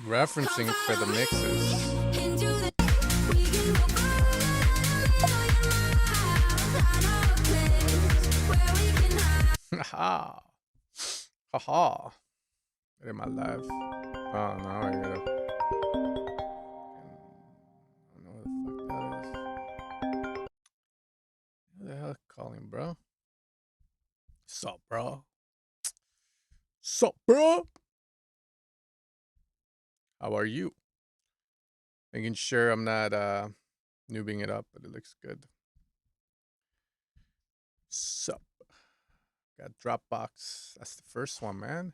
Referencing for the mixes. Haha. Haha. In my life. Oh no, I gotta. I don't know what the fuck that is. Who the hell calling, bro? Sup, bro? Sup, bro? How are you? Making sure I'm not noobing it up, but it looks good. Sup? Got Dropbox. That's the first one, man.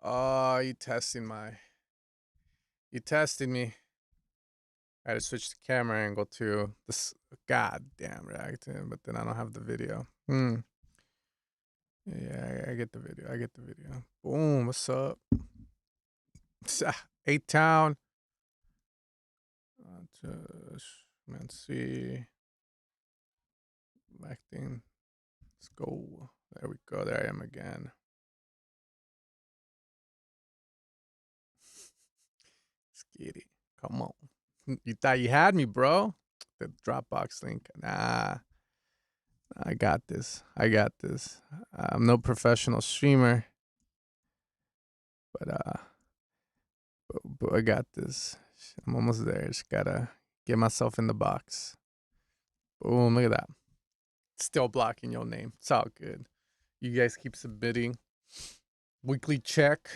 Oh, you testing me. I had to switch the camera angle to this goddamn reacting, but then I don't have the video. Yeah, I get the video. Boom, what's up? A-Town. Man, see. Acting. Let's go. There we go. There I am again. Skitty. Come on. You thought you had me, bro? The Dropbox link. Nah. I got this. I'm no professional streamer. But I got this. I'm almost there. Just gotta get myself in the box. Boom, look at that. Still blocking your name. It's all good. You guys keep submitting. Weekly check.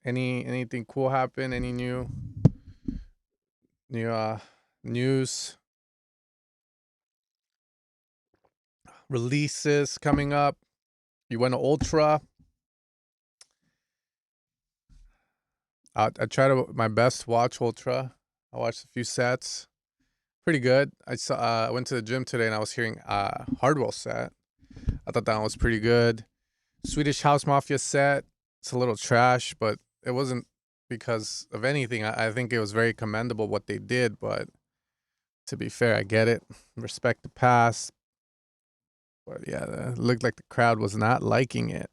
Anything cool happen? Any new news? Releases coming up. You went to Ultra. I try to my best to watch Ultra. I watched a few sets. Pretty good. I went to the gym today and I was hearing Hardwell set. I thought that one was pretty good. Swedish House Mafia set. It's a little trash, but it wasn't because of anything. I think it was very commendable what they did, but to be fair, I get it. Respect the past. But yeah, it looked like the crowd was not liking it.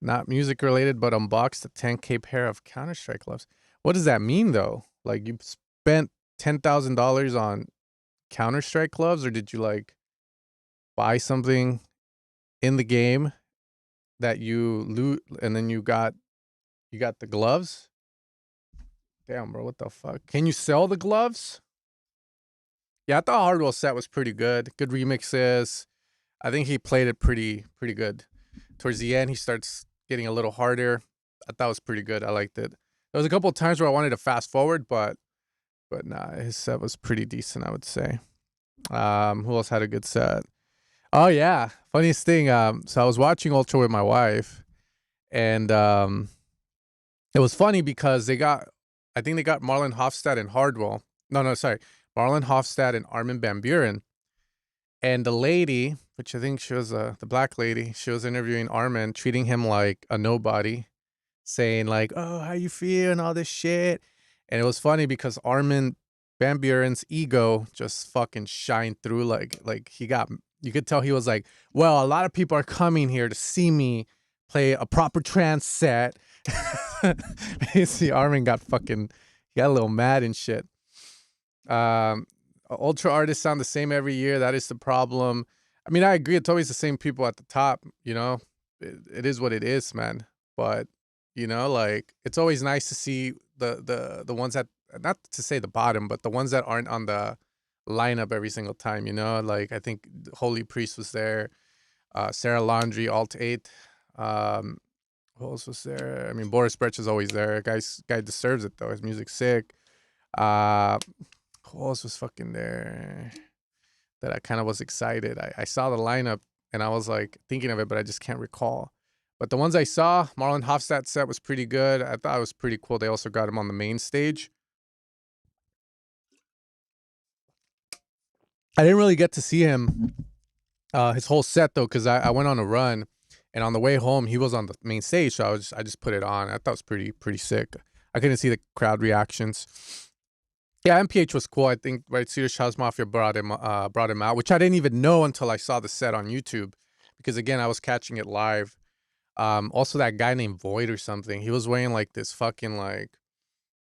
Not music related, but unboxed a 10K pair of Counter-Strike gloves. What does that mean though? Like you spent $10,000 on Counter-Strike gloves, or did you like buy something in the game that you loot and then you got the gloves? Damn, bro, what the fuck? Can you sell the gloves? Yeah, I thought Hardwell set was pretty good. Good remixes. I think he played it pretty good. Towards the end, he starts getting a little harder. I thought it was pretty good. I liked it. There was a couple of times where I wanted to fast forward, but nah, his set was pretty decent, I would say. Who else had a good set? Oh yeah, funniest thing. So I was watching Ultra with my wife, and it was funny because I think they got Marlon Hofstad and Hardwell. No, sorry. Marlon Hofstad and Armin van Buuren. And the lady, which I think she was the black lady, she was interviewing Armin, treating him like a nobody, saying like, oh, how you feel and all this shit. And it was funny because Armin van Buuren's ego just fucking shined through. Like you could tell he was like, well, a lot of people are coming here to see me play a proper trance set. See, Armin got a little mad and shit. Ultra artists sound the same every year. That is the problem. I mean, I agree. It's always the same people at the top, you know, it is what it is, man. But, you know, like, it's always nice to see the ones that, not to say the bottom, but the ones that aren't on the lineup every single time, you know, like, I think Holy Priest was there, Sarah Laundry, Alt 8, who else was there? I mean, Boris Brech is always there. Guy deserves it though. His music's sick. Who else was fucking there that I kind of was excited? I saw the lineup and I was like thinking of it, but I just can't recall. But the ones I saw, Marlon Hofstad's set was pretty good. I thought it was pretty cool. They also got him on the main stage. I didn't really get to see him his whole set though, because I went on a run, and on the way home he was on the main stage, so I just put it on. I thought it was pretty sick. I couldn't see the crowd reactions. Yeah, MPH was cool. I think right, Swedish House Mafia brought him out, which I didn't even know until I saw the set on YouTube, because again I was catching it live. Also that guy named Void or something. He was wearing like this fucking like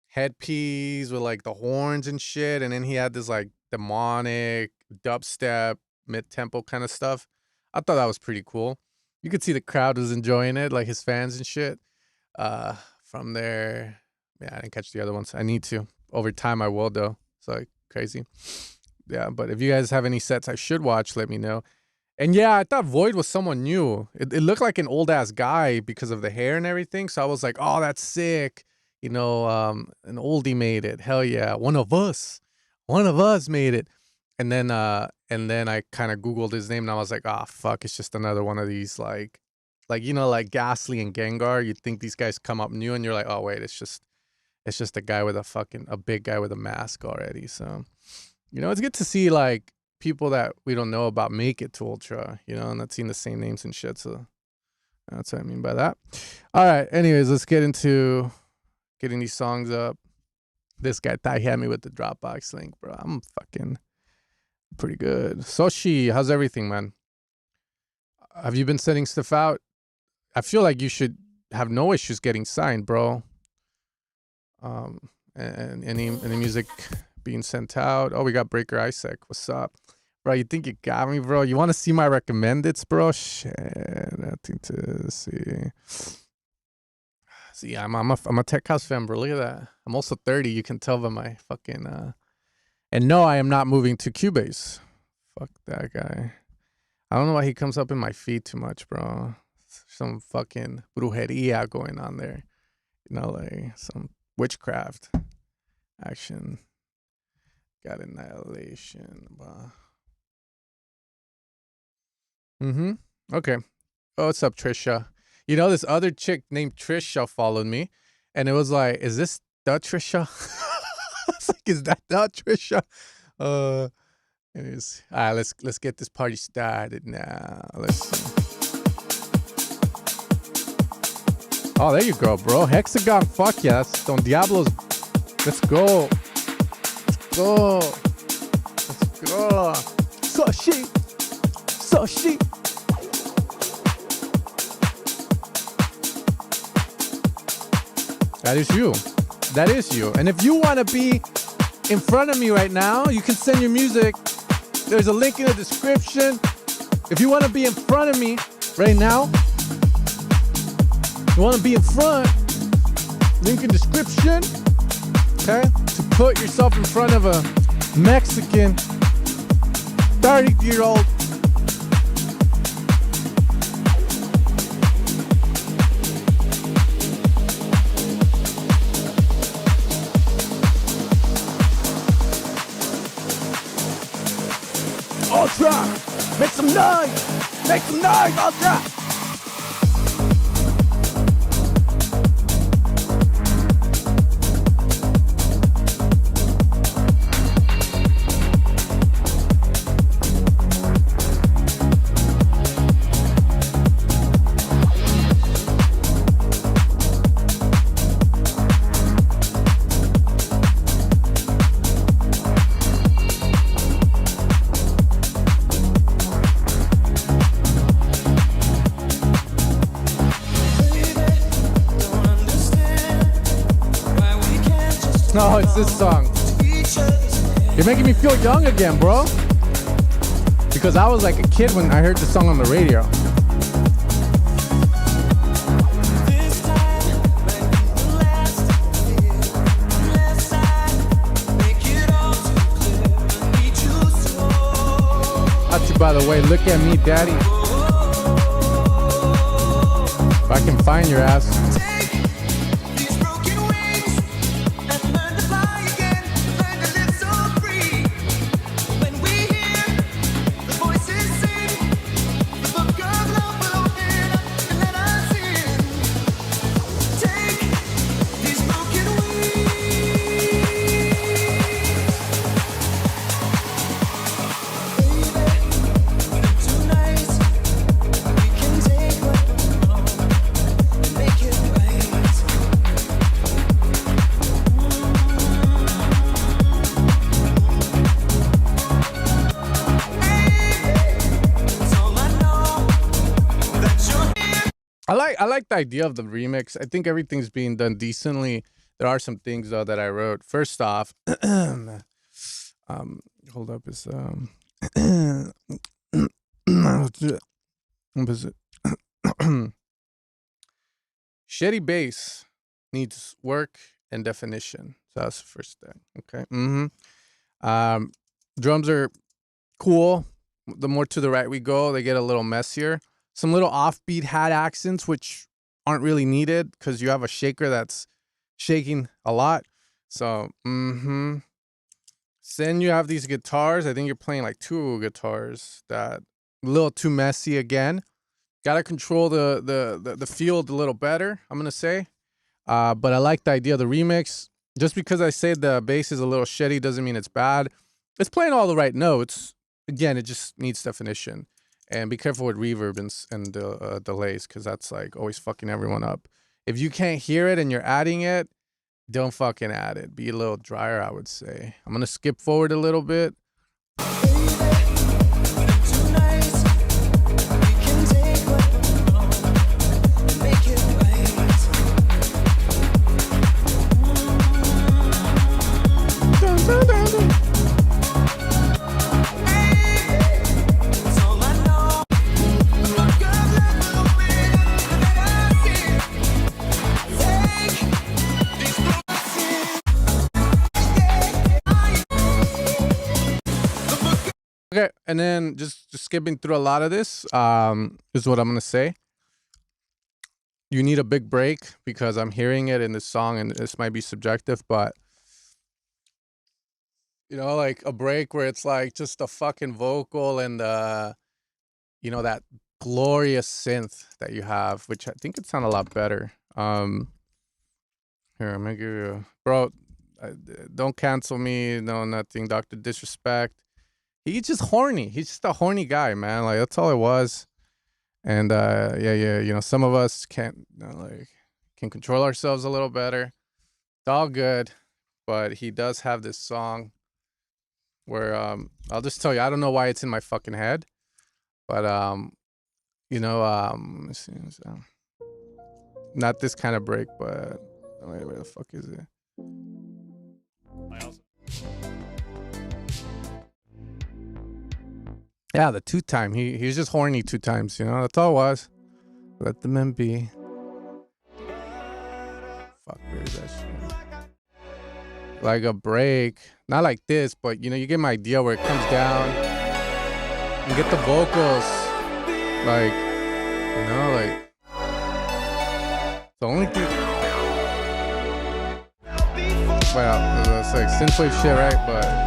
headpiece with like the horns and shit, and then he had this like demonic dubstep mid-tempo kind of stuff. I thought that was pretty cool. You could see the crowd was enjoying it, like his fans and shit. From there, yeah, I didn't catch the other ones. I need to. Over time, I will, though. It's like crazy. Yeah, but if you guys have any sets I should watch, let me know. And yeah, I thought Void was someone new. It looked like an old-ass guy because of the hair and everything. So I was like, oh, that's sick. You know, an oldie made it. Hell yeah. One of us made it. And then I kind of Googled his name, and I was like, ah, fuck, it's just another one of these, like, you know, like Ghastly and Gengar. You'd think these guys come up new, and you're like, oh, wait, it's just a guy with a big guy with a mask already. So, you know, it's good to see like people that we don't know about make it to Ultra, you know, and not seeing the same names and shit. So that's what I mean by that. All right. Anyways, let's get into getting these songs up. This guy Ty had me with the Dropbox link, bro. I'm fucking pretty good. Soshi, how's everything, man? Have you been sending stuff out? I feel like you should have no issues getting signed, bro. And any music being sent out. Oh, we got Breaker Isaac. What's up, bro? You think you got me, bro? You want to see my recommendeds, bro? Shit, nothing to see. See, I'm a Tech House fan, bro. Look at that. I'm also 30. You can tell by my fucking And no, I am not moving to Cubase. Fuck that guy. I don't know why he comes up in my feed too much, bro. Some fucking brujeria going on there. You know, like some witchcraft action. Got annihilation. Okay. Oh, what's up, Trisha? You know, this other chick named Trisha followed me, and it was like, is this the Trisha? It's like, is that the Trisha? Anyways, all right, let's get this party started now. Let's see. Oh, there you go, bro. Hexagon, fuck yeah. That's Don Diablo's. Let's go. Let's go. Let's go. Sushi. Sushi. That is you. That is you. And if you want to be in front of me right now, you can send your music. There's a link in the description. If you want to be in front of me right now, you want to be in front, link in description, okay? To put yourself in front of a Mexican 30-year-old Ultra, make some noise, Ultra. No, it's this song. You're making me feel young again, bro. Because I was like a kid when I heard the song on the radio. Actually, by the way, look at me, daddy. If I can find your ass. Make it I like the idea of the remix. I think everything's being done decently. There are some things though that I wrote. First off, hold up, is what is it? Shitty bass needs work and definition. So that's the first thing. Okay. Drums are cool. The more to the right we go, they get a little messier. Some little offbeat hat accents, which aren't really needed because you have a shaker that's shaking a lot. So, Then you have these guitars. I think you're playing like two guitars that a little too messy again. Got to control the field a little better, I'm going to say. But I like the idea of the remix. Just because I say the bass is a little shitty doesn't mean it's bad. It's playing all the right notes. Again, it just needs definition. And be careful with reverb and delays, because that's like always fucking everyone up. If you can't hear it and you're adding it, don't fucking add it. Be a little drier, I would say. I'm going to skip forward a little bit. Okay, and then just skipping through a lot of this is what I'm going to say. You need a big break because I'm hearing it in this song, and this might be subjective, but, you know, like a break where it's like just a fucking vocal and, you know, that glorious synth that you have, which I think it sound a lot better. Here, I'm going to give you, bro, don't cancel me, no, nothing, Dr. Disrespect. He's just horny. He's just a horny guy, man. Like, that's all it was. And yeah, you know, some of us can't, you know, like, can control ourselves a little better. It's all good, but he does have this song where I'll just tell you, I don't know why it's in my fucking head, but you know, let me see, not this kind of break, but wait, where the fuck is it? Yeah, the two time. He was just horny two times, you know? That's all it was. Let the men be. Fuck, where is that shit? Like a break. Not like this, but, you know, you get my idea where it comes down. You get the vocals. Like, you know, like. The only thing. Well, it's like synthwave shit, right? But.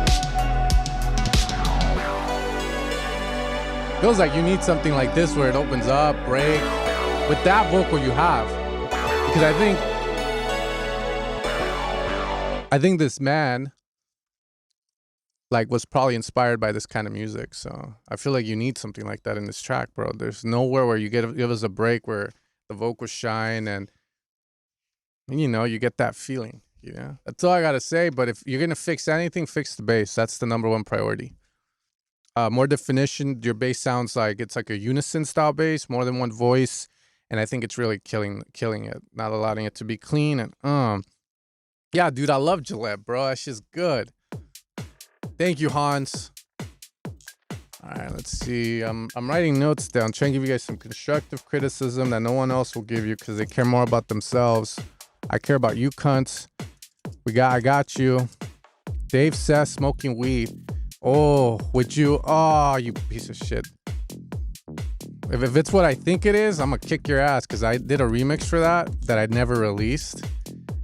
Feels like you need something like this where it opens up, break, with that vocal you have. Because I think this man, like, was probably inspired by this kind of music. So I feel like you need something like that in this track, bro. There's nowhere where you give us a break where the vocals shine and you know, you get that feeling, you know? That's all I gotta say. But if you're gonna fix anything, fix the bass. That's the #1 priority. More definition. Your bass sounds like it's like a unison style bass, more than one voice, and I think it's really killing it, not allowing it to be clean. And yeah, dude, I love Gillette, bro. That shit's good. Thank you, Hans. All right, let's see. I'm writing notes down, trying to give you guys some constructive criticism that no one else will give you because they care more about themselves. I care about you, cunts. I got you. Dave says smoking weed. Oh, would you? Oh, you piece of shit. If it's what I think it is, I'm going to kick your ass because I did a remix for that I'd never released.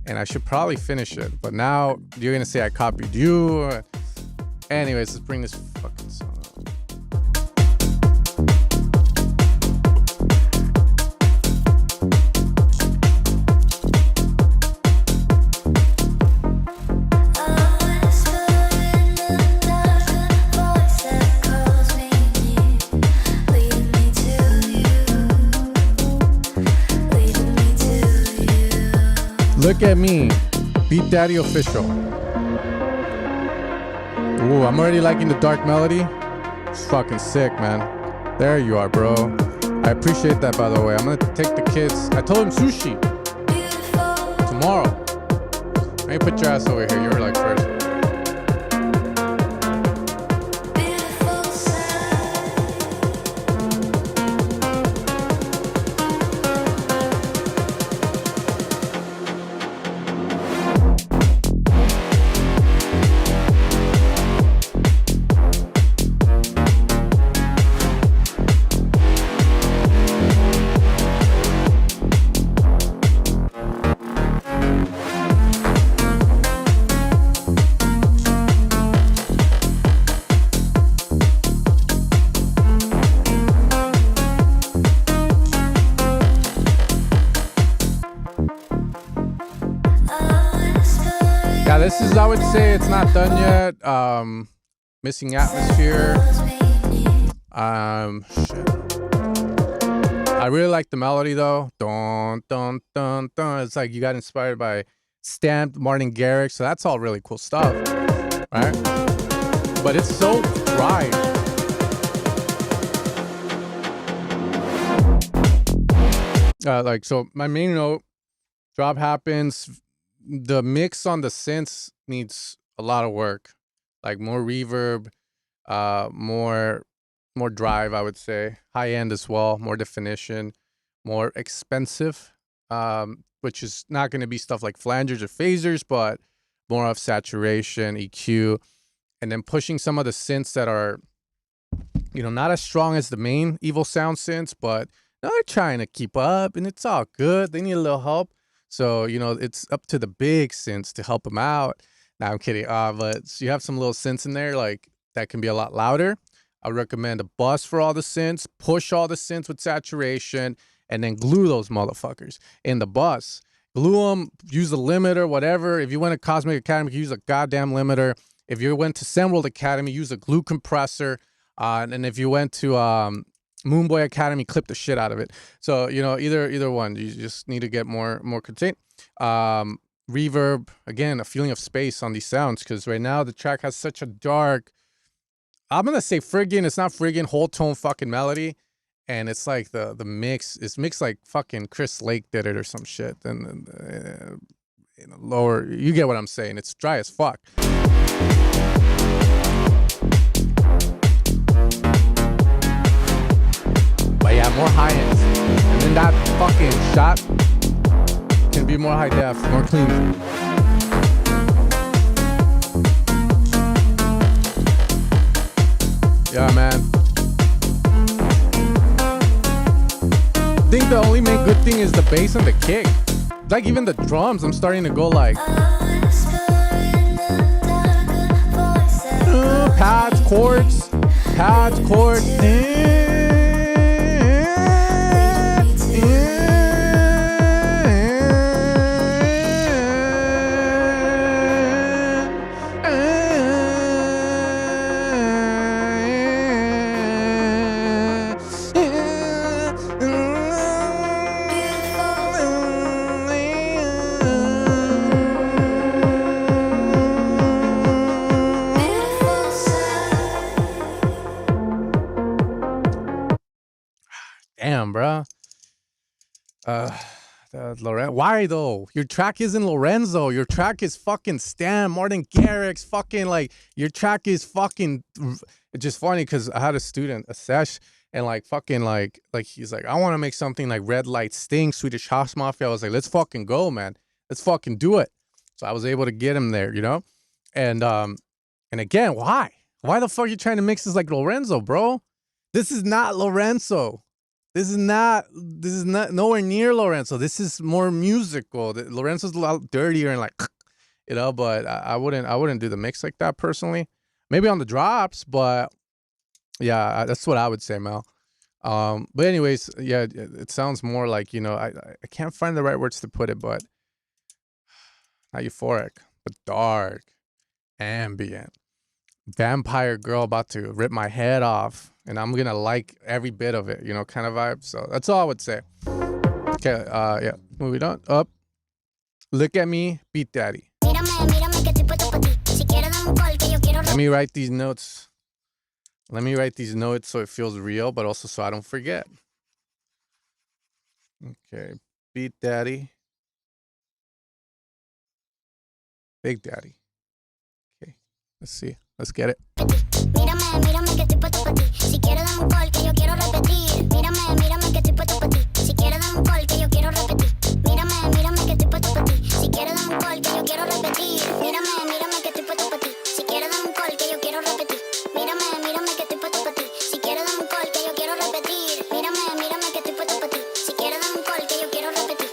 And I should probably finish it. But now you're going to say I copied you. Anyways, let's bring this fucking song up. Look at me, Beat Daddy official. Ooh, I'm already liking the dark melody. It's fucking sick, man. There you are, bro. I appreciate that, by the way. I'm gonna take the kids. I told him sushi tomorrow. Let me put your ass over here. You're like first. Yeah, this is, I would say it's not done yet. Missing atmosphere. Shit. I really like the melody though. Dun, dun, dun, dun. It's like you got inspired by Stamped, Martin Garrix. So that's all really cool stuff, right? But it's so dry. So my main note, drop happens. The mix on the synths needs a lot of work, like more reverb, more drive, I would say, high end as well, more definition, more expensive, which is not going to be stuff like flangers or phasers, but more of saturation, EQ, and then pushing some of the synths that are, not as strong as the main Evil Sound synths, but they're trying to keep up, and it's all good. They need a little help. So, it's up to the big synths to help them out. Nah, I'm kidding. But you have some little synths in there, like, that can be a lot louder. I recommend a bus for all the synths, push all the synths with saturation, and then glue those motherfuckers in the bus. Glue them, use a limiter, whatever. If you went to Cosmic Academy, use a goddamn limiter. If you went to SemWorld Academy, use a glue compressor. And if you went to Moonboy Academy, clip the shit out of it. So, either one. You just need to get more content. Reverb, again, a feeling of space on these sounds, because right now the track has such a dark, I'm gonna say friggin', it's not friggin', whole tone fucking melody. And it's like the mix, it's mixed like fucking Chris Lake did it or some shit. And lower, you get what I'm saying. It's dry as fuck. But yeah, more high ends. And then that fucking shot can be more high def, more clean. Yeah, man. I think the only main good thing is the bass and the kick. Like even the drums, I'm starting to go like pads, chords, Damn, bro. Lorenzo. Why though? Your track isn't Lorenzo. Your track is fucking Stan, Martin Garrix. Fucking like your track is fucking. It's just funny because I had a student, a sesh, and like fucking like he's like, I want to make something like Red Light Sting, Swedish House Mafia. I was like, let's fucking go, man. Let's fucking do it. So I was able to get him there, And again, why? Why the fuck are you trying to mix this like Lorenzo, bro? This is not Lorenzo. This is not nowhere near Lorenzo. This is more musical. Lorenzo's a lot dirtier and like, but I wouldn't do the mix like that personally. Maybe on the drops, but yeah, that's what I would say, Mel. But anyways, yeah, it sounds more like, I can't find the right words to put it, but not euphoric, but dark, ambient. Vampire girl about to rip my head off, and I'm gonna like every bit of it, kind of vibe. So that's all I would say. Okay, yeah, moving on. Up. Look at me, Beat Daddy. Let me write these notes. Let me write these notes so it feels real, but also so I don't forget. Okay, Beat Daddy, Big Daddy. Okay, let's see. Let's get it. Mírame, mírame que estoy puesto pa' ti. Si quieres dame un call que yo quiero repetir. Mírame, mírame que estoy puesto pa' ti. Si quieres dame un call que yo quiero repetir. Mírame, mírame que estoy puesto pa' ti. Si quieres dame un call que yo quiero repetir. Mírame, mírame que estoy puesto pa' ti. Si quieres dame un call que yo quiero repetir. Mírame, mírame que estoy puesto pa' ti. Si quieres dame un call que yo quiero repetir. Mírame, mírame que estoy puesto pa' ti. Si quieres dame un call que yo quiero repetir.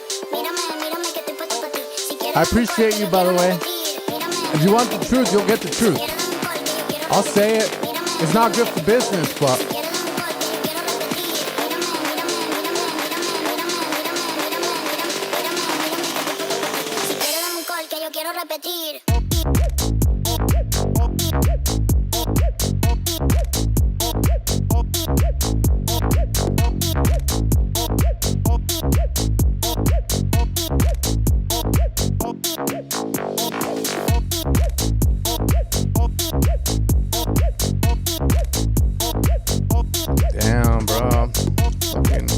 Mírame, mírame que estoy puesto pa' ti. Si quieres I appreciate you, by the way. If you want the truth, you'll get the truth. I'll say it. It's not good for business, but damn, bro. Fucking.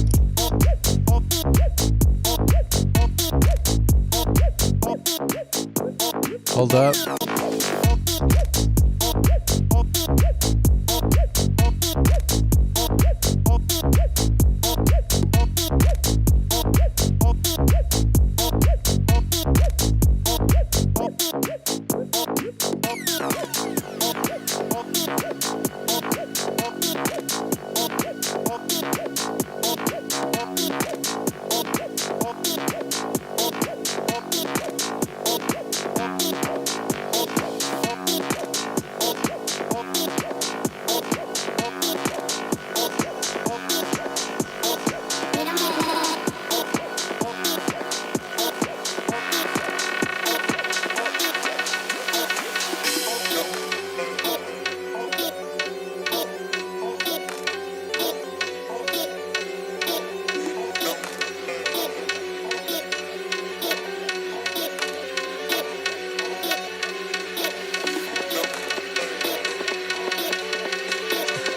Hold up.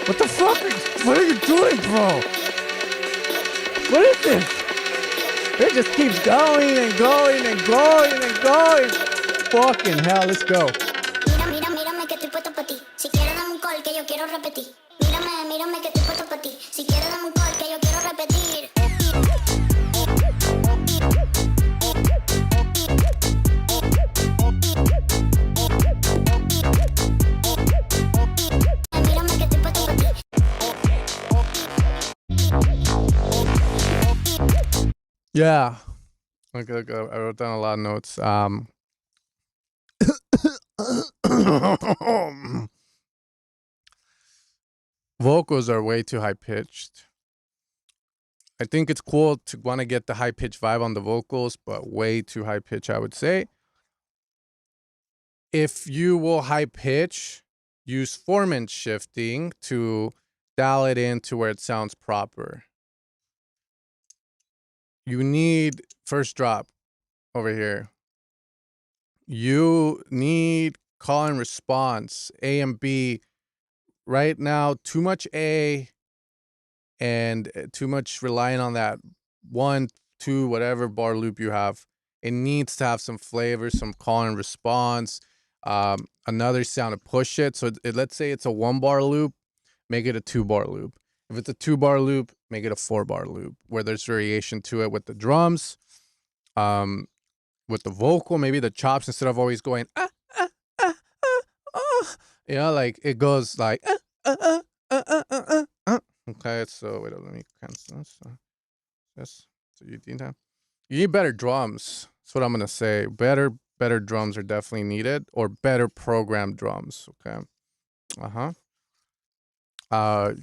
What the fuck? What are you doing, bro? What is this? It just keeps going and going and going and going. Fucking hell, let's go. Mira, mírame que estoy puesto pa' ti. Si quieres dame un call que yo quiero repetir. Mírame, mírame que estoy puesto pa' ti. Si quieres dame un call que yo quiero repetir. Mírame que estoy puesto pa' ti. Yeah. Okay, I wrote down a lot of notes. Vocals are way too high pitched. I think it's cool to want to get the high pitch vibe on the vocals, but way too high pitch, I would say. If you will high pitch, use formant shifting to dial it in to where it sounds proper. You need first drop over here. You need call and response, A and B. Right now, too much A and too much relying on that 1, 2, whatever bar loop you have. It needs to have some flavor, some call and response, another sound to push it. So let's say it's a 1-bar loop, make it a 2-bar loop. If it's a 2-bar loop, make it a 4-bar loop where there's variation to it with the drums, with the vocal, maybe the chops, instead of always going you know, like it goes like okay. So wait, let me cancel this. Yes, so you need better drums. That's what I'm gonna say. Better drums are definitely needed, or better programmed drums. Okay.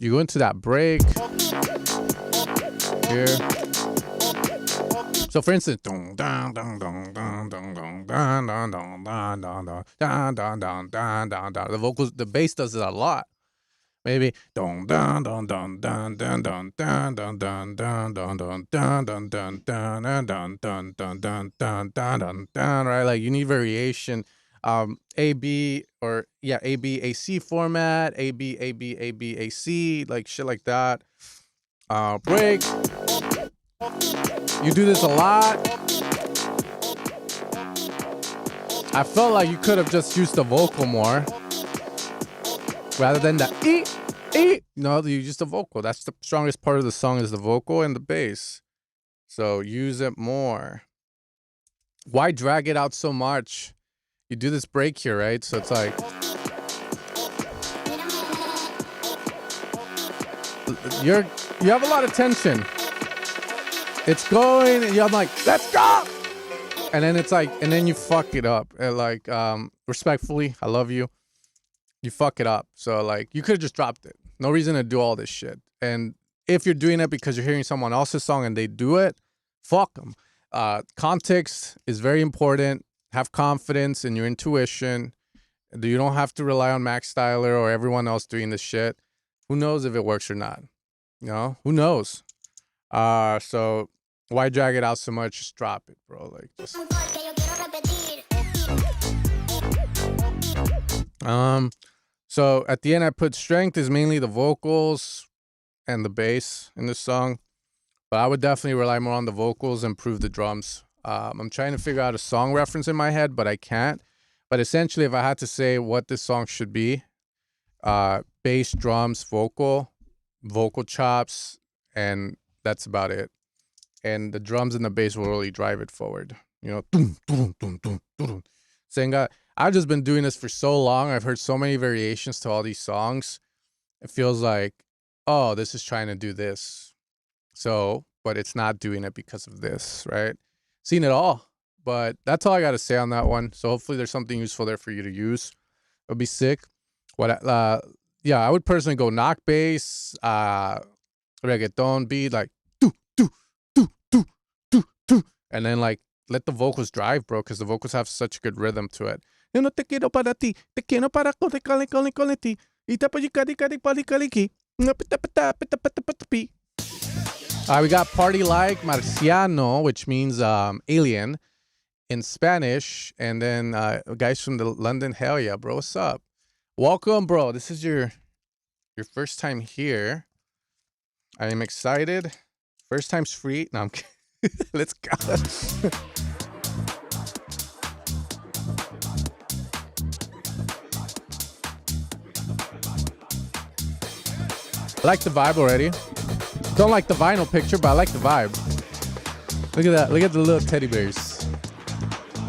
You go into that break here. So for instance, the vocals, the bass does it a lot. Maybe right? Like you need variation. A B or yeah, A B A C format, A B A B A B A C, like shit like that. Break. You do this a lot. I felt like you could have just used the vocal more rather than the e. No, you use the vocal. That's the strongest part of the song is the vocal and the bass. So use it more. Why drag it out so much? You do this break here, right? So it's like you have a lot of tension. It's going, and I'm like, let's go. And then it's like, and then you fuck it up. And like, respectfully, I love you. You fuck it up. So like, you could have just dropped it. No reason to do all this shit. And if you're doing it because you're hearing someone else's song and they do it, fuck them. Context is very important. Have confidence in your intuition. You don't have to rely on Max Styler or everyone else doing this shit. Who knows if it works or not? You know, who knows? So why drag it out so much? Just drop it, bro. Like just. So at the end, I put strength is mainly the vocals and the bass in this song, but I would definitely rely more on the vocals and improve the drums. I'm trying to figure out a song reference in my head, but I can't. But essentially, if I had to say what this song should be, bass, drums, vocal chops, and that's about it. And the drums and the bass will really drive it forward. You know, saying I've just been doing this for so long. I've heard so many variations to all these songs. It feels like, oh, this is trying to do this. So, but it's not doing it because of this, right? Seen it all. But that's all I got to say on that one. So hopefully there's something useful there for you to use. It'll be sick. Yeah, I would personally go knock bass, reggaeton beat, like do, and then like let the vocals drive, bro, because the vocals have such a good rhythm to it. Yo no te quiero para ti, te quiero para con ti. We got Party Like Marciano, which means alien in Spanish, and then guys from the London, hell yeah, bro, what's up? Welcome, bro. This is your first time here. I am excited. First time's free. No, I'm kidding. Let's go. I like the vibe already. Don't like the vinyl picture, but I like the vibe. Look at that. Look at the little teddy bears.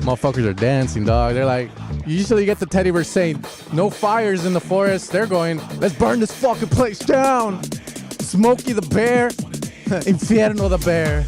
Motherfuckers are dancing, dog. They're like, you usually get the teddy bears saying, no fires in the forest. They're going, let's burn this fucking place down. Smokey the bear. Infierno the bear.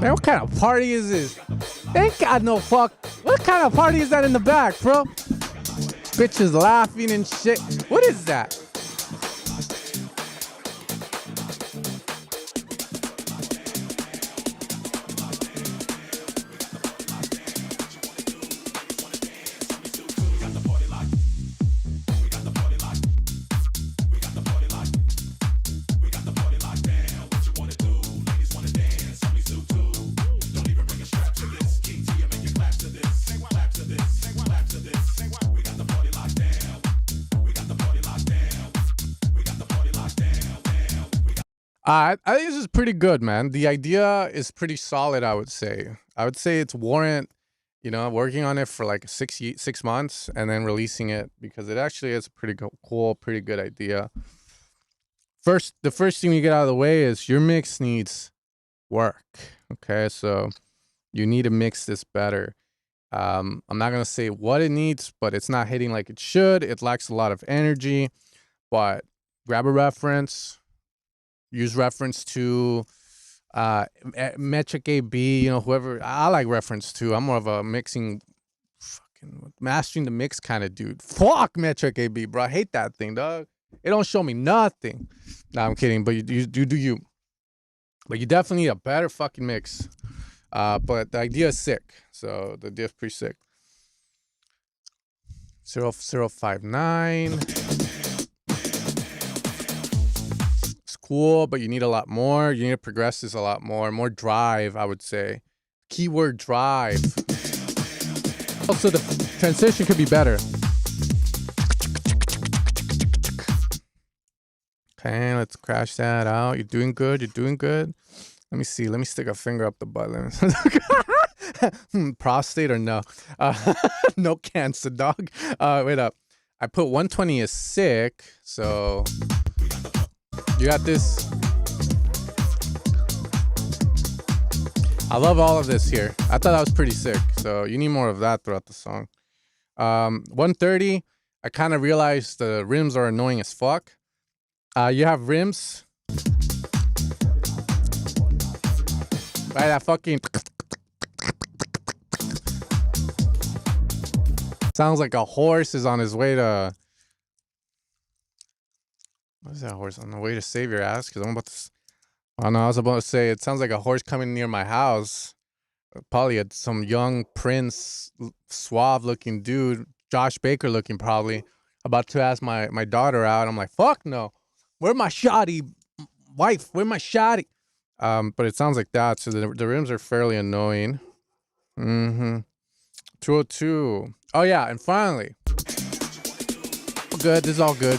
Man, what kind of party is this? Ain't got no fuck. What kind of party is that in the back, bro? Bitches laughing and shit. What is that? I think this is pretty good, man. The idea is pretty solid, I would say. I would say it's warrant You know, working on it for like 6 months and then releasing it because it actually is a pretty cool, pretty good idea. The first thing you get out of the way is your mix needs work. Okay, so you need to mix this better. I'm not gonna say what it needs, but it's not hitting like it should. It lacks a lot of energy. But grab a reference, use reference to Metric AB, you know, whoever. I like reference to. I'm more of a fucking mastering the mix kind of dude. Fuck Metric AB, bro. I hate that thing, dog. It don't show me nothing. Nah, I'm kidding, but you do you. But you definitely need a better fucking mix. But the idea is sick. So the idea is pretty sick. 0059. It's cool, but you need a lot more. You need to progress this a lot more. More drive, I would say. Keyword drive. Also, the transition could be better. Okay, let's crash that out. You're doing good. You're doing good. Let me see. Let me stick a finger up the butt. Prostate or no? No cancer, dog. Wait up. I put 120 as sick. So you got this. I love all of this here. I thought that was pretty sick. So you need more of that throughout the song. 130. I kind of realized the rims are annoying as fuck. You have rims. Right, that fucking sounds like a horse is on his way to. What is that horse on the way to save your ass? Because I'm about to. Oh no, I was about to say it sounds like a horse coming near my house. Probably some young prince, suave-looking dude, Josh Baker-looking, probably about to ask my daughter out. I'm like, fuck no. Where my shoddy wife? Where my shoddy? But it sounds like that. So the rims are fairly annoying. 202. Oh yeah, and finally, good. This is all good.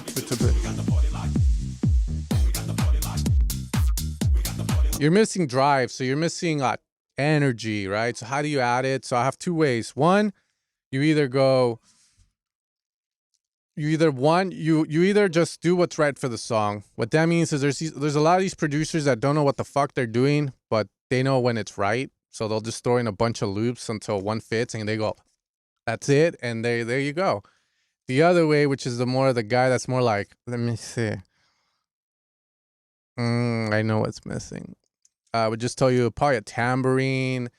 You're missing drive, so you're missing energy, right? So how do you add it? So I have two ways. One, you either just do what's right for the song. What that means is there's a lot of these producers that don't know what the fuck they're doing, but they know when it's right. So they'll just throw in a bunch of loops until one fits, and they go, "That's it," and there you go. The other way, which is the guy that's more like, let me see. I know what's missing. I would just tell you probably a tambourine,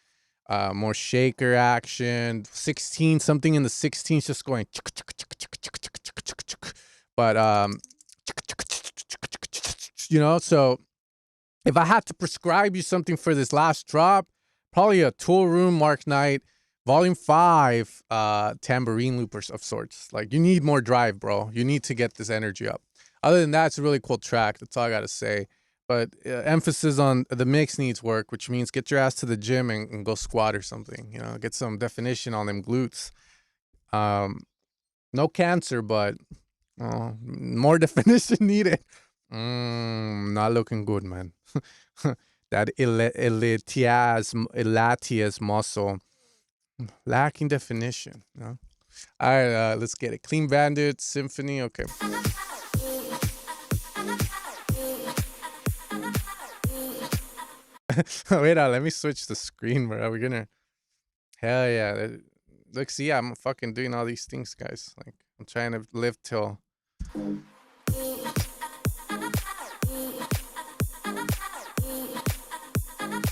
more shaker action. 16, something in the 16s, just going. But you know, so if I had to prescribe you something for this last drop, probably a Tool Room Mark Knight Volume 5 tambourine loopers of sorts. Like, you need more drive, bro. You need to get this energy up. Other than that, it's a really cool track. That's all I gotta say. But emphasis on the mix needs work, which means get your ass to the gym and go squat or something. You know, get some definition on them glutes. No cancer, but more definition needed. Not looking good, man. That latias muscle lacking definition. You know? All right, let's get it. Clean Bandit Symphony. Okay. Wait, let me switch the screen, bro. We're gonna. Hell yeah. Look, see, I'm fucking doing all these things, guys. Like, I'm trying to live till.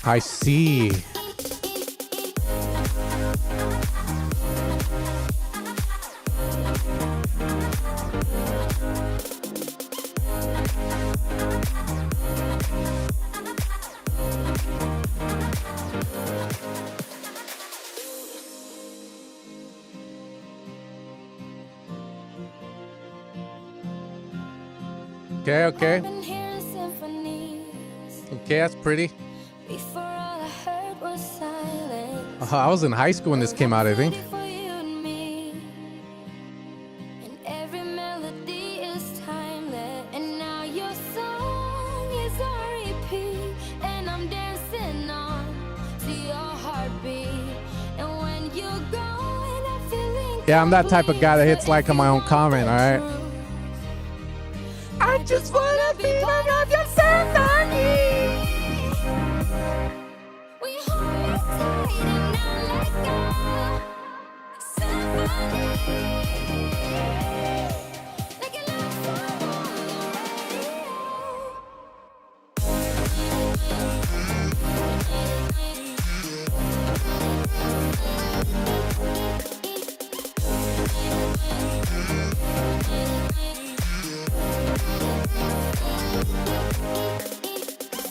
I see. Okay. Okay, that's pretty. I was in high school when this came out, I think. Yeah, I'm that type of guy that hits like on my own comment, all right? I just wanna be one of your symphony. We hold it tight and not let go. Symphony. Like a love song on the radio.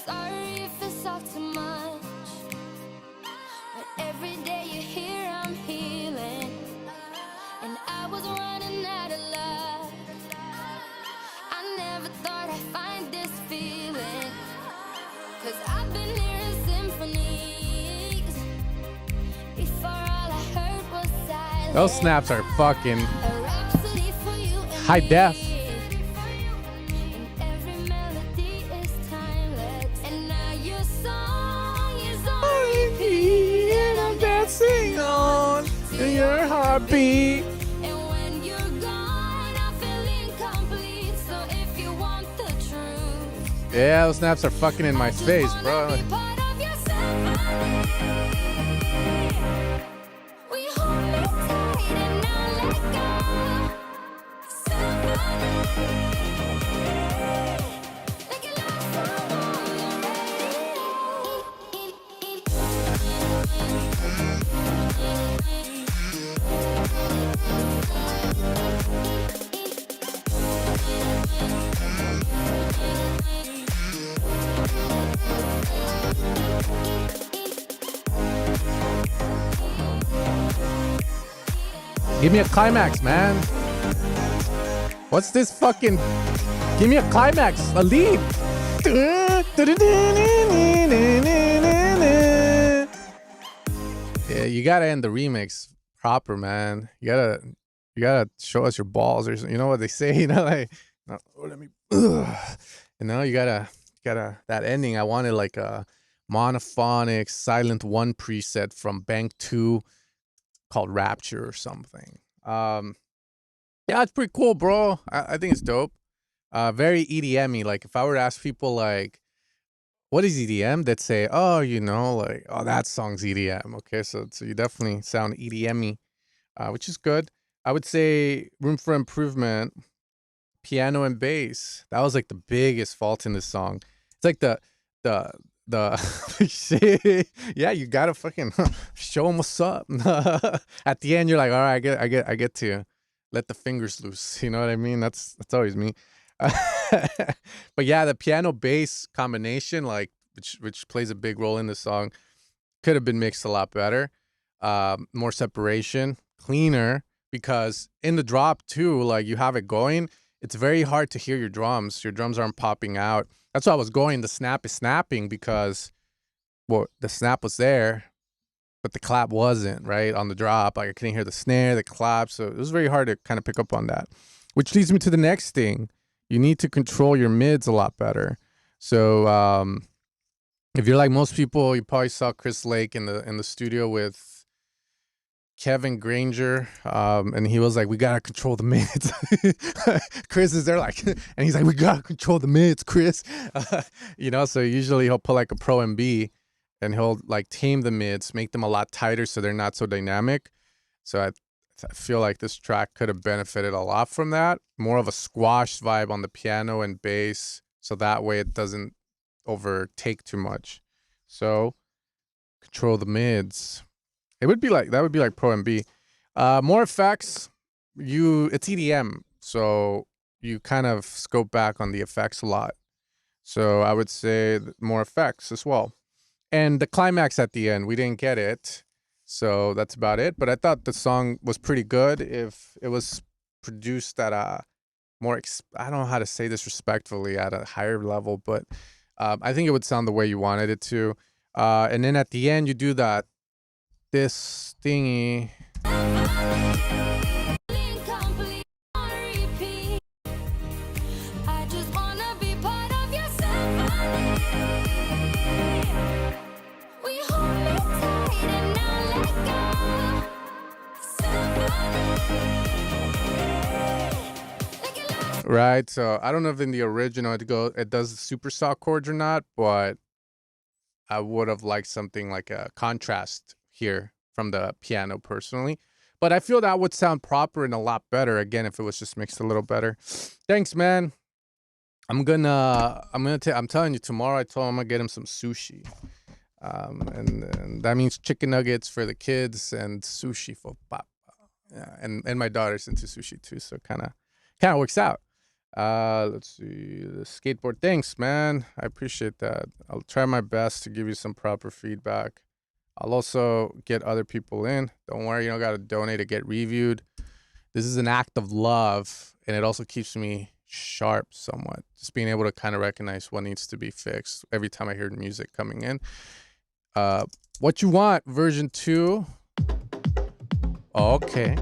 Sorry if it's all too much, but every day you hear I'm healing, and I was running out of luck. I never thought I'd find this feeling, 'cause I've been hearing symphonies before all I heard was silence. Those snaps are fucking A rhapsody for you and high me. def. And every melody is timeless. And now your song is on repeat. And I'm dancing on in your heartbeat. And when you're gone, I feel incomplete. So if you want the truth, Yeah, those snaps are fucking in my face, bro. be part of your symphony. We hold it tight and not let go. Symphony. Like a love song on the Give me a climax, man. What's this fucking... Give me a climax, a lead. Yeah, you gotta end the remix proper, man. You gotta show us your balls, or you know what they say, you know, like, no, let me, you know, you gotta that ending. I wanted like a monophonic silent one preset from Bank 2 called Rapture or something. Yeah, it's pretty cool, bro. I think it's dope. Very EDM-y. Like if I were to ask people like, what is EDM? They'd say, oh, you know, like, oh, that song's EDM. Okay, so you definitely sound EDM-y, which is good. I would say room for improvement, piano and bass. That was like the biggest fault in this song. It's like the shit. Yeah, you gotta fucking show them what's up. At the end, you're like, all right, I get to let the fingers loose. You know what I mean? That's always me. But yeah, the piano bass combination, like which plays a big role in the song, could have been mixed a lot better. More separation, cleaner, because in the drop too, like you have it going, it's very hard to hear your drums. Your drums aren't popping out. That's why I was going. The snap is snapping because, well, the snap was there, but the clap wasn't, right? On the drop, like I couldn't hear the snare, the clap. So it was very hard to kind of pick up on that, which leads me to the next thing. You need to control your mids a lot better. So if you're like most people, you probably saw Chris Lake in the studio with Kevin Granger, and he was like, we gotta control the mids. Chris is there like, and he's like, we gotta control the mids, Chris. You know, so usually he'll put like a Pro MB and he'll like tame the mids, make them a lot tighter so they're not so dynamic. So I feel like this track could have benefited a lot from that. More of a squashed vibe on the piano and bass, so that way it doesn't overtake too much. So control the mids. That would be like Pro MB. More effects. It's EDM, so you kind of scope back on the effects a lot. So I would say more effects as well. And the climax at the end, we didn't get it. So that's about it. But I thought the song was pretty good if it was produced at a more, I don't know how to say this respectfully, at a higher level, but I think it would sound the way you wanted it to. And then at the end, you do this thingy. Right. So I don't know if in the original it does the superstar chords or not, but I would have liked something like a contrast here from the piano personally. But I feel that would sound proper and a lot better again if it was just mixed a little better. Thanks, man. I'm telling you, tomorrow I told him I'm gonna get him some sushi. And that means chicken nuggets for the kids and sushi for papa. Yeah, and my daughter's into sushi too, so kind of works out. Let's see, the skateboard. Thanks, man. I appreciate that. I'll try my best to give you some proper feedback. I'll also get other people in. Don't worry, you don't gotta donate to get reviewed. This is an act of love, and it also keeps me sharp somewhat. Just being able to kind of recognize what needs to be fixed every time I hear music coming in. What you want, version 2? Okay,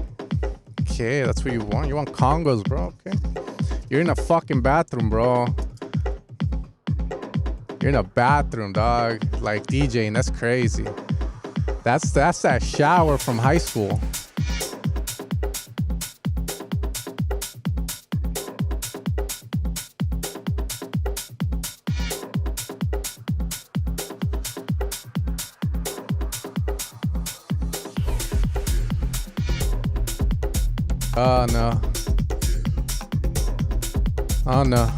that's what you want. You want congos, bro. Okay, you're in a fucking bathroom, bro. You're in a bathroom, dog. Like DJing, that's crazy. That's that shower from high school. Oh no. Oh no.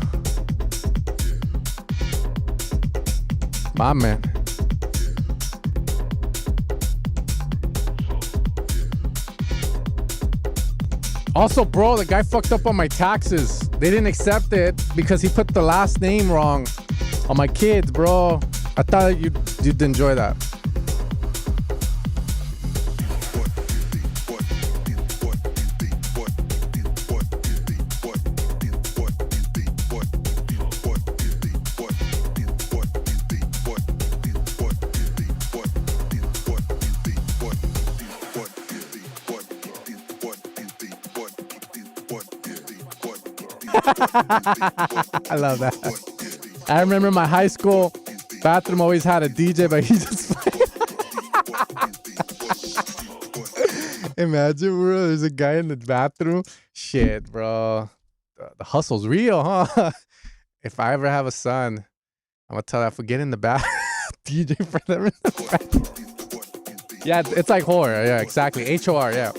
My man. Also, bro, the guy fucked up on my taxes. They didn't accept it because he put the last name wrong on my kids, bro. I thought you'd enjoy that. I love that. I remember my high school bathroom always had a DJ, but he just imagine, bro, there's a guy in the bathroom. Shit, bro. The hustle's real, huh? If I ever have a son, I'm gonna tell that forget in the bath DJ for them in the bath. Yeah, it's like horror. Yeah, exactly. HOR, yeah.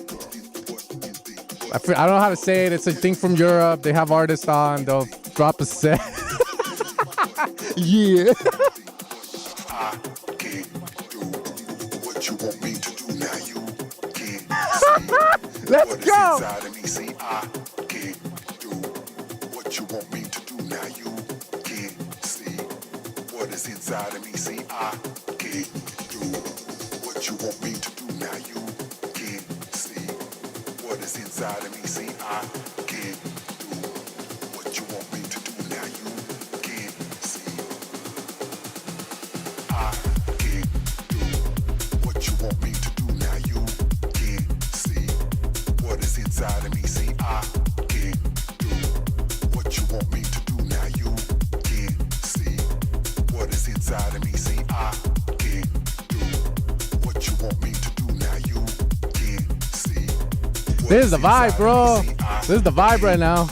I don't know how to say it. It's a thing from Europe. They have artists on. They'll drop a set. Yeah. I can't do what you want me to do now. You can't see. Let's go. Inside of me. See, I can't do what you want me to do now. You can't see what is inside of me. See, I can't do what you want me to do now. You can't see what is inside of me. See, I can't do what you want me to do now. You can't see. I can't do what you want me to do now. You can't see what is inside of me. See, I can't do what you want me to do now. You can't see what is inside of me. See, I can't do what you want me to do now. You can't see. This is the vibe, bro. This is the vibe right now.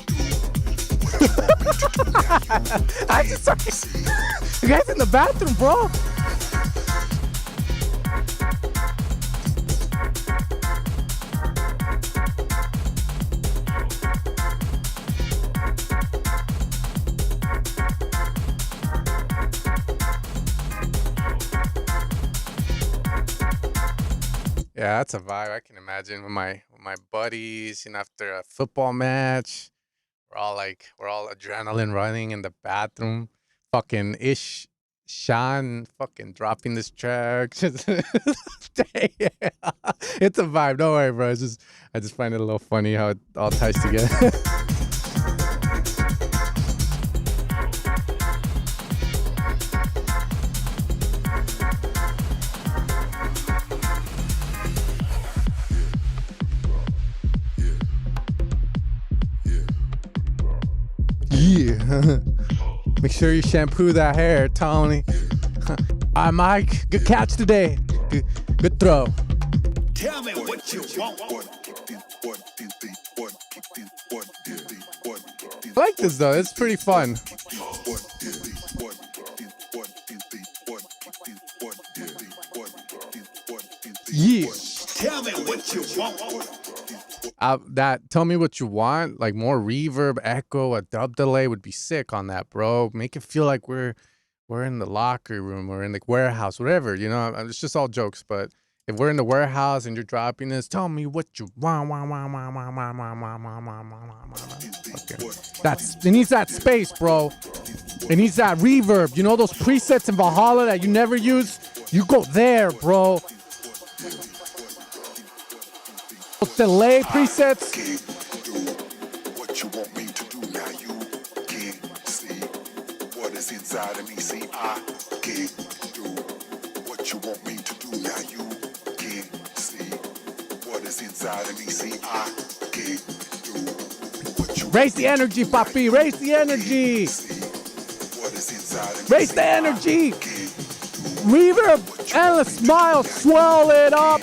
I just you guys in the bathroom, bro. Yeah, that's a vibe. I can imagine with my buddies, after a football match, we're all adrenaline running in the bathroom, fucking Sean fucking dropping this track. Yeah. It's a vibe. Don't worry, bro. I just find it a little funny how it all ties together. Yeah. Make sure you shampoo that hair, Tony. All right, Mike. Good catch today. Good throw. Tell me what you want. I like this though. It's pretty fun. Yeah. Tell me what you want. Tell me what you want. Like more reverb, echo, a dub delay would be sick on that, bro. Make it feel like we're in the locker room or in the warehouse, whatever. You know, it's just all jokes. But if we're in the warehouse and you're dropping this, tell me what you want. Okay. It needs that space, bro. It needs that reverb. You know those presets in Valhalla that you never use? You go there, bro. Those delay presets. What you want me to do now? You can't see what is inside of me. See, I can't do what you want me to do now. You can't see what is inside of me. See, I can't do what you. Raise the energy, papi. Raise the energy. Raise the energy. Reverb, endless smile, swell it up.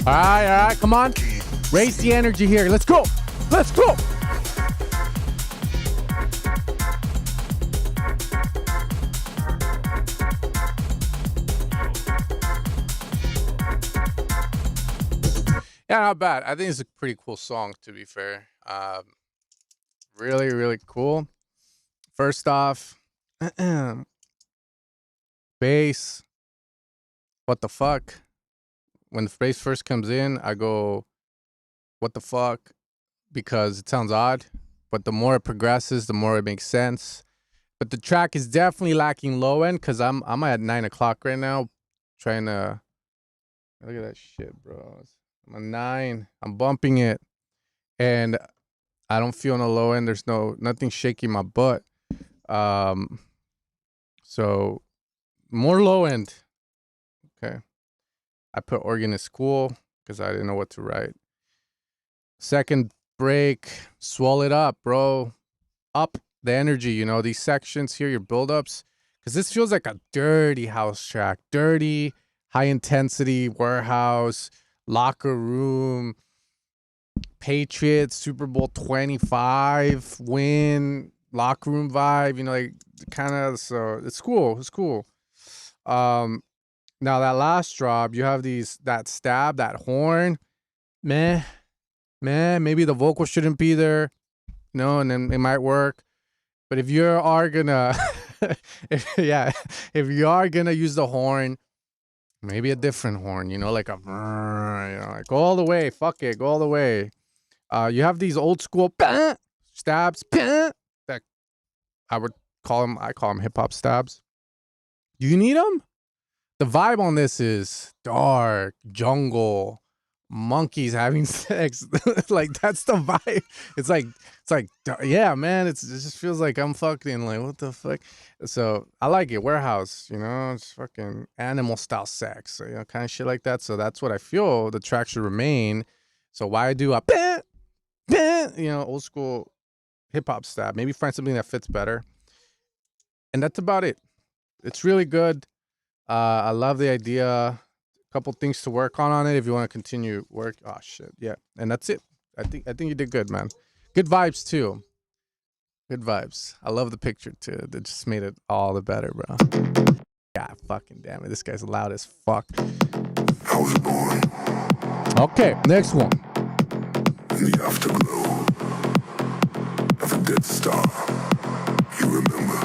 All right, come on. Raise the energy here. Let's go. Let's go. Yeah, not bad. I think it's a pretty cool song, to be fair. Really, really cool. First off, bass. What the fuck? When the bass first comes in, I go, what the fuck? Because it sounds odd. But the more it progresses, the more it makes sense. But the track is definitely lacking low end because I'm at 9 o'clock right now trying to... Look at that shit, bro. I'm at 9. I'm bumping it. And I don't feel on the low end. There's nothing shaking my butt. So more low end. Okay. I put organ in school because I didn't know what to write. Second break, swell it up, bro. Up the energy, you know, these sections here, your buildups. Because this feels like a dirty house track. Dirty, high intensity, warehouse, locker room, Patriots, Super Bowl 25, win, locker room vibe, you know, like kind of, so it's cool. It's cool. Now that last drop, you have that stab, that horn, maybe the vocal shouldn't be there, and then it might work. But if you are gonna, if you are gonna use the horn, maybe a different horn, like like go all the way, fuck it, go all the way. You have these old school stabs that I call them hip hop stabs. Do you need them? The vibe on this is dark, jungle, monkeys having sex. Like, that's the vibe. It's like, yeah, man, it just feels like I'm fucking, like, what the fuck? So I like it. Warehouse, it's fucking animal style sex, kind of shit like that. So that's what I feel the track should remain. So why do a old school hip hop stab? Maybe find something that fits better. And that's about it. It's really good. I love the idea. A couple things to work on it if you want to continue work. Oh shit, yeah. And that's it. I think you did good, man. Good vibes too. Good vibes. I love the picture too. That just made it all the better, bro. God fucking damn it. This guy's loud as fuck. I was born Okay, next one. in the afterglow of a dead star. You remember?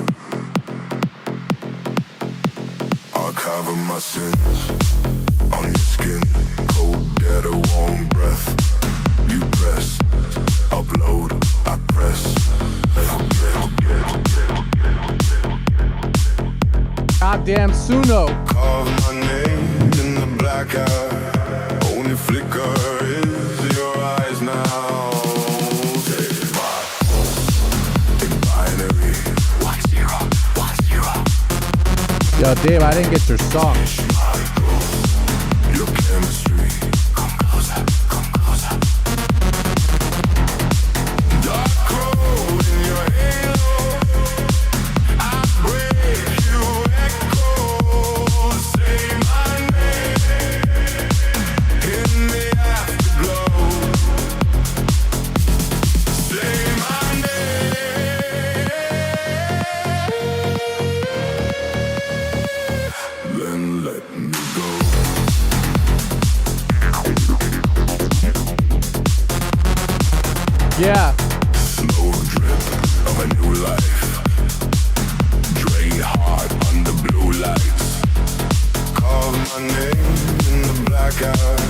Archiving my sins on your skin, cold, dead, or warm breath. You press, upload, I press. Goddamn Suno. Carve my name in the blackout. Only flicker is your eyes now. Take my in binary. 1 0. Dave, I didn't get your song. Your chemistry. Come closer, come closer. Dark crow in your halo. I break you echo. Say my name in the afterglow. Say my name. Then let me go. Yeah. Slow drip of a new life. Drain hard under blue lights. Call my name in the blackout.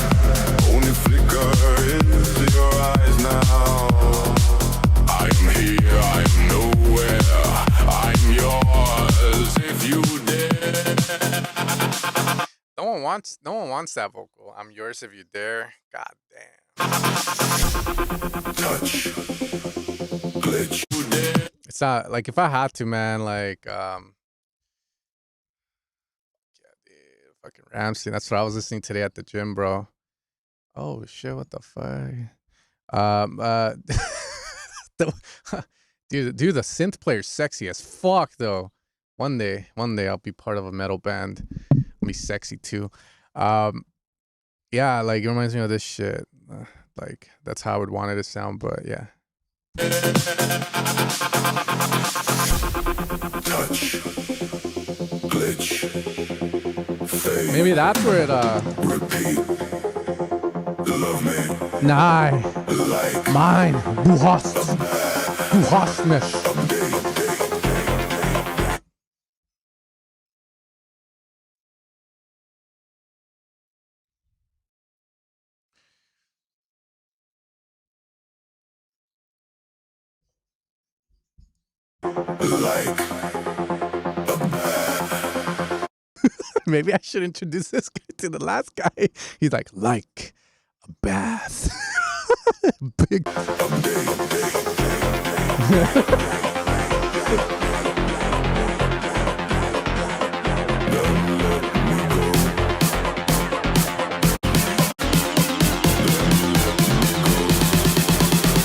Only flicker is your eyes now. I'm here, I'm nowhere. I'm yours if you dare. No one wants that vocal. I'm yours if you dare. God damn. Touch. Glitch. You dare. It's not like if I had to, man, like yeah, dude, fucking Ramsey. That's what I was listening today at the gym, bro. Oh shit, what the fuck? the, dude, the synth player's sexy as fuck though. One day I'll be part of a metal band. I'll be sexy too. Yeah, like it reminds me of this shit. Like that's how I would want it to sound, but yeah. Touch. Glitch. Fade. Maybe that's where it Repeat. Love me. Nein, Like. mein, du hast mich. Like. Maybe I should introduce this guy to the last guy. He's like a bath. Big.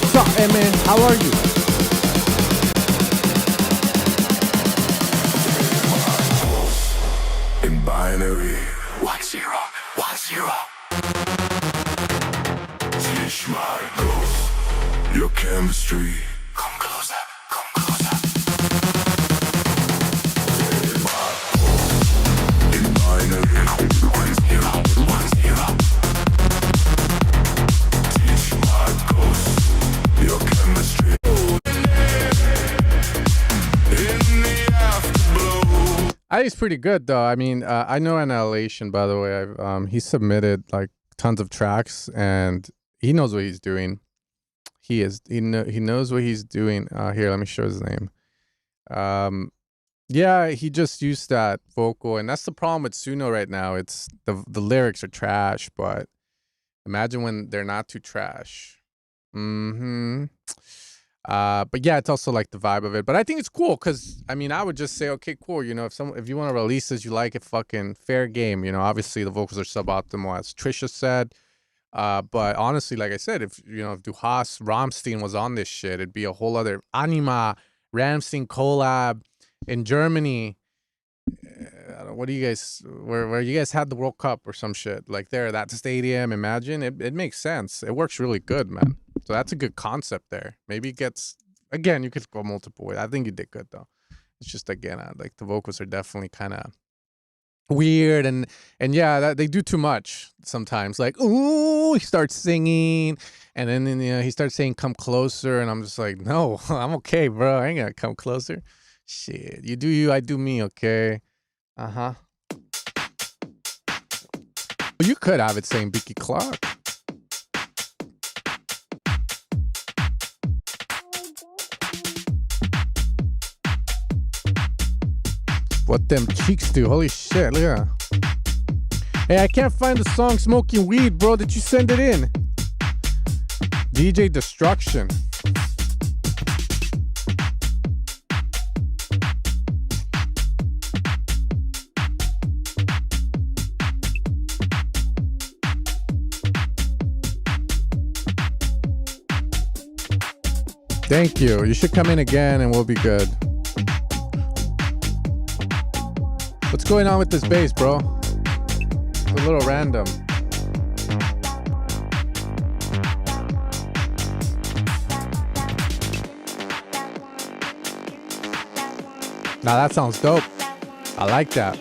What's up, hey man? How are you? In binary. 1-0. 1-0. Teach my ghost. Your chemistry. Come closer. Come closer. In binary. 1-0. 1-0. Teach my ghost. Your chemistry. In the afterglow. I think it's pretty good though. I mean, I know Annihilation, by the way. He submitted like tons of tracks, and he knows what he's doing. He knows what he's doing. Here, let me show his name. Yeah, he just used that vocal, and that's the problem with Suno right now. It's the lyrics are trash, but imagine when they're not too trash. But yeah, it's also like the vibe of it. But I think it's cool because I mean, I would just say, okay, cool. You know, if you want to release this, you like it, fucking fair game. You know, obviously the vocals are suboptimal, as Trisha said. But honestly, like I said, if Duhas Rammstein was on this shit, it'd be a whole other Anima Rammstein collab in Germany. What do you guys, where you guys had the World Cup or some shit like there, that stadium? Imagine it makes sense. It works really good, man. So that's a good concept there. Maybe it gets, again, you could go multiple ways. I think you did good though. It's just, again, like the vocals are definitely kind of weird, and yeah, they do too much sometimes. Like, ooh, he starts singing, and then he starts saying "come closer," and I'm just like, no, I'm okay, bro. I ain't gonna come closer. Shit, you do you, I do me. Okay, Well, you could have it saying Vicky Clark. What them cheeks do? Holy shit, look at that. Hey, I can't find the song Smoking Weed, bro. Did you send it in? DJ Destruction. Thank you. You should come in again and we'll be good. What's going on with this bass, bro? It's a little random. Now that sounds dope. I like that.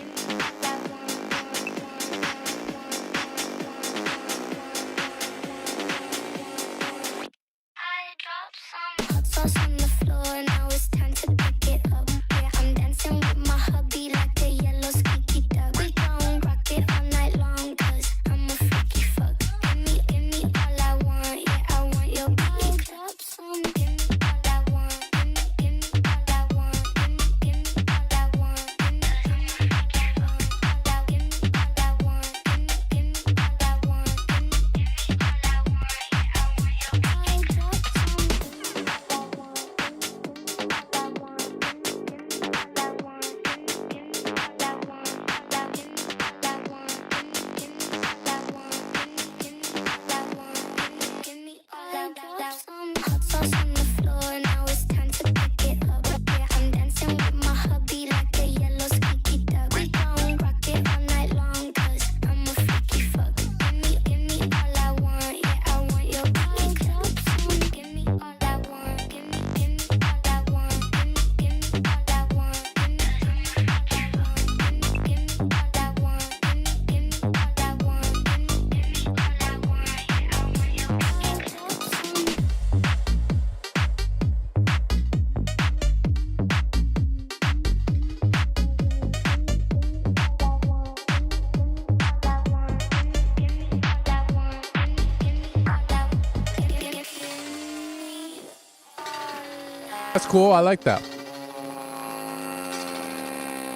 That's cool. I like that.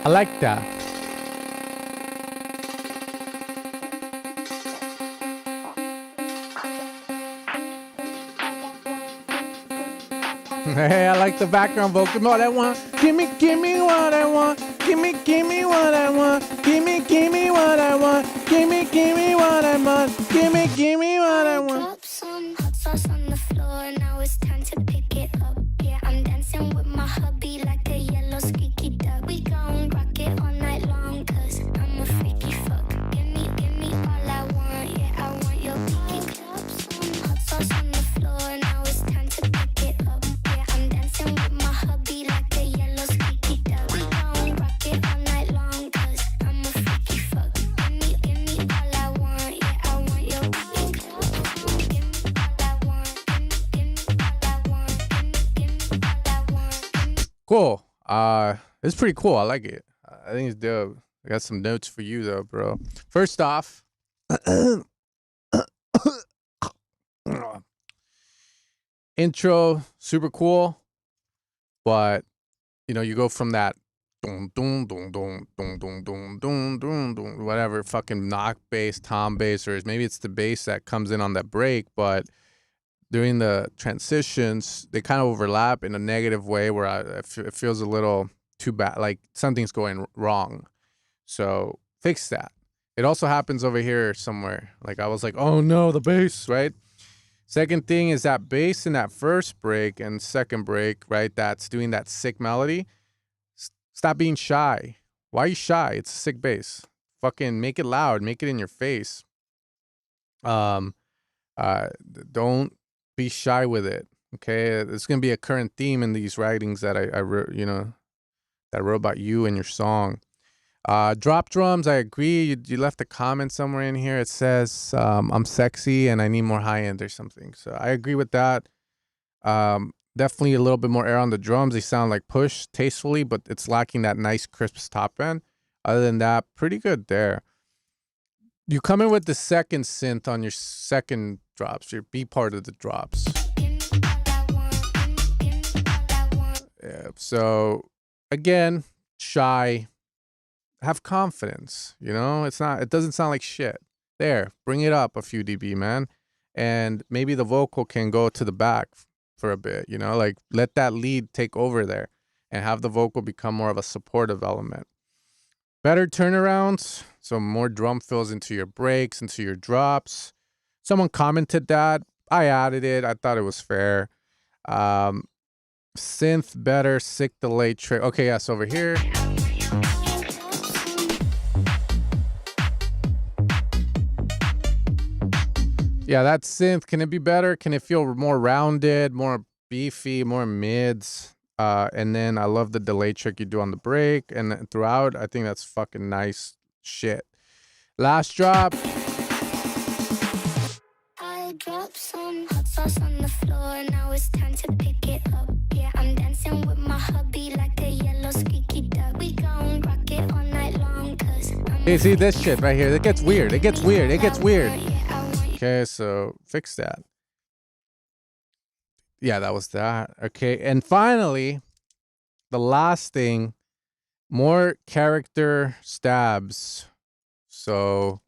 I like that. Hey, I like the background vocal. What I want. Give me what I want. Give me what I want. Give me what I want. Give me what I want. Give me what I want. Drop some hot sauce on the floor. Now it's time to pick it up. Yeah, I'm dancing with my hubby like a yellow squeaky duck. We gon' rock it all night long, 'cause I'm a freaky fuck. Give me all I want. Yeah, I want your pinky. Drop some hot sauce on the floor. Now it's time to pick it up. Yeah, I'm dancing with my hubby like a yellow squeaky duck. We gon' rock it all night long, 'cause I'm a freaky fuck. Give me all I want. Yeah, I want your pinky. Give me all I want. Give me all I want. Give me all I want. Cool. It's pretty cool. I like it. I think it's dope. I got some notes for you though, bro. First off, intro super cool, but you know, you go from that dun, dun, dun, dun, dun, dun, dun, dun, dun, dun, whatever fucking knock bass, tom bass, or maybe it's the bass that comes in on that break, but during the transitions, they kind of overlap in a negative way where it feels a little too bad, like something's going wrong. So fix that. It also happens over here somewhere. Like I was like, oh no, the bass, right? Second thing is that bass in that first break and second break, right? That's doing that sick melody. Stop being shy. Why are you shy? It's a sick bass. Fucking make it loud. Make it in your face. Don't be shy with it. Okay, it's gonna be a current theme in these writings that I wrote, you know, that I wrote about you and your song. Drop drums, I agree. You left a comment somewhere in here. It says I'm sexy and I need more high end or something. So I agree with that. Definitely a little bit more air on the drums. They sound like push tastefully, but it's lacking that nice crisp top end. Other than that, pretty good there. You come in with the second synth on your second drops, your B part of the drops. Yeah, so again, shy. Have confidence, you know? It doesn't sound like shit. There, bring it up a few dB, man. And maybe the vocal can go to the back for a bit, you know? Like, let that lead take over there and have the vocal become more of a supportive element. Better turnarounds, so more drum fills into your breaks, into your drops. Someone commented that. I added it. I thought it was fair. Synth better, sick delay trick. Okay, yes, over here. Yeah, that synth. Can it be better? Can it feel more rounded, more beefy, more mids? And then I love the delay trick you do on the break and then throughout. I think that's fucking nice shit. Last drop. I dropped some hot sauce on the floor. Now it's time to pick it up. Yeah, I'm dancing with my hubby like a yellow squeaky duck. We gon' rock it all night long. Cause Hey, see this shit right here? It gets weird. It gets weird. It gets weird. Okay, so fix that. Yeah, that was that. Okay, and finally, the last thing, more character stabs. So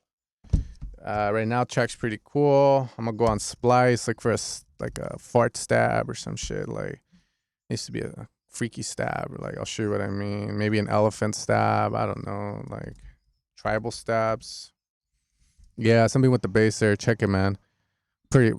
right now, track's pretty cool. I'm gonna go on Splice, look for like a fart stab or some shit. Like needs to be a freaky stab. Or like I'll show you what I mean. Maybe an elephant stab. I don't know. Like tribal stabs. Yeah, something with the bass there. Check it, man. Pretty.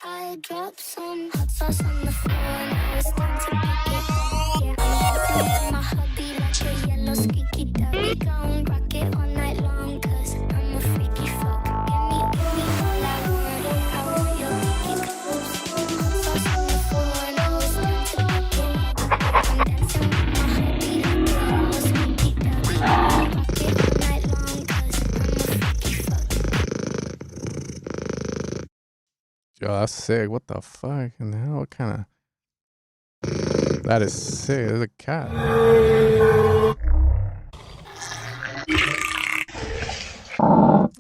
I dropped some hot sauce on the floor. Now it's time to pick it up. Yeah, I'm dancing with my hubby like a yellow squeaky duck. We gon' rock it all night long. Cause I'm a freaky fuck. Give me all I want. I want your pinky clothes. Hot sauce on the floor. Now it's time to pick it up. I'm dancing with my hubby like a yellow squeaky duck. We gon' rock it all night long. Cause I'm a freaky fuck. Yo, that's sick. What the fuck in the hell? What kind of... That is sick. There's a cat.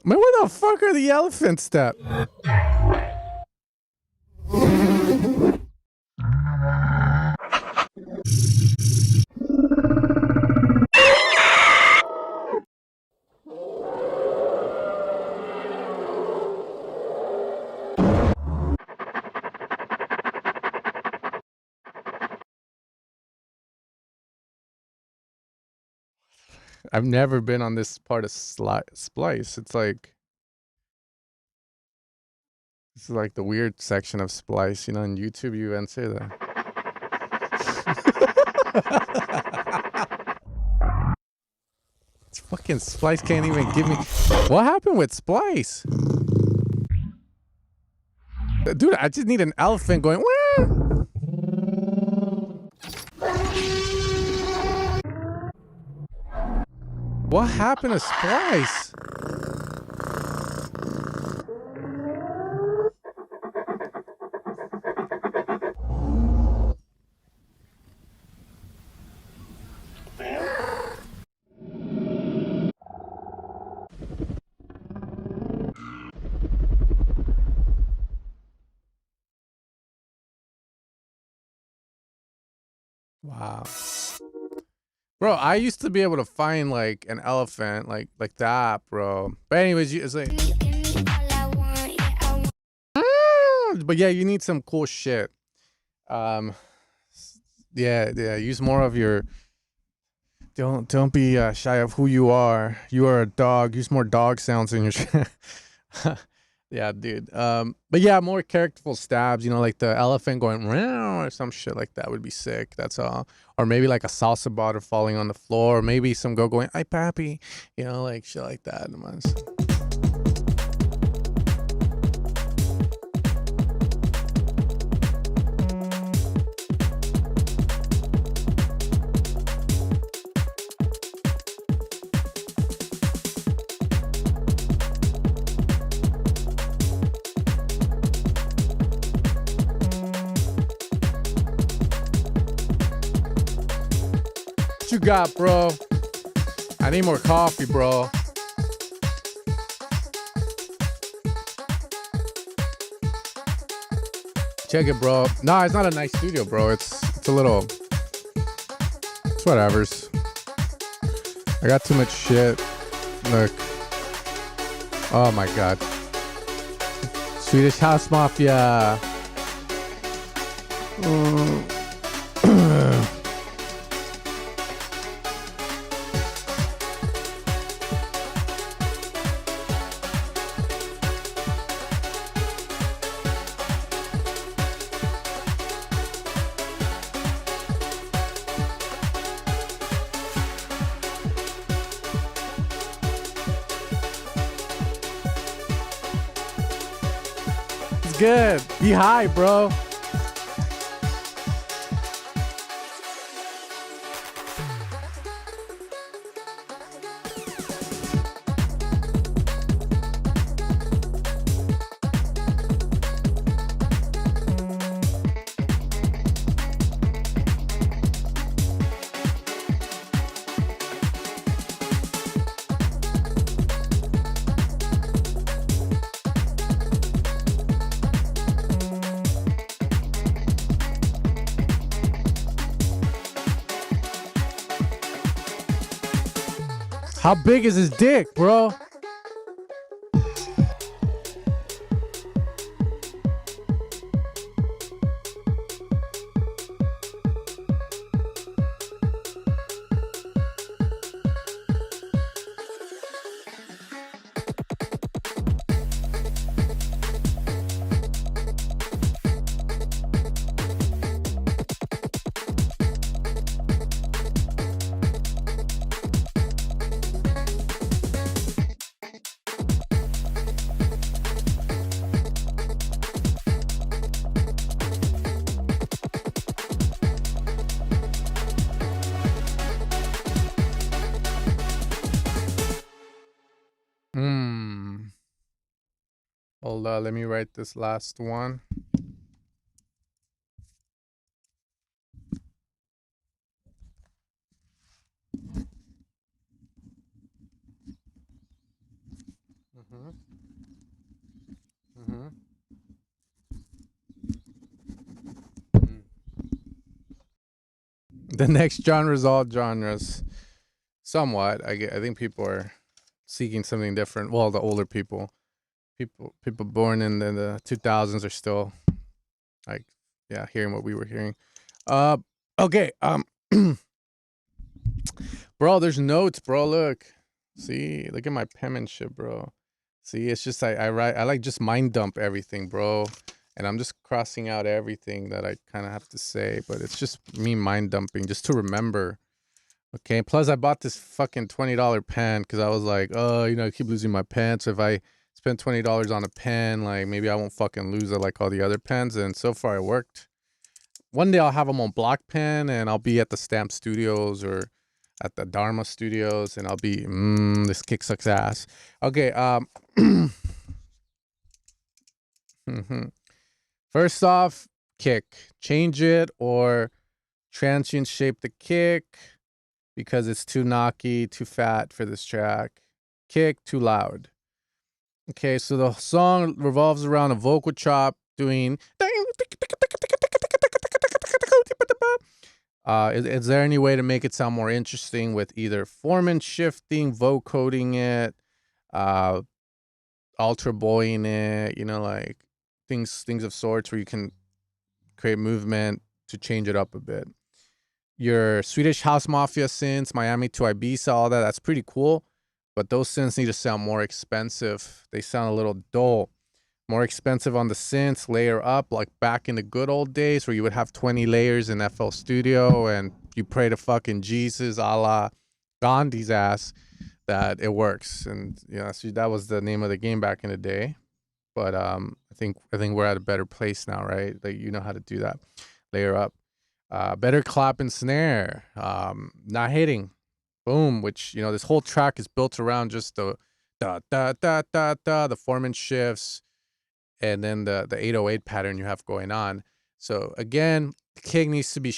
Man, where the fuck are the elephant step? I've never been on this part of Splice. It's like... This is like the weird section of Splice. You know, on YouTube, you even say that. It's fucking Splice can't even give me... What happened with Splice? Dude, I just need an elephant going... Wah! What happened to Splice? Wow. Bro, I used to be able to find like an elephant like that, bro. But anyways, it's like but yeah, you need some cool shit. Yeah, use more of your don't be shy of who you are. You are a dog. Use more dog sounds in your shit. Yeah, dude. But yeah, more characterful stabs, you know, like the elephant going or some shit like that would be sick. That's all. Or maybe like a salsa bottle falling on the floor, or maybe some girl going, "Ay papi," you know, like shit like that. What you got, bro? I need more coffee, bro. Check it, bro. Nah, it's not a nice studio, bro. It's a little... It's whatever's. I got too much shit. Look. Oh my god. Swedish House Mafia. good? Be high, bro. How big is his dick, bro? Hold on, let me write this last one. The next genre is all genres. Somewhat. I think people are seeking something different. Well, the older people. People born in the 2000s are still like, yeah, hearing what we were hearing. Okay. Bro, there's notes, bro. Look. See, look at my penmanship, bro. See, it's just I like just mind dump everything, bro. And I'm just crossing out everything that I kind of have to say, but it's just me mind dumping just to remember. Okay. Plus, I bought this fucking $20 pen because I was like, oh, you know, I keep losing my pen. So if I spend $20 on a pen, like maybe I won't fucking lose it like all the other pens. And so far, it worked. One day I'll have them on block pen, and I'll be at the Stamp Studios or at the Dharma Studios, and I'll be, this kick sucks ass. Okay. First off, kick. Change it or transient shape the kick because it's too knocky, too fat for this track. Kick, too loud. Okay, so the song revolves around a vocal chop doing... Is there any way to make it sound more interesting with either formant shifting, vocoding it, ultra buoying it, you know, like things of sorts where you can create movement to change it up a bit. Your Swedish House Mafia synths, Miami to Ibiza, all that, that's pretty cool. But those synths need to sound more expensive. They sound a little dull. More expensive on the synths, layer up, like back in the good old days where you would have 20 layers in FL Studio and you pray to fucking Jesus, a la Gandhi's ass, that it works. And yeah, so that was the name of the game back in the day. But I think we're at a better place now, right? Like, you know how to do that. Layer up. Better clap and snare. Not hitting. Boom. Which, you know, this whole track is built around just the da da da da da, the formant shifts, and then the 808 pattern you have going on. So again, the kick needs to be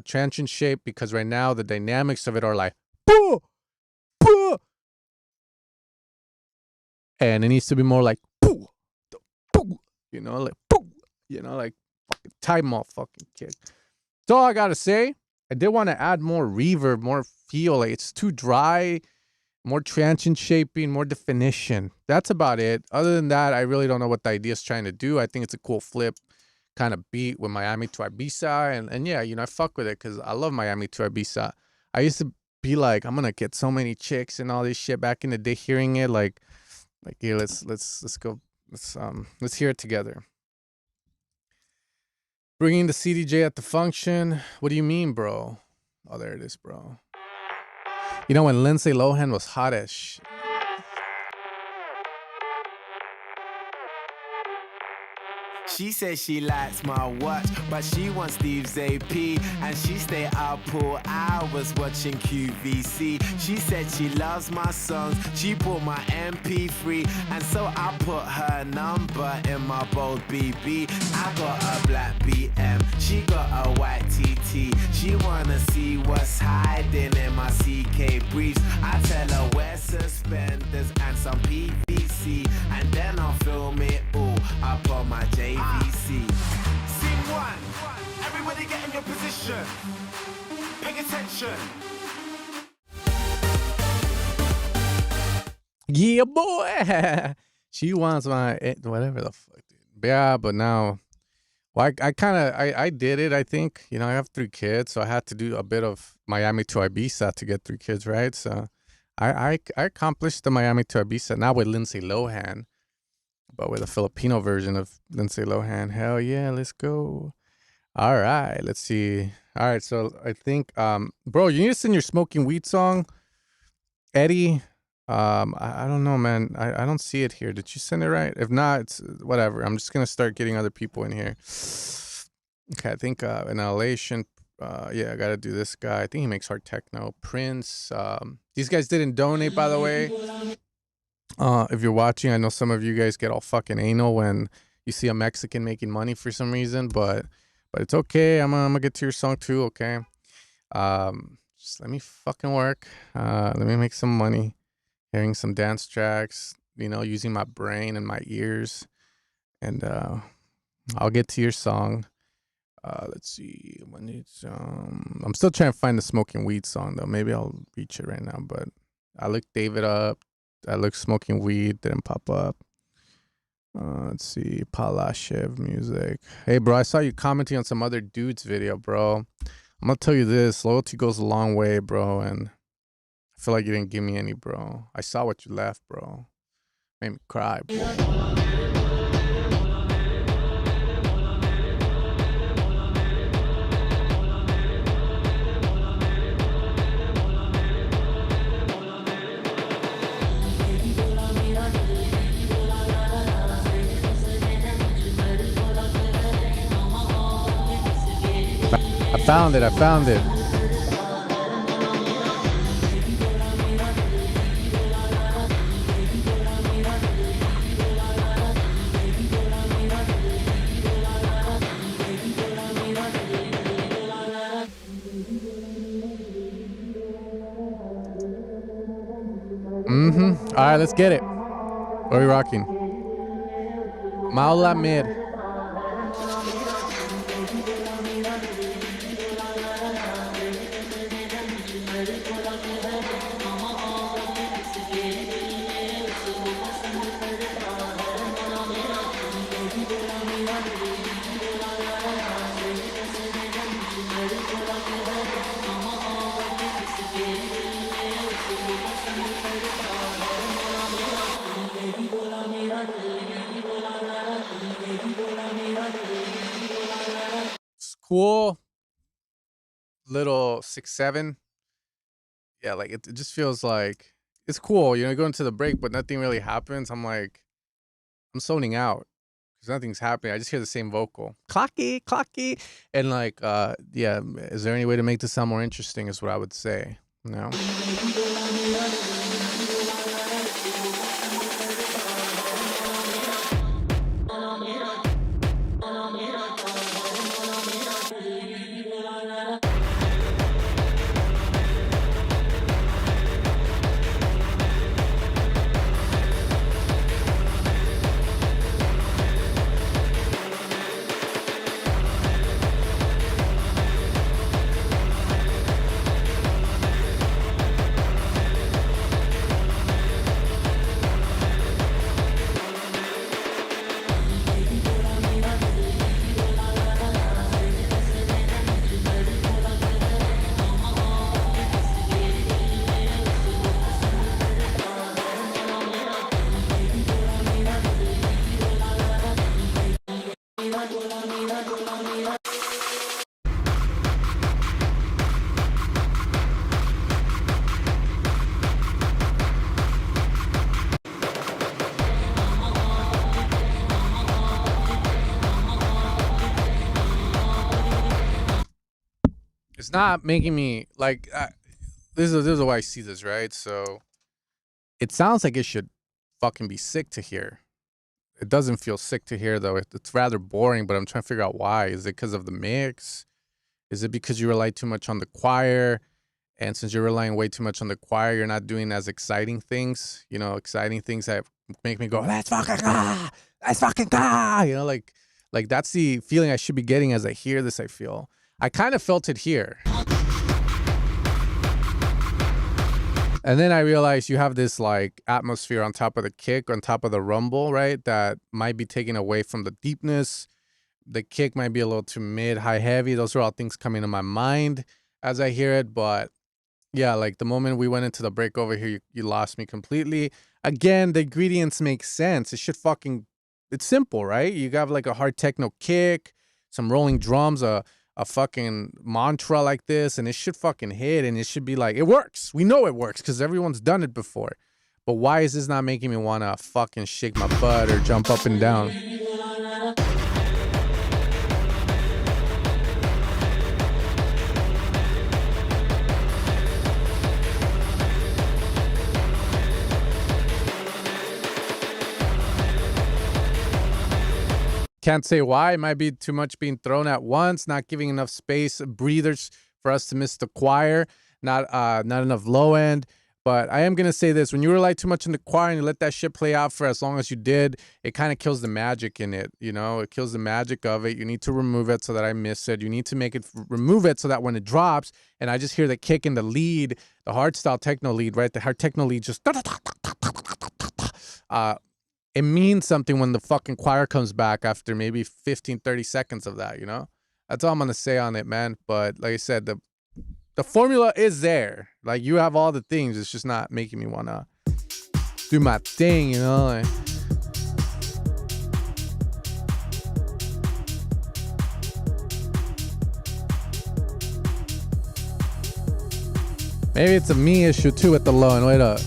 transient shape because right now the dynamics of it are like boo, boo, and it needs to be more like boo, boo, you know, like boo, you know, like fucking tight motherfucking kick. That's all I gotta say. I did want to add more reverb, more feel. Like it's too dry. More transient shaping, more definition. That's about it. Other than that, I really don't know what the idea is trying to do. I think it's a cool flip kind of beat with Miami to Ibiza. And yeah, you know, I fuck with it because I love Miami to Ibiza. I used to be like, I'm going to get so many chicks and all this shit back in the day hearing it. Like yeah, let's go. Let's hear it together. Bringing the CDJ at the function. What do you mean, bro? Oh, there it is, bro. You know, when Lindsay Lohan was hot as shit. She says she likes my watch, but she wants Steve's AP. And she stay up all hours watching QVC. She said she loves my songs, she bought my MP3. And so I put her number in my bold BB. I got a black BM, she got a white TT. She wanna see what's hiding in my CK briefs. I tell her wear suspenders and some PVC, and then I'll film it all up on my JVC. Scene one, everybody get in your position. Pay attention. Yeah, boy. She wants my whatever the fuck, dude. Yeah, but now, well, I kind of I did it. I think, you know, I have 3 kids, so I had to do a bit of Miami to Ibiza to get 3 kids, right? So I accomplished the Miami to Ibiza, not with Lindsay Lohan, but with a Filipino version of Lindsay Lohan. Hell yeah, let's go. All right, let's see. All right, so I think, bro, you need to send your smoking weed song, Eddie. I don't know, man. I don't see it here. Did you send it right? If not, it's whatever. I'm just gonna start getting other people in here. Okay, I think Annihilation. Yeah, I gotta do this guy. I think he makes hard techno. Prince. These guys didn't donate, by the way. If you're watching, I know some of you guys get all fucking anal when you see a Mexican making money for some reason, but it's okay. I'm gonna get to your song too, okay? Just let me fucking work. Let me make some money. Hearing some dance tracks, you know, using my brain and my ears, and I'll get to your song. Let's see. I'm still trying to find the smoking weed song though. Maybe I'll reach it right now. But I looked David up. I looked smoking weed. Didn't pop up. Let's see. Palashev music. Hey, bro. I saw you commenting on some other dude's video, bro. I'm gonna tell you this. Loyalty goes a long way, bro, and I feel like you didn't give me any, bro. I saw what you left, bro. Made me cry, bro. I found it. All right, let's get it. What are we rocking? Maula Mid. Cool little 6-7. Yeah, like it just feels like it's cool, you know, going to the break, but nothing really happens. I'm like, I'm zoning out because nothing's happening. I just hear the same vocal, clocky, and like, yeah. Is there any way to make this sound more interesting? Is what I would say. No. not making me like this is the way I see this, right? So it sounds like it should fucking be sick to hear. It doesn't feel sick to hear though. It's rather boring, but I'm trying to figure out why. Is it because of the mix? Is it because you rely too much on the choir? And since you're relying way too much on the choir, you're not doing as exciting things, exciting things that make me go, let's fucking go, let's fucking go, like that's the feeling I should be getting as I hear this. I feel I kind of felt it here. And then I realized you have this like atmosphere on top of the kick, on top of the rumble, right? That might be taken away from the deepness. The kick might be a little too mid, high, heavy. Those are all things coming to my mind as I hear it. But yeah, like the moment we went into the break over here, you lost me completely. Again, the ingredients make sense. It's simple, right? You got like a hard techno kick, some rolling drums, a fucking mantra like this, and it should fucking hit, and it should be like, it works. We know it works because everyone's done it before. But why is this not making me want to fucking shake my butt or jump up and down? Can't say why. It might be too much being thrown at once, not giving enough space, breathers for us to miss the choir, not enough low end. But I am gonna say this: when you rely too much on the choir and you let that shit play out for as long as you did, it kind of kills the magic in it. It kills the magic of it. You need to remove it so that I miss it. You need to remove it so that when it drops and I just hear the kick in the lead, the hardstyle techno lead, right? The hard techno lead just it means something when the fucking choir comes back after maybe 15, 30 seconds of that, That's all I'm going to say on it, man. But like I said, the formula is there. Like, you have all the things. It's just not making me want to do my thing, Like, maybe it's a me issue, too, at the low end. Wait up.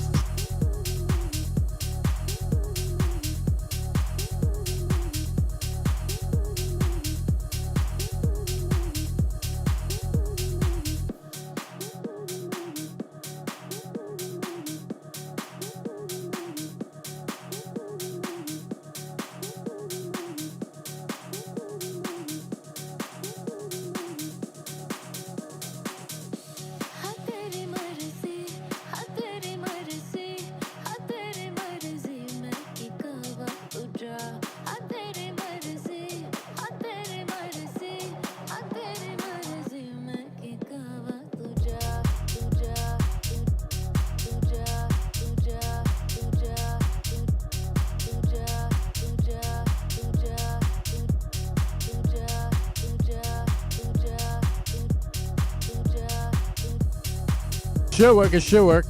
Should work, it should work.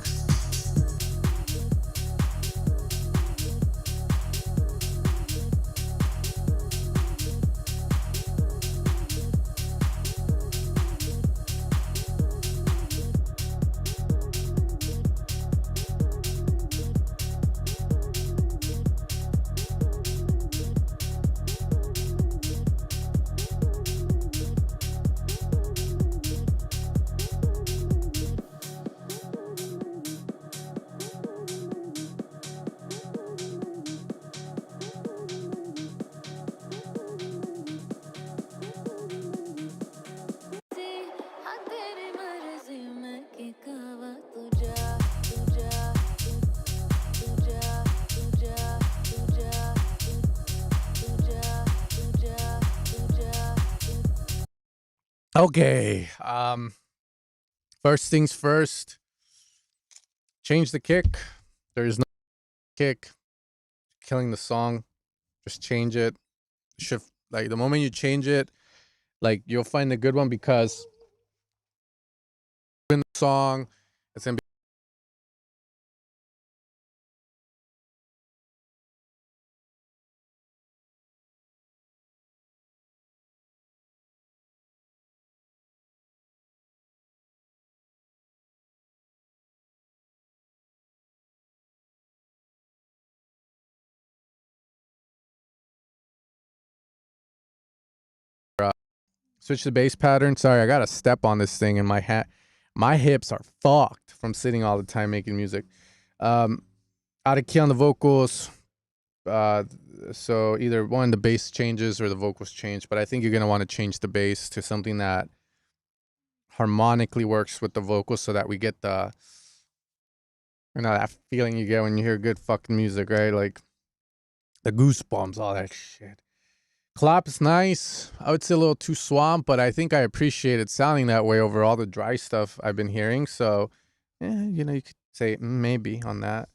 Okay. First things first. Change the kick. There is no kick. Killing the song. Just change it. Shift. Like, the moment you change it, like, you'll find a good one, because in the song, it's gonna be Switch the bass pattern. Sorry, I got to step on this thing, and my hips are fucked from sitting all the time making music. Out of key on the vocals. So either one, the bass changes or the vocals change, but I think you're going to want to change the bass to something that harmonically works with the vocals so that we get the, that feeling you get when you hear good fucking music, right? Like the goosebumps, all that shit. Clap is nice. I would say a little too swamp, but I think I appreciate it sounding that way over all the dry stuff I've been hearing. So, you could say maybe on that.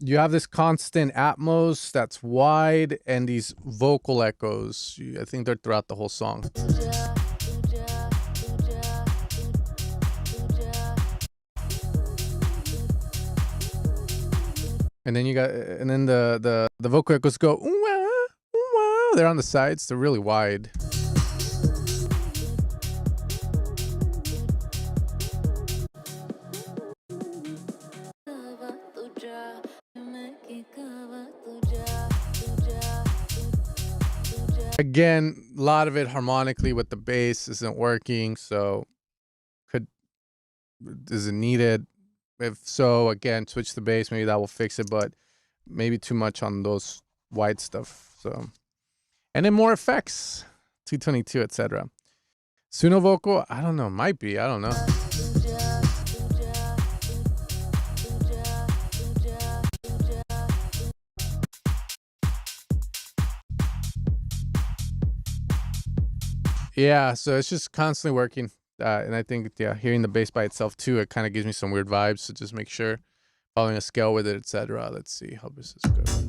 You have this constant atmos that's wide and these vocal echoes. I think they're throughout the whole song. And then the vocal echoes go, ooh, wah, ooh, wah. They're on the sides. They're really wide. Again, a lot of it harmonically with the bass isn't working, so is it needed? If so, again, switch the bass. Maybe that will fix it, but maybe too much on those wide stuff. So, and then more effects, 222, etc. Suno vocal, I don't know, might be, I don't know. Yeah, so it's just constantly working. And I think, hearing the bass by itself too, it kind of gives me some weird vibes. So just make sure following a scale with it, etc. Let's see how this is going.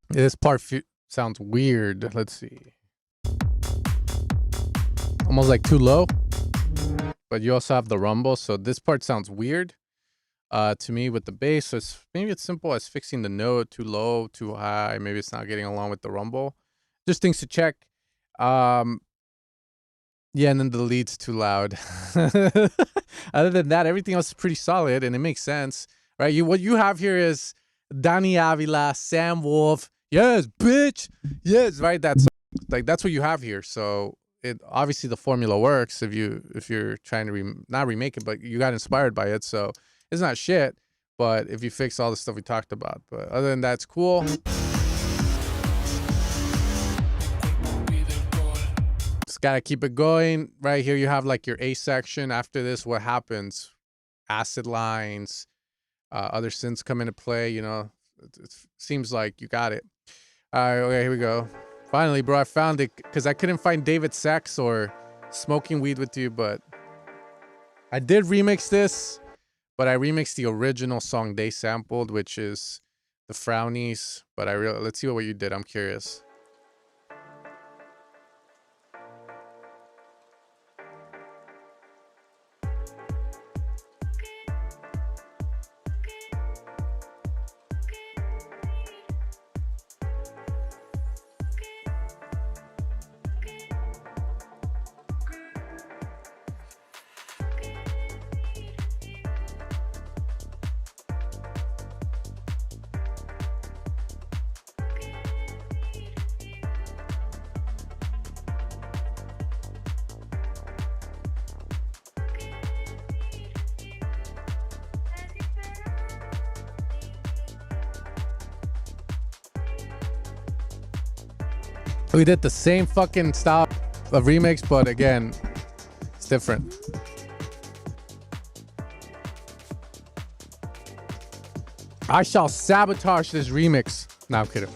This part sounds weird. Let's see. Almost like too low. But you also have the rumble. So this part sounds weird to me with the bass. So maybe it's simple as fixing the note too low, too high. Maybe it's not getting along with the rumble. Just things to check. Yeah, and then the lead's too loud. Other than that, everything else is pretty solid and it makes sense. Right? What you have here is Danny Avila, Sam Wolf. Yes, bitch. Yes, right. That's what you have here. So it obviously the formula works if you're trying to not remake it, but you got inspired by it. So it's not shit. But if you fix all the stuff we talked about, but other than that, it's cool. Just gotta keep it going. Right here, you have like your A section. After this, what happens? Acid lines, other synths come into play. It seems like you got it. All right, okay, here we go. Finally, bro, I found it because I couldn't find David Sex or Smoking Weed With You, but I did remix this, but I remixed the original song they sampled, which is the Frownies. But let's see what you did. I'm curious. We did the same fucking style of remix, but again, it's different. I shall sabotage this remix. No, I'm kidding.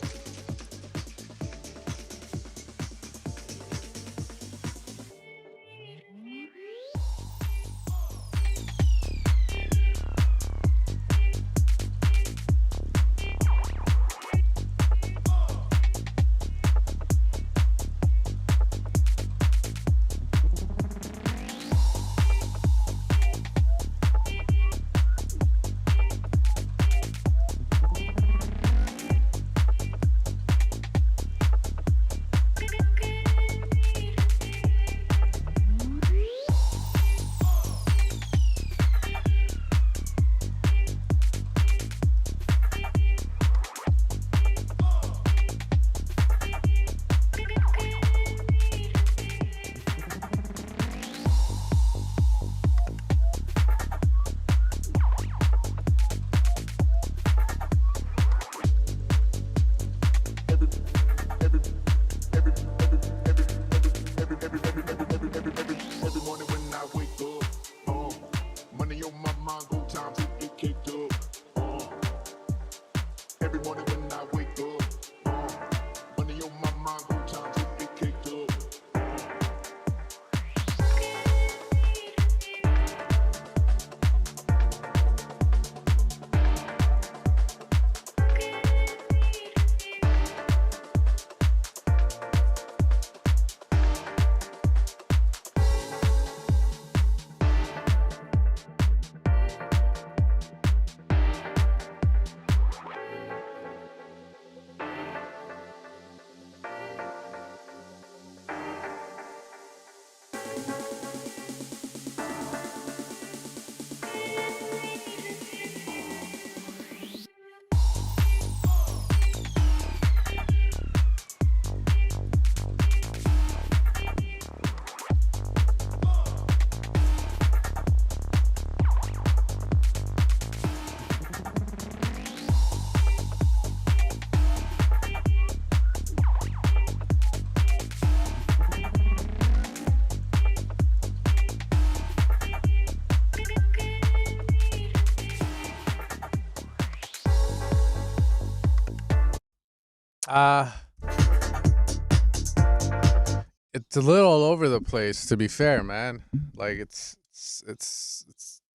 It's a little all over the place, to be fair, man. Like it's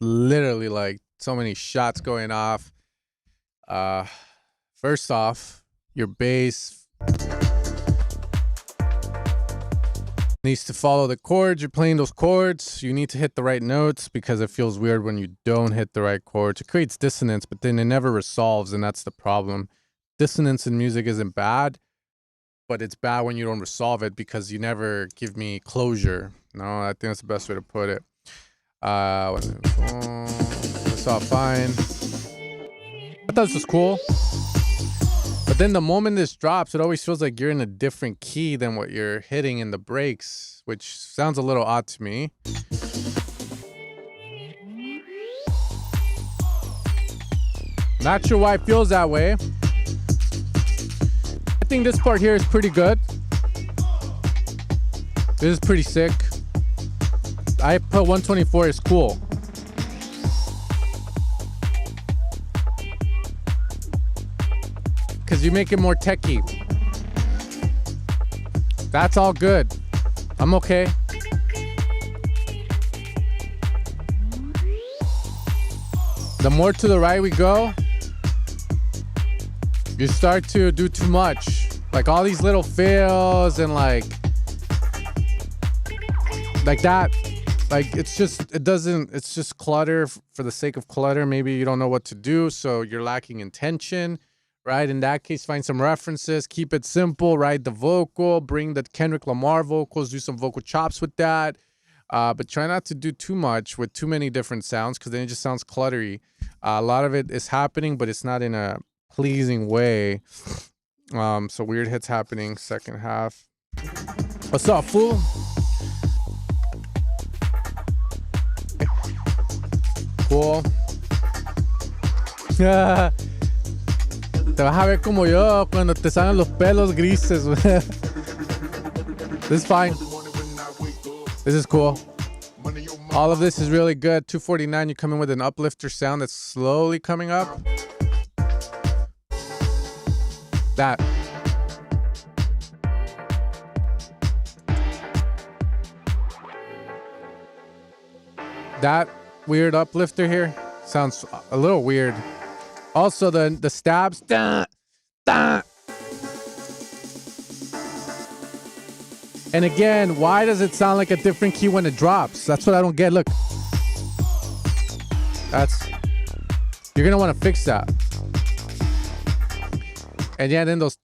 literally like so many shots going off. First off, your bass needs to follow the chords. You're playing those chords. You need to hit the right notes because it feels weird when you don't hit the right chords. It creates dissonance, but then it never resolves, and that's the problem. Dissonance in music isn't bad, but it's bad when you don't resolve it because you never give me closure. No, I think that's the best way to put it. It's all fine. I thought this was cool. But then the moment this drops, it always feels like you're in a different key than what you're hitting in the breaks, which sounds a little odd to me. Not sure why it feels that way. I think this part here is pretty good. This is pretty sick. I put 124 is cool. Because you make it more techy. That's all good. I'm okay. The more to the right we go, you start to do too much. Like all these little fills and like that. Like it's just clutter for the sake of clutter. Maybe you don't know what to do, so you're lacking intention, right? In that case, find some references, keep it simple, write the vocal, bring the Kendrick Lamar vocals, do some vocal chops with that. But try not to do too much with too many different sounds because then it just sounds cluttery. A lot of it is happening, but it's not in a pleasing way. So weird hits happening second half. What's up, fool? Cool. Te vas a ver como yo cuando te salen los pelos grises. This is fine. This is cool. All of this is really good. 249, you come in with an uplifter sound that's slowly coming up. That. That weird uplifter here sounds a little weird. Also, the stabs. Dun, dun. And again, why does it sound like a different key when it drops? That's what I don't get. Look. You're going to want to fix that. And yeah, then those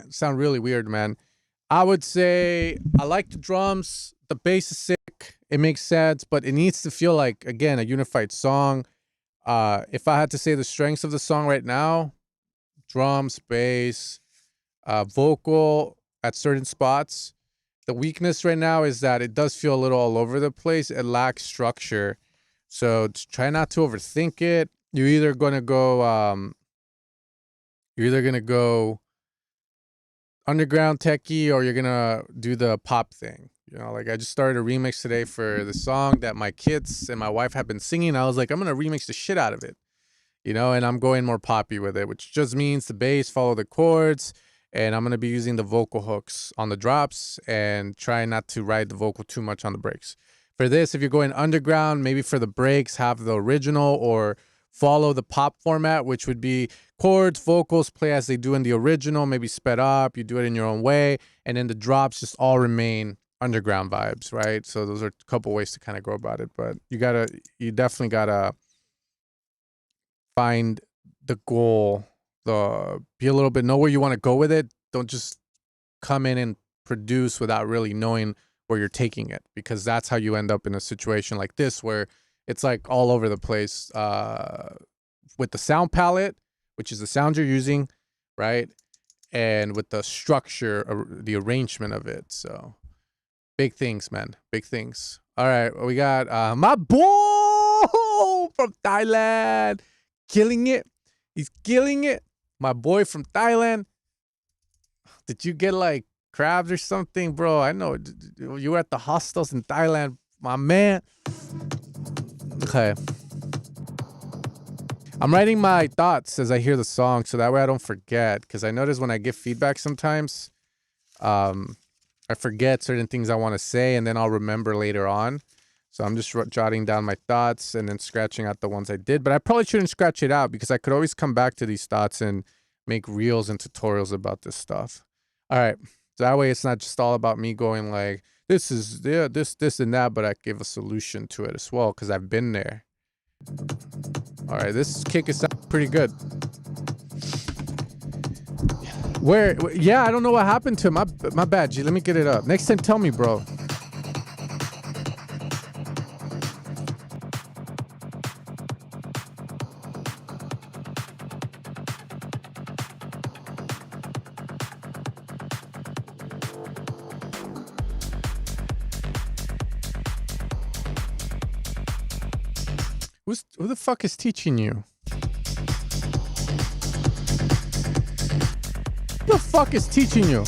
sound really weird, man. I would say I like the drums. The bass is sick. It makes sense, but it needs to feel like, again, a unified song. If I had to say the strengths of the song right now, drums, bass, vocal at certain spots. The weakness right now is that it does feel a little all over the place. It lacks structure. So try not to overthink it. You're either gonna go underground techie, or you're gonna do the pop thing. You know, like I just started a remix today for the song that my kids and my wife have been singing. I was like, I'm gonna remix the shit out of it, you know, and I'm going more poppy with it, which just means the bass follow the chords, and I'm gonna be using the vocal hooks on the drops and try not to ride the vocal too much on the breaks. For this, if you're going underground, maybe for the breaks, have the original or follow the pop format, which would be chords, vocals, play as they do in the original, maybe sped up, you do it in your own way, and then the drops just all remain underground vibes, right? So those are a couple ways to kind of go about it, but you definitely gotta find the goal, be a little bit, know where you want to go with it. Don't just come in and produce without really knowing where you're taking it, because that's how you end up in a situation like this where it's like all over the place with the sound palette, which is the sound you're using, right? And with the structure, the arrangement of it. So big things, man. Big things. All right. We got my boy from Thailand. Killing it. He's killing it. My boy from Thailand. Did you get like crabs or something, bro? I know you were at the hostels in Thailand, my man. Okay. I'm writing my thoughts as I hear the song, so that way I don't forget. Because I notice when I give feedback sometimes, I forget certain things I want to say, and then I'll remember later on. So I'm just jotting down my thoughts and then scratching out the ones I did. But I probably shouldn't scratch it out, because I could always come back to these thoughts and make reels and tutorials about this stuff. All right. So that way it's not just all about me going like, this is this and that, but I give a solution to it as well, because I've been there. All right, this kick is pretty good. Yeah, I don't know what happened to him. My bad, G. Let me get it up. Next time, tell me, bro. Who the fuck is teaching you? Who the fuck is teaching you?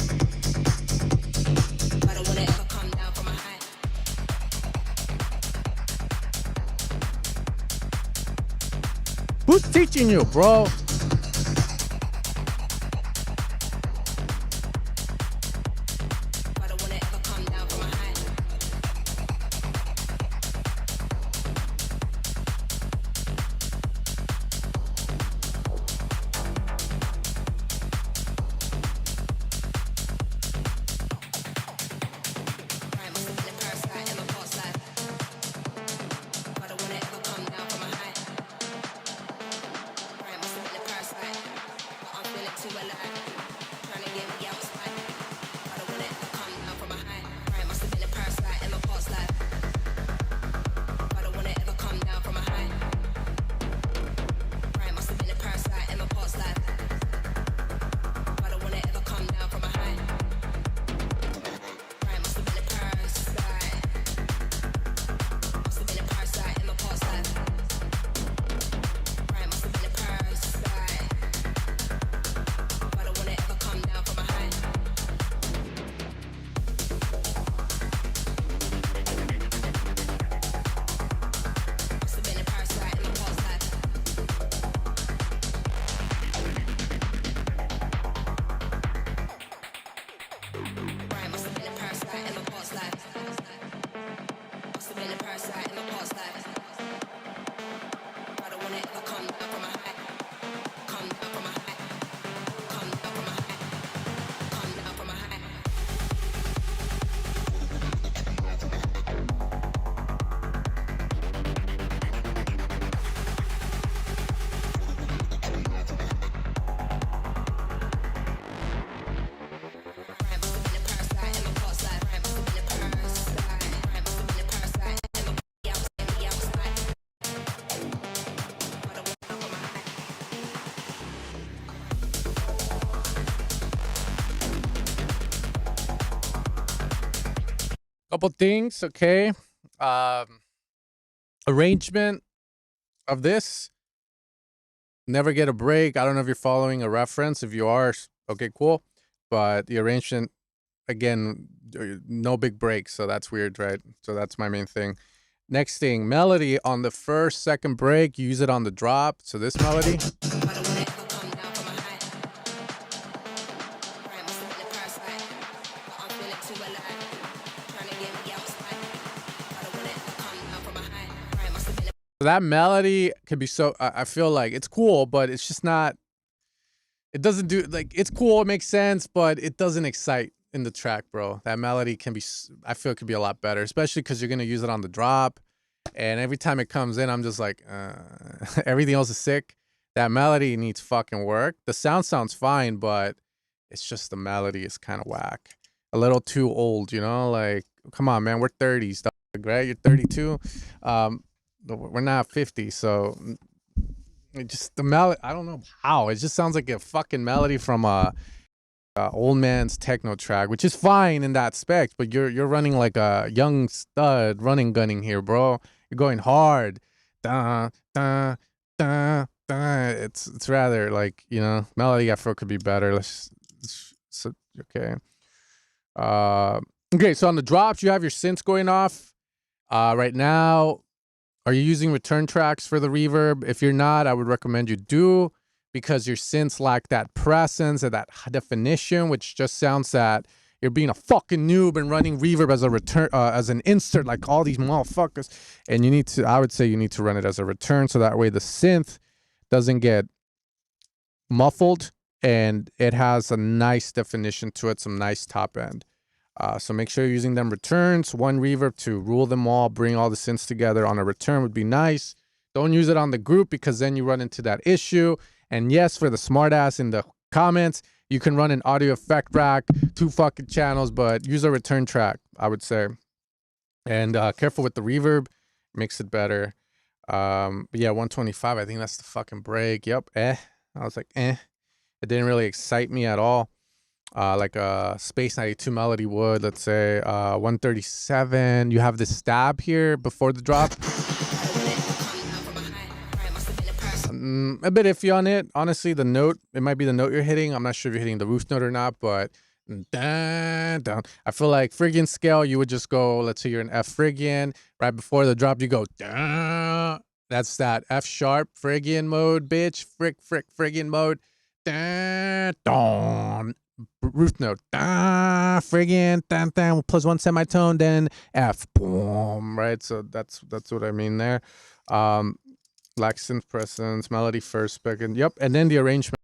Who's teaching you, bro? Couple things, okay. Arrangement of this. Never get a break. I don't know if you're following a reference. If you are, okay, cool. But the arrangement, again, no big breaks, so that's weird, right? So that's my main thing. Next thing, melody on the first, second break, you use it on the drop. So this melody. That melody could be so, I feel like it's cool, but it's just not, it doesn't do, like, it's cool, it makes sense, but it doesn't excite in the track, bro. That melody can be, I feel it could be a lot better, especially because you're going to use it on the drop. And every time it comes in, I'm just like, everything else is sick. That melody needs fucking work. The sounds fine, but it's just the melody is kind of whack. A little too old, you know? Like, come on, man, we're 30s, right? You're 32. We're not 50, so it just, the melody, I don't know how. It just sounds like a fucking melody from a old man's techno track, which is fine in that spec, but you're running like a young stud running gunning here, bro. You're going hard. Da, da, da, da. It's rather like, you know, melody I feel could be better. Okay. Okay, so on the drops, you have your synths going off. Right now, are you using return tracks for the reverb? If you're not, I would recommend you do, because your synths lack that presence and that definition, which just sounds that you're being a fucking noob and running reverb as a return, as an insert, like all these motherfuckers. And you need to, I would say you need to run it as a return, so that way the synth doesn't get muffled and it has a nice definition to it, some nice top end. So make sure you're using them returns, one reverb to rule them all, bring all the synths together on a return would be nice. Don't use it on the group, because then you run into that issue. And yes, for the smartass in the comments, you can run an audio effect rack, 2 fucking channels, but use a return track, I would say. And careful with the reverb, makes it better. But yeah, 125, I think that's the fucking break. Yep, I was like, It didn't really excite me at all. Like a Space 92 melody would, let's say. 137, you have this stab here before the drop. A bit iffy on it. Honestly, the note, it might be the note you're hitting. I'm not sure if you're hitting the roof note or not, but down. I feel like Phrygian scale, you would just go, let's say you're in F Phrygian. Right before the drop, you go down. That's that F sharp Phrygian mode, bitch. Phrygian mode. Down. Roof note. Phrygian. Plus 1 semitone, then F. Boom. Right? So that's what I mean there. Lack synth presence, melody first, second. Yep, and then the arrangement.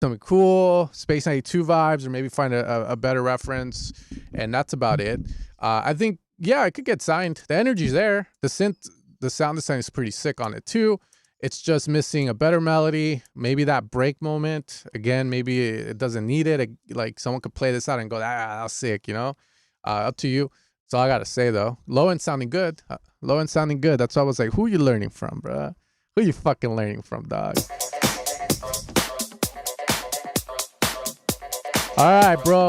Something cool, Space 92 vibes, or maybe find a better reference, and that's about it. I think, yeah, it could get signed. The energy's there. The synth, the sound design is pretty sick on it too. It's just missing a better melody, maybe that break moment. Again, maybe it doesn't need it. Like someone could play this out and go, that's sick, you know? Up to you. That's all I got to say, though. Low end sounding good. Low end sounding good. That's why I was like, who you learning from, bruh? Who you fucking learning from, dog? All right, bro.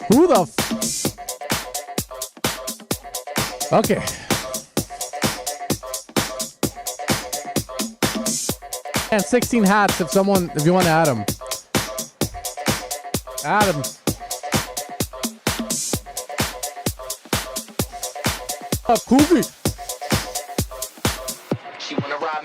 Who the Okay. And 16 hats if you want to add them. Add them. Up, Cookie. She wanna ride.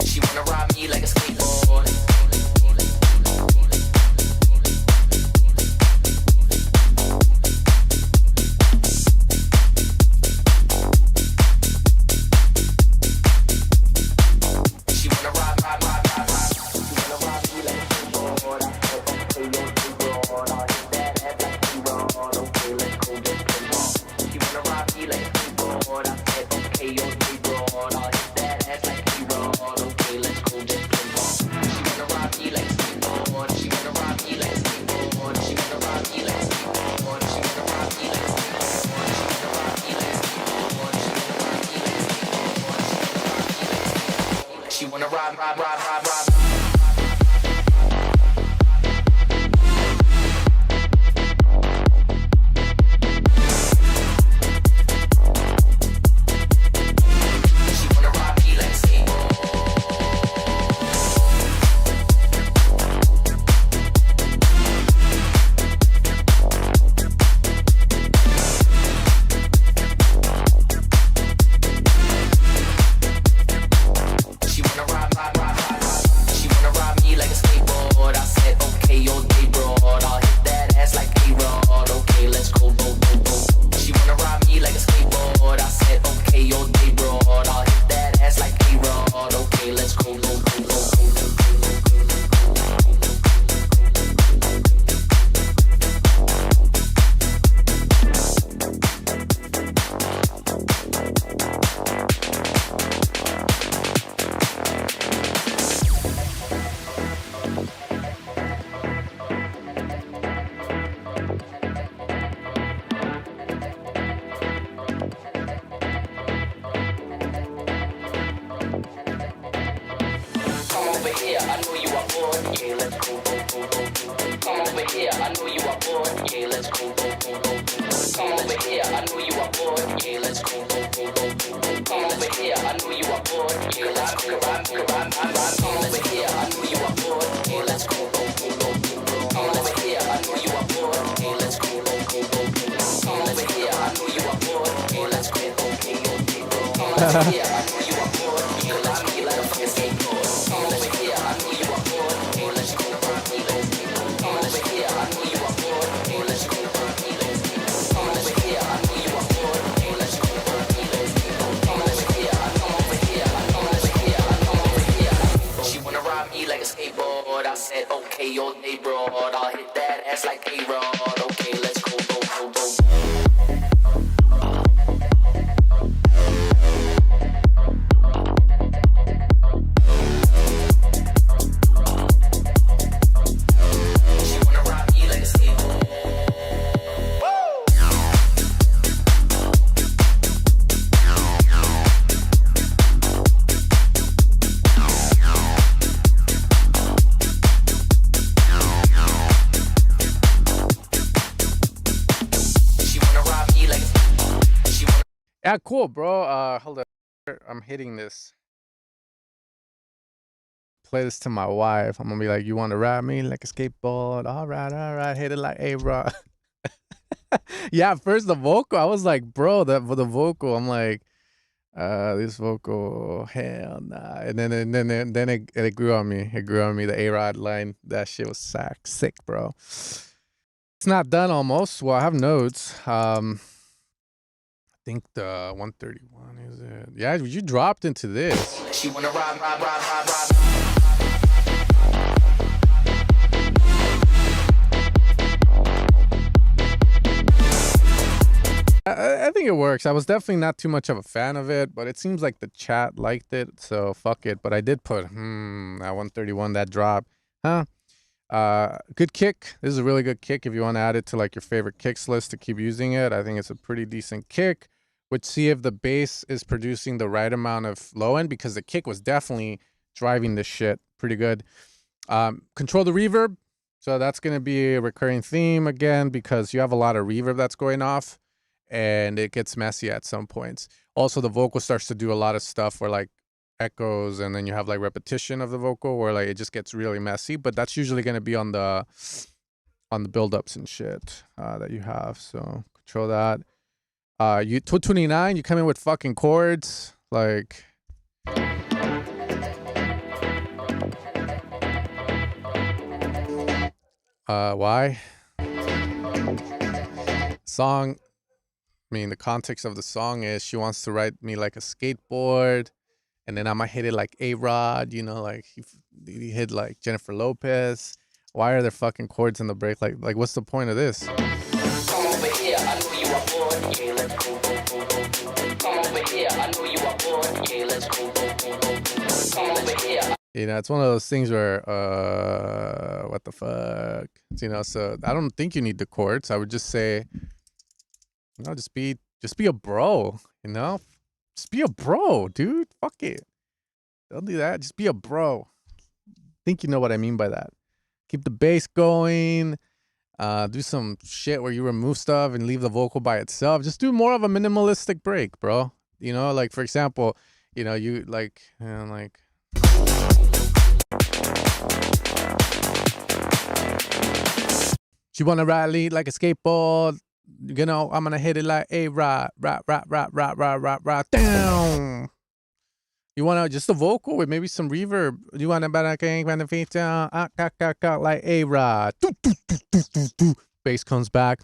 She wanna ride me like a skateboard. She wanna ride. She wanna ride, ride, ride, ride, ride. She wanna ride me like a skateboard. She wanna ride, ride, ride, ride, ride. She wanna ride me like a skateboard. I said, okay, all day broad. I'll hit that ass like A-Rod. Okay, let's go, go, go, go. She wanna ride me like a skateboard. I said, okay, all day broad. I'll hit that ass like A-Rod. Okay, let's go, go, go, go, go. Come over here, I know you are bored. Yeah, let's go, go, go, go, go. Come over here, I know you are bored. Yeah, let's go, go, go, go, go. Come over here, I know you are bored. Yeah, let's go, go, go, go, go. Come over here, I know you are bored. Yeah, let's go, ride, ride, ride, ride. Come over here, I know you are bored. Yeah, let's go, go, go, go, go. Come over here, I know you are bored. Yeah, let's go, go, go, go, go. Come over here, I know you are bored. Yeah, let's go, go, go, go, go. Come over here, I know you are bored. Yeah, let's go, like a fucking skateboard. Come over here, I know you are bored. Yeah, let's go, ride me like a skateboard. Come over here, I know you are bored. Yeah, let's go, ride me like a skateboard. Come over here, I know you are bored. Yeah, let's go, ride me like a skateboard. Come over here, I come over here, I come over here, I come over here. She wanna ride me like a skateboard. I said, okay, all day broad. I'll hit that ass like A-Rod. Okay, let's go, go, go, go. She wanna ride me like a skateboard. She wanna ride me like she wanna. Yeah, cool, bro. Hold up. I'm hitting this. Play this to my wife. I'm gonna be like, you want to ride me like a skateboard? All right. Hit it like A-Rod. Yeah, first the vocal, I was like, bro, for the vocal, I'm like, this vocal, hell nah. And then it grew on me. It grew on me. The A-Rod line, that shit was sick, bro. It's not done almost. Well, I have notes. I think the 131 is it. Yeah, you dropped into this. She wanna ride, ride, ride, ride, ride. I think it works. I was definitely not too much of a fan of it, but it seems like the chat liked it, so fuck it. But I did put, that 131, that drop. Huh? Good kick. This is a really good kick if you want to add it to like your favorite kicks list to keep using it. I think it's a pretty decent kick. Would see if the bass is producing the right amount of low end, because the kick was definitely driving this shit pretty good. Control the reverb. So that's going to be a recurring theme again, because you have a lot of reverb that's going off and it gets messy at some points. Also, the vocal starts to do a lot of stuff where like echoes, and then you have like repetition of the vocal where like it just gets really messy, but that's usually going to be on the build-ups and shit that you have. So control that. You 229, you come in with fucking chords like why? Song, I mean, the context of the song is she wants to ride me like a skateboard, and then I might hit it like A-Rod, you know, like he hit like Jennifer Lopez. Why are there fucking chords in the break? Like what's the point of this? Come over here, I know you are bored. Yeah, let's go, go, go, go. Come over here, I know you are bored. Yeah, let's go, go, go, go. Come over here. You know, it's one of those things where, what the fuck? You know, so I don't think you need the chords. I would just say, you know, just be a bro, you know? Just be a bro, dude. Fuck it. Don't do that. Just be a bro. Think you know what I mean by that. Keep the bass going. Do some shit where you remove stuff and leave the vocal by itself. Just do more of a minimalistic break, bro. You know, like for example, you know, you like. She wanna ride lead like a skateboard. You know, I'm gonna hit it like a ride, down. You wanna just a vocal with maybe some reverb. You wanna like a ride. Bass comes back.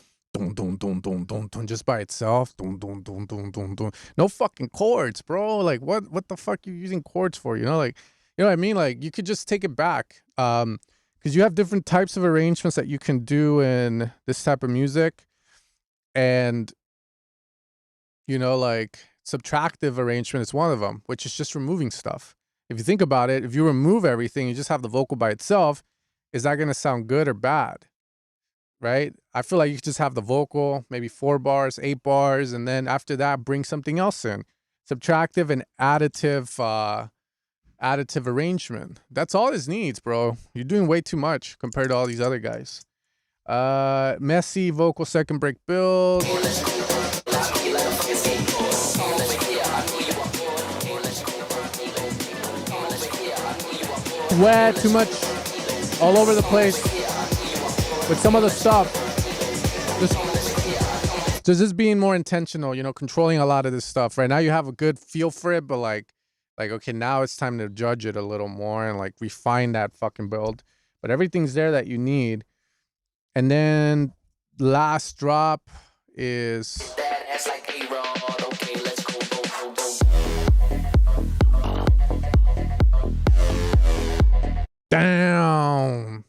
Just by itself. No fucking chords, bro. Like what the fuck you using chords for? You know, like you know what I mean? Like you could just take it back. Because you have different types of arrangements that you can do in this type of music. And, you know, like subtractive arrangement is one of them, which is just removing stuff. If you think about it, if you remove everything, you just have the vocal by itself, is that going to sound good or bad? Right? I feel like you could just have the vocal, maybe 4 bars, 8 bars, and then after that, bring something else in. Subtractive and additive arrangement. That's all this needs, bro. You're doing way too much compared to all these other guys. Messy vocal second break build. Way too much all over the place with some of the stuff. Just being more intentional, you know, controlling a lot of this stuff. Right now you have a good feel for it, but like, okay, now it's time to judge it a little more and like refine that fucking build. But everything's there that you need. And then last drop is down.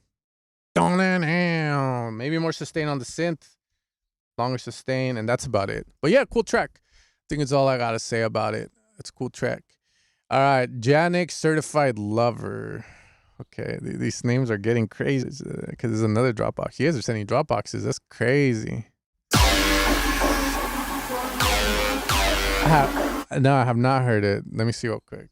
Maybe more sustain on the synth, longer sustain, and that's about it. But yeah, cool track. I think it's all I gotta say about it. It's a cool track. All right, Janik Certified Lover. Okay, these names are getting crazy because there's another Dropbox. You guys are sending Dropboxes. That's crazy. No, I have not heard it. Let me see real quick.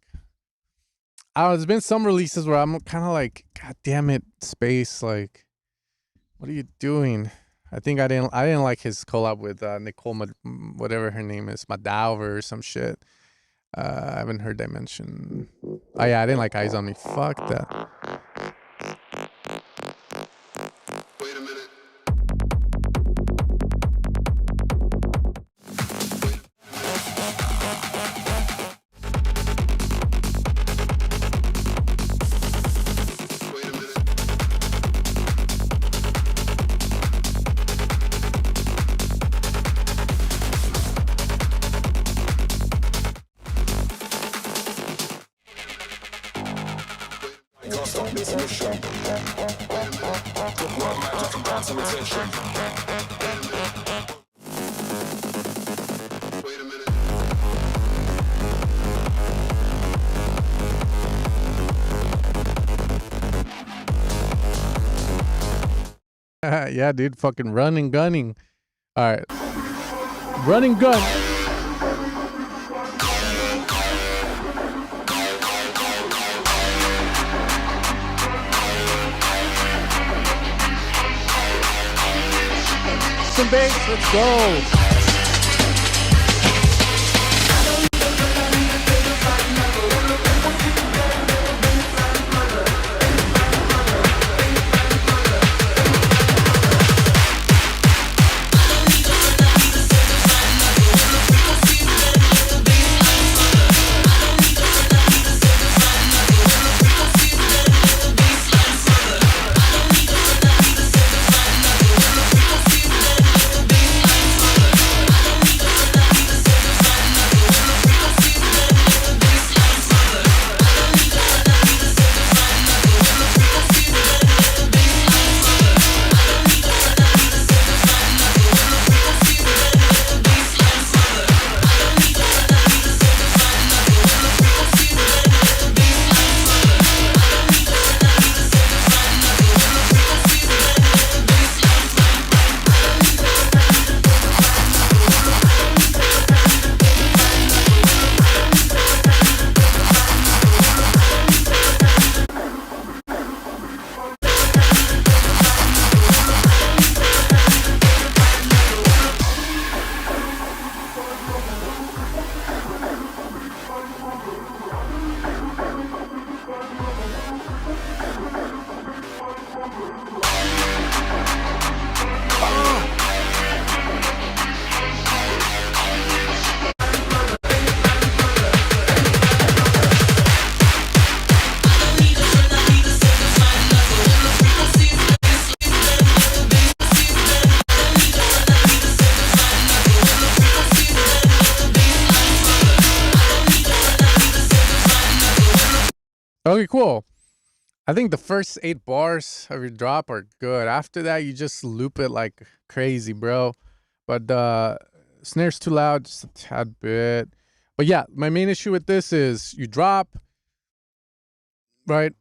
There's been some releases where I'm kind of like, God damn it, Space. Like, what are you doing? I think I didn't like his collab with Nicole, whatever her name is, Madauver or some shit. I haven't heard that mention. Oh yeah, I didn't like Eyes on Me. Fuck that. Wait a minute. Yeah, dude, fucking run and gunning. All right, run and gun. Some bass, let's go. Okay, cool. I think the first 8 bars of your drop are good. After that, you just loop it like crazy, bro. But the snare's too loud, just a tad bit. But yeah, my main issue with this is you drop, right?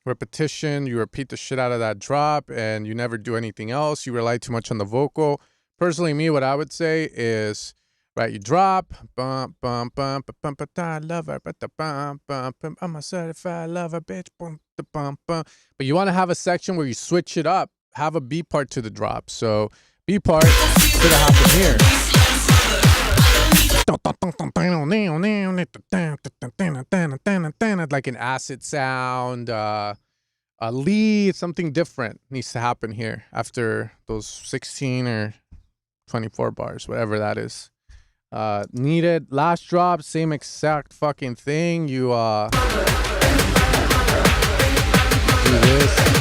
Repetition, you repeat the shit out of that drop, and you never do anything else. You rely too much on the vocal. Personally, me, what I would say is, right, you drop, bum, bum, bum, bum, bum, I love her, but the bum, bum, bum, I'm a certified lover, bitch, bum, the bum, bum. But you want to have a section where you switch it up, have a B part to the drop. So B part should have happened here. Like an acid sound, a lead, something different needs to happen here after those 16 or 24 bars, whatever that is. Needed. Last drop, same exact fucking thing. You do this.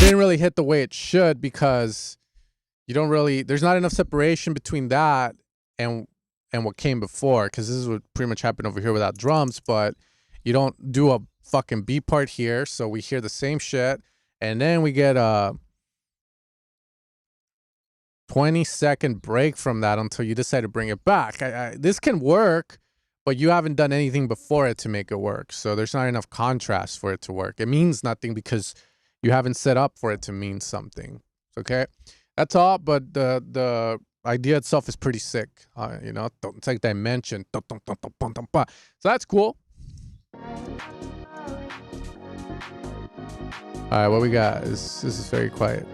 Didn't really hit the way it should because you don't really, there's not enough separation between that and what came before, because this is what pretty much happened over here without drums. But you don't do a fucking B part here, so we hear the same shit, and then we get a 20-second break from that until you decide to bring it back. This can work, but you haven't done anything before it to make it work, so there's not enough contrast for it to work. It means nothing because you haven't set up for it to mean something. Okay, that's all. But the idea itself is pretty sick. You know, it's like dimension. So that's cool. All right, what we got? This is very quiet.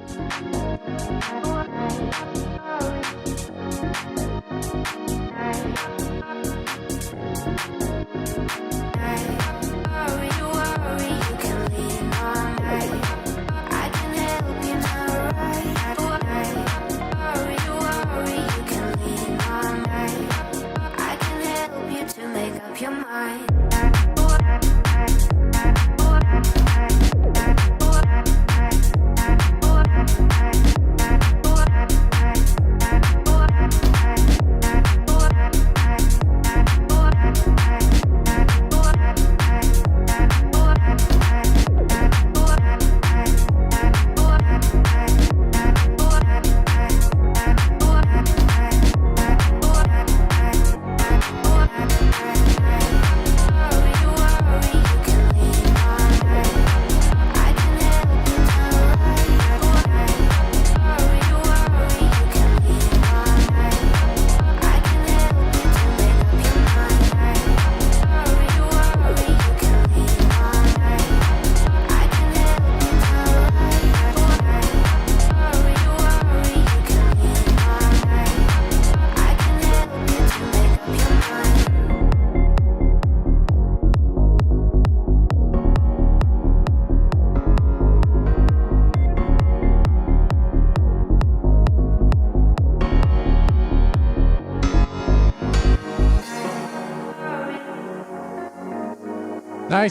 Your mind.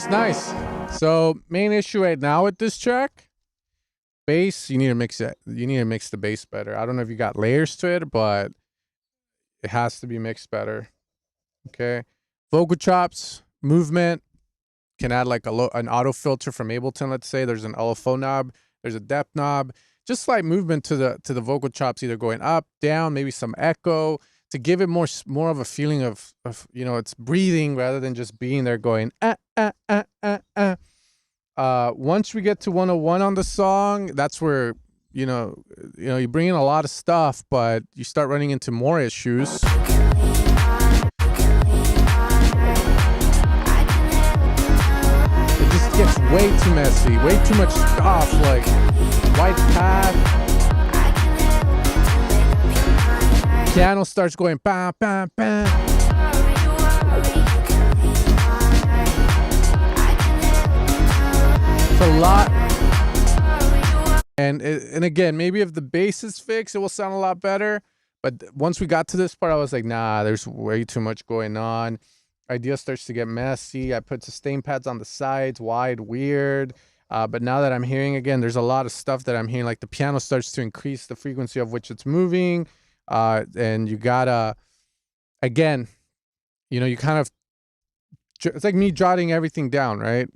Nice. So main issue right now with this track, bass, you need to mix it. You need to mix the bass better. I don't know if you got layers to it, but it has to be mixed better. Okay. Vocal chops, movement, can add like an auto filter from Ableton. Let's say there's an LFO knob, there's a depth knob, just like movement to the vocal chops, either going up, down, maybe some echo, to give it more of a feeling of you know, it's breathing rather than just being there going once we get to 101 on the song, that's where you know you bring in a lot of stuff, but you start running into more issues. It just gets way too messy, way too much stuff, like white pad. Piano starts going bam, bam, bam. It's a lot. And again, maybe if the bass is fixed, it will sound a lot better. But once we got to this part, I was like, nah, there's way too much going on. Idea starts to get messy. I put sustain pads on the sides, wide, weird. But now that I'm hearing again, there's a lot of stuff that I'm hearing. Like the piano starts to increase the frequency of which it's moving. And you gotta again, you know, you kind of, it's like me jotting everything down, right?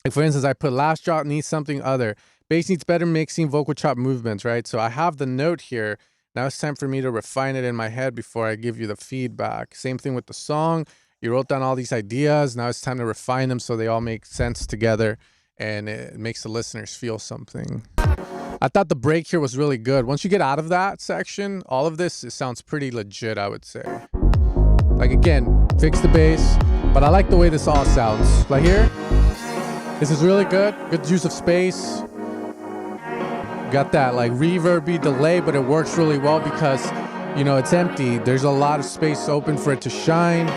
Like for instance, I put last jot needs something other. Bass needs better mixing, vocal chop movements, right? So I have the note here. Now it's time for me to refine it in my head before I give you the feedback. Same thing with the song. You wrote down all these ideas. Now it's time to refine them so they all make sense together and it makes the listeners feel something. I thought the break here was really good. Once you get out of that section, all of this, it sounds pretty legit, I would say. Like again, fix the bass, but I like the way this all sounds. Like here, this is really good. Good use of space. Got that like reverby delay, but it works really well because, you know, it's empty. There's a lot of space open for it to shine.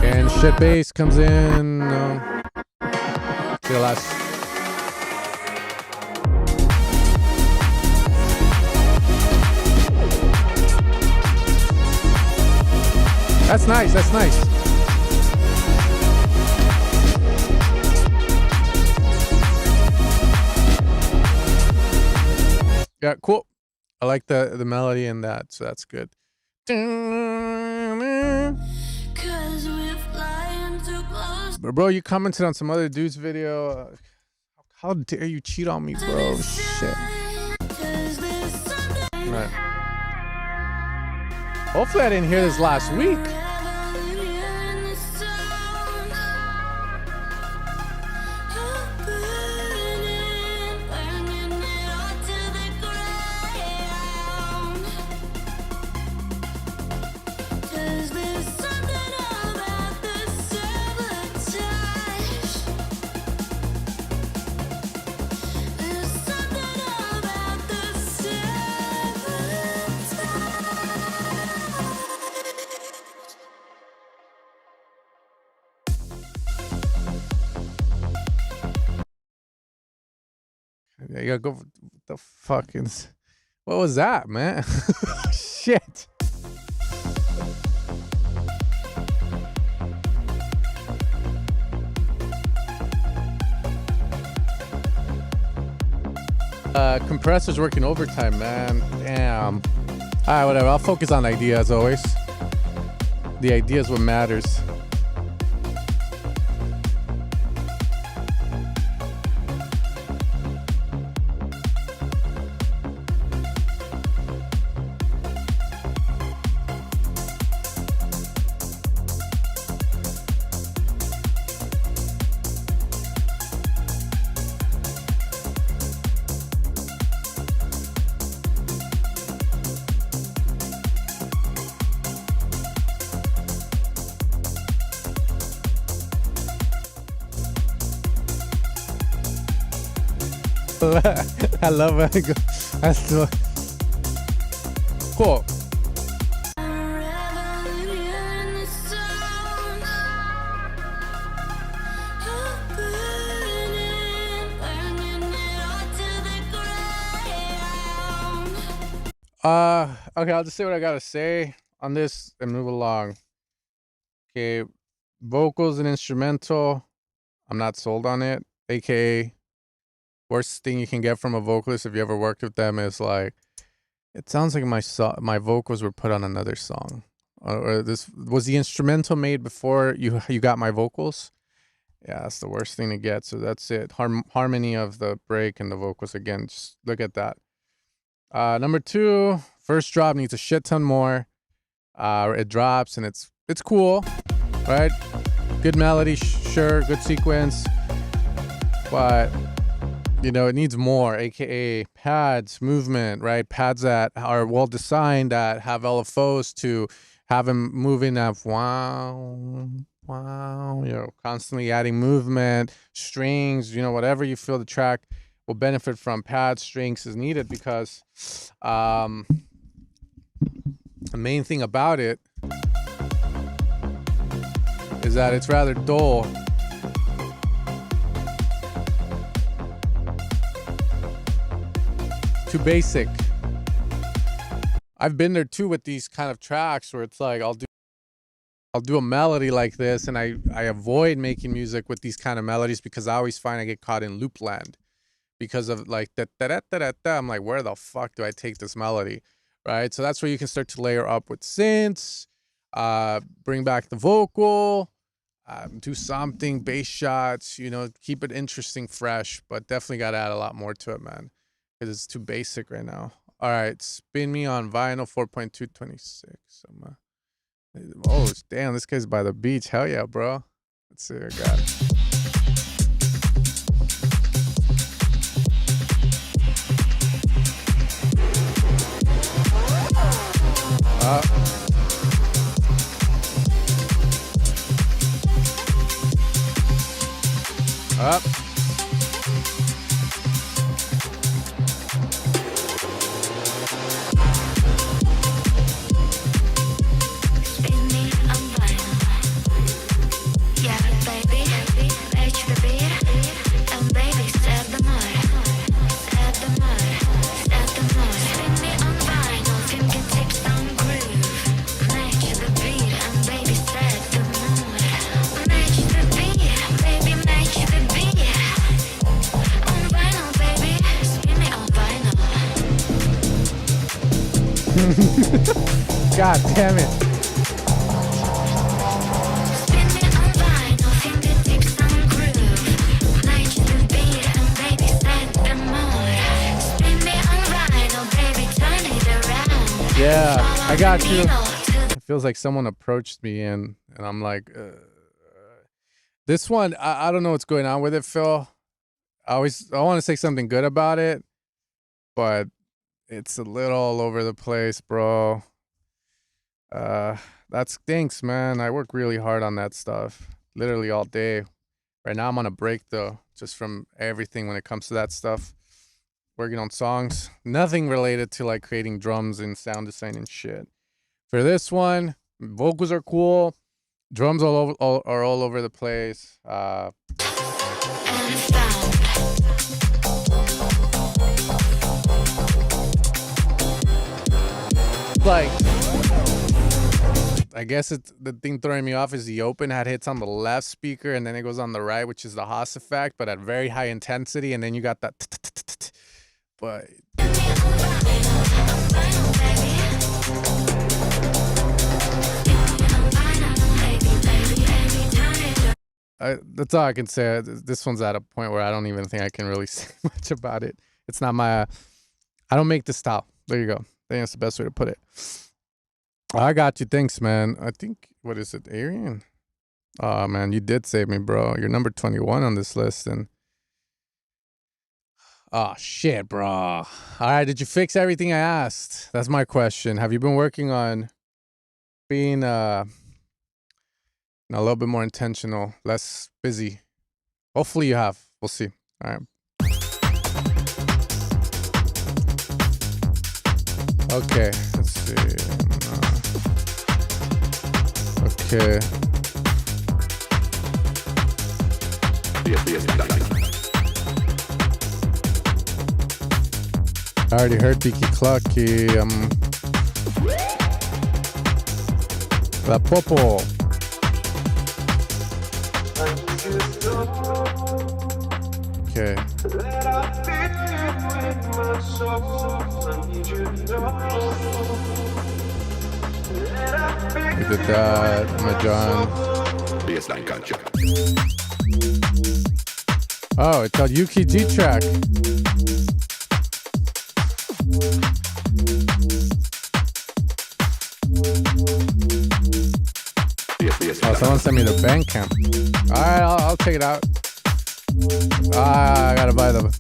And shit bass comes in. See the last. That's nice. That's nice. Yeah, cool. I like the melody in that, so that's good. But bro, you commented on some other dude's video. How dare you cheat on me, bro? Shit. Right. Hopefully I didn't hear this last week. Yeah, you gotta go. What the fucking. What was that, man? Shit. Compressor's working overtime, man. Damn. All right, whatever. I'll focus on ideas always. The idea is what matters. I love it. That's so cool. Okay, I'll just say what I gotta say on this and move along. Okay, vocals and instrumental, I'm not sold on it, aka worst thing you can get from a vocalist if you ever worked with them is like, it sounds like my vocals were put on another song. Or this was the instrumental made before you got my vocals. Yeah, that's the worst thing to get. So that's it. Harmony of the break and the vocals again. Just look at that. Number 2, first drop needs a shit ton more. It drops and it's cool, right? Good melody, sure, good sequence, but you know, it needs more, aka pads, movement, right? Pads that are well designed, that have LFOs to have them moving at wow, you know, constantly adding movement, strings, you know, whatever you feel the track will benefit from. Pads, strings is needed because the main thing about it is that it's rather dull. Too basic. I've been there too with these kind of tracks where it's like I'll do a melody like this, and I avoid making music with these kind of melodies because I always find I get caught in loop land. because of like that. I'm like, where the fuck do I take this melody, right? So that's where you can start to layer up with synths, bring back the vocal, do something, bass shots, you know, keep it interesting, fresh, but definitely got to add a lot more to it, man, because it's too basic right now. All right, spin me on vinyl 4.226. Oh, damn, this guy's by the beach. Hell yeah, bro. Let's see what I got. Up. Spin me on vinyl. Yeah, baby, match the beat, and baby, set the mood, set the mood, set the mood. Spin me on vinyl, fingertips on groove. Match the beat, and baby, set the mood. Match the beat, baby, match the beat. On vinyl, baby, spin me on vinyl. God damn it. Spin me on vinyl, fingertips on groove. Match the beat, and baby, set the mood. Spin me on vinyl, baby, turn it around. Yeah, I got Follow you. the needle to It feels like someone approached me and I'm like, this one, I don't know what's going on with it, Phil. I want to say something good about it, but it's a little all over the place, bro. That stinks, man. I work really hard on that stuff, literally all day. Right now I'm on a break though, just from everything when it comes to that stuff. Working on songs, nothing related to like creating drums and sound design and shit. For this one, vocals are cool, drums are all over the place. and found. Like, I guess it's the thing throwing me off is the open had hits on the left speaker and then it goes on the right, which is the Haas effect, but at very high intensity, and then you got that. But that's all I can say. This one's at a point where I don't even think I can really say much about it. It's not my. I don't make the style. There you go. I think that's the best way to put it. I got you. Thanks, man. I think, what is it, Arian? Oh, man, you did save me, bro. You're number 21 on this list. And oh, shit, bro. All right, did you fix everything I asked? That's my question. Have you been working on being a little bit more intentional, less busy? Hopefully you have. We'll see. All right. Okay, let's see. Okay. I already heard Tiki Clucky. La Popo. Okay. We did that, my John. Baseline culture. Oh, it's called Yuki G track. Oh, someone sent me the Bandcamp. All right, I'll check it out. I gotta buy them.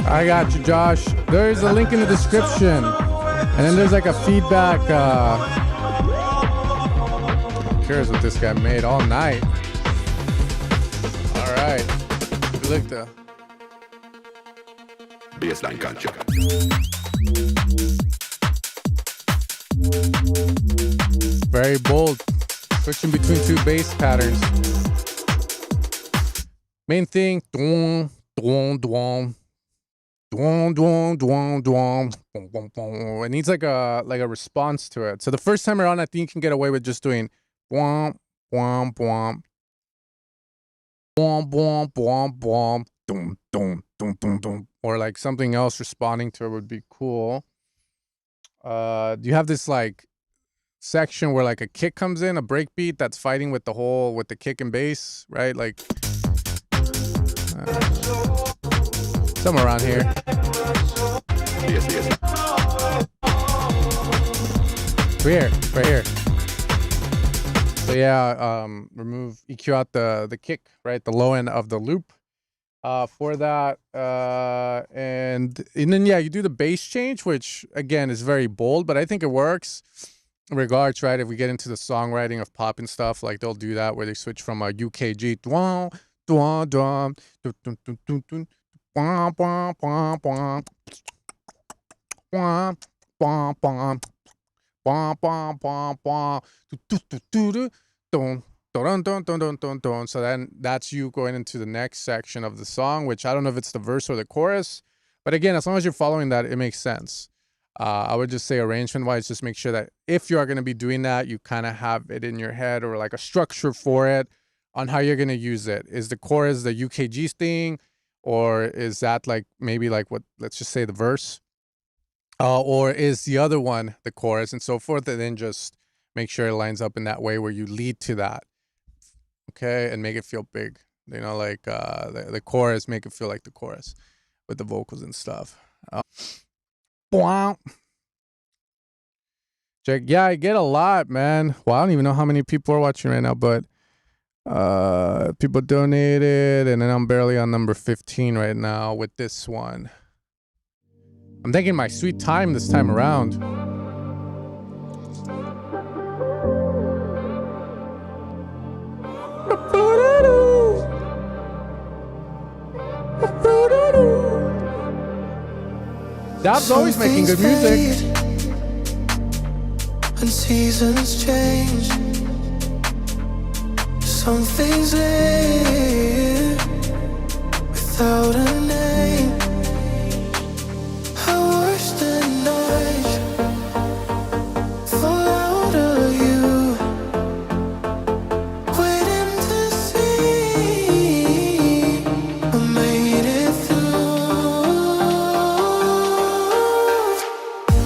I got you, Josh. There's a link in the description. And then there's like a feedback. I'm curious what this guy made all night. All right. Look the Baseline culture. very bold. Switching between two bass patterns. Main thing. Dwong, dwong, dwong. Dwong, dwong, dwong, dwong. Boom, boom, boom. It needs like a response to it. So the first time around, I think you can get away with just doing bwomp, bwomp, bwomp. Bwomp, bwomp, bwomp, bwomp. Dum, dum, dum, dum, dum. Or like something else responding to it would be cool. You have this like section where like a kick comes in, a break beat that's fighting with the kick and bass, right? Like somewhere around here. Yes. Right here. So yeah, remove EQ out the kick, right? The low end of the loop. For that, and then yeah, you do the bass change, which again is very bold, but I think it works. Regards, right? If we get into the songwriting of pop and stuff, like they'll do that where they switch from a UKG dwang, dwang, dwang, dun, dun, dun, dun, dun, bwang, bwang, bwang, bwang, bwang, bwang, bwang, bwang, bwang, bwang, bwang, dun, dun, dun, dun, dun, dun, dun. So then that's you going into the next section of the song, which I don't know if it's the verse or the chorus, but again, as long as you're following that, it makes sense. I would just say arrangement wise, just make sure that if you are going to be doing that, you kind of have it in your head or like a structure for it on how you're going to use it. Is the chorus the UKG thing, or is that like maybe like what, let's just say the verse, or is the other one the chorus and so forth, and then just make sure it lines up in that way where you lead to that. Okay, and make it feel big, you know, like the chorus, make it feel like the chorus with the vocals and stuff. Wow. Check, yeah, I get a lot, man. Well, I don't even know how many people are watching right now, but people donated, and then I'm barely on number 15 right now with this one. I'm taking my sweet time this time around. Dab's always making good music. And seasons change. Some things live without a name. I wish the night fall out of you. Waiting to see I made it through.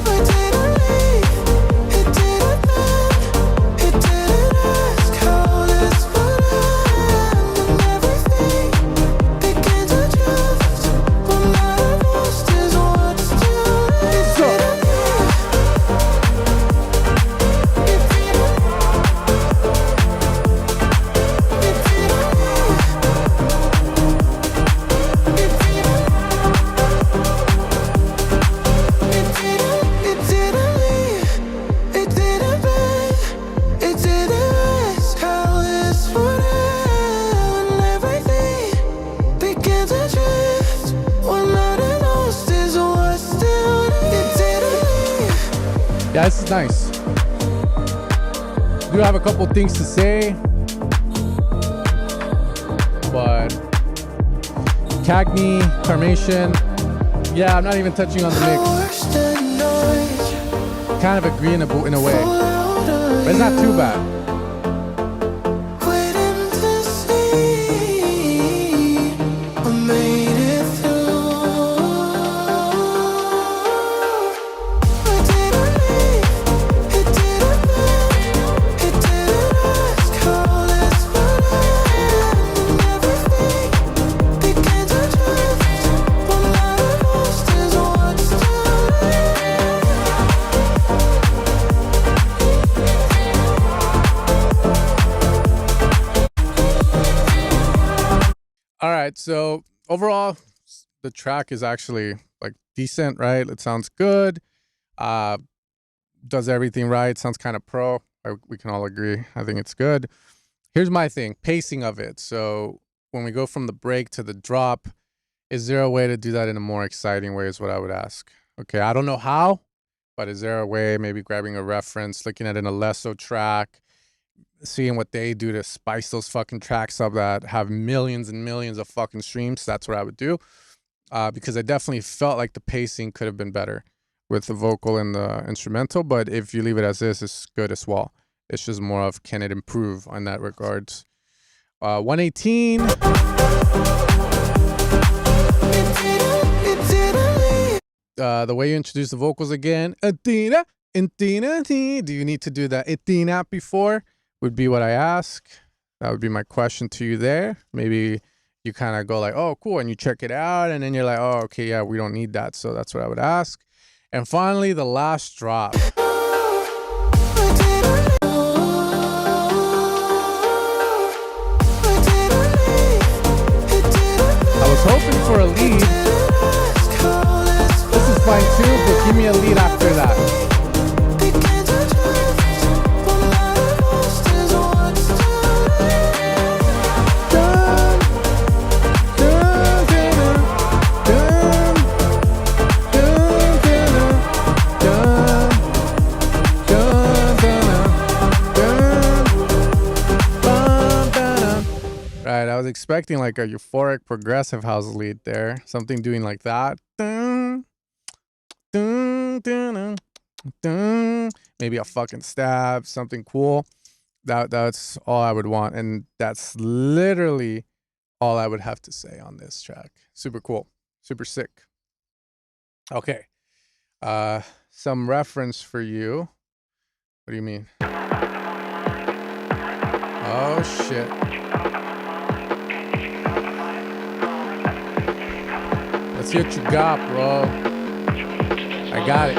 I didn't leave, it didn't bend, it didn't ask how this would end, and everything began to drift. What mattered most is what's still left. It didn't leave, it didn't, it didn't leave, it didn't, it didn't leave, it didn't bend, it didn't ask how this would end, and everything began to drift. What mattered most is what's still left. It didn't leave. Yeah, this is nice. Do have a couple things to say, but Cagney, Carmation, yeah, I'm not even touching on the I mix. wish the night Kind of agree in a way, fall out of but it's not too you. bad. Waiting to see I made it through. I didn't leave, it didn't bend, it didn't ask how this would end, and everything began to drift. What mattered most is what's still left. All right, so overall, the track is actually like decent, right? It sounds good. Does everything right. Sounds kind of pro. We can all agree. I think it's good. Here's my thing, pacing of it. So when we go from the break to the drop, is there a way to do that in a more exciting way is what I would ask. Okay, I don't know how, but is there a way, maybe grabbing a reference, looking at an Alesso track, seeing what they do to spice those fucking tracks up that have millions and millions of fucking streams? That's what I would do. Because I definitely felt like the pacing could have been better with the vocal and the instrumental, but if you leave it as is, it's good as well. It's just more of, can it improve on that regards? 118. The way you introduce the vocals again. Athena, Athena, do you need to do that Athena before? Would be what I ask. That would be my question to you there. Maybe you kind of go like, oh, cool, and you check it out, and then you're like, oh, okay, yeah, we don't need that. So that's what I would ask. And finally, the last drop. I was hoping for a lead. This is fine too, but give me a lead after that. Right, I was expecting like a euphoric progressive house lead there, something doing like that. Dun, dun, dun, dun, dun. Maybe a fucking stab, something cool. That's all I would want, and that's literally all I would have to say on this track. Super cool, super sick. Okay, some reference for you. What do you mean? Oh shit. Let's see what you got, bro. I got it.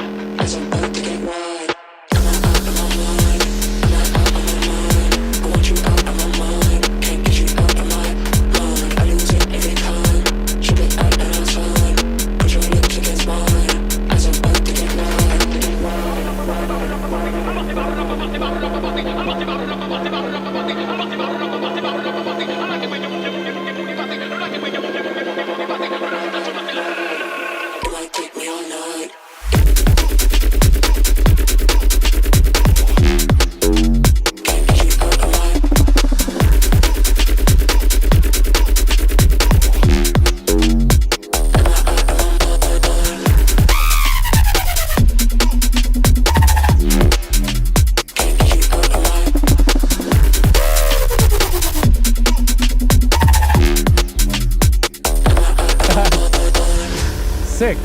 Sick.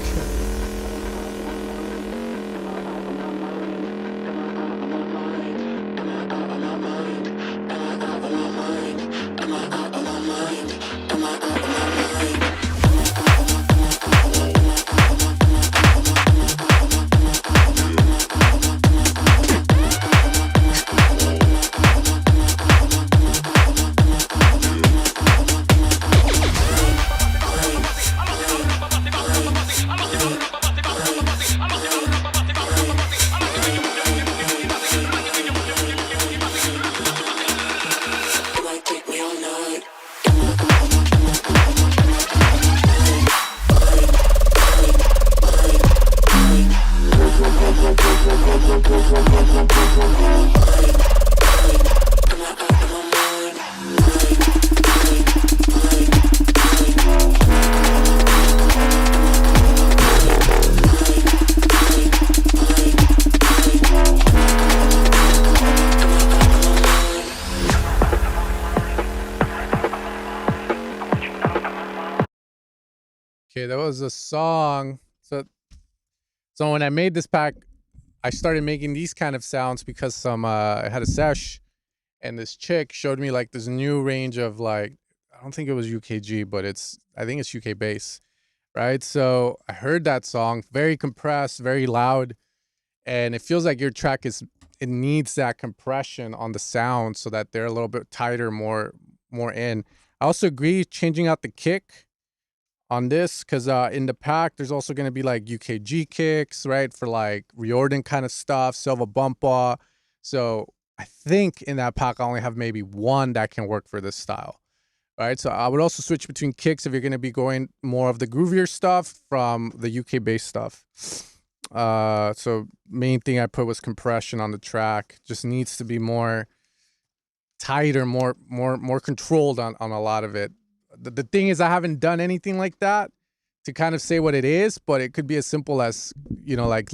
Okay, that was a song. So when I made this pack, I started making these kind of sounds because I had a sesh, and this chick showed me like this new range of like, I don't think it was UKG, but I think it's UK bass, right? So I heard that song, very compressed, very loud, and it feels like your track it needs that compression on the sound so that they're a little bit tighter, more in. I also agree changing out the kick on this, because in the pack there's also going to be like UKG kicks, right, for like Riordan kind of stuff, Silva Bumpa. So I think in that pack I only have maybe one that can work for this style. Right, so I would also switch between kicks if you're going to be going more of the groovier stuff from the UK bass stuff. So main thing I put was compression on the track. Just needs to be more tighter, more controlled on a lot of it. The thing is, I haven't done anything like that to kind of say what it is, but it could be as simple as, you know, like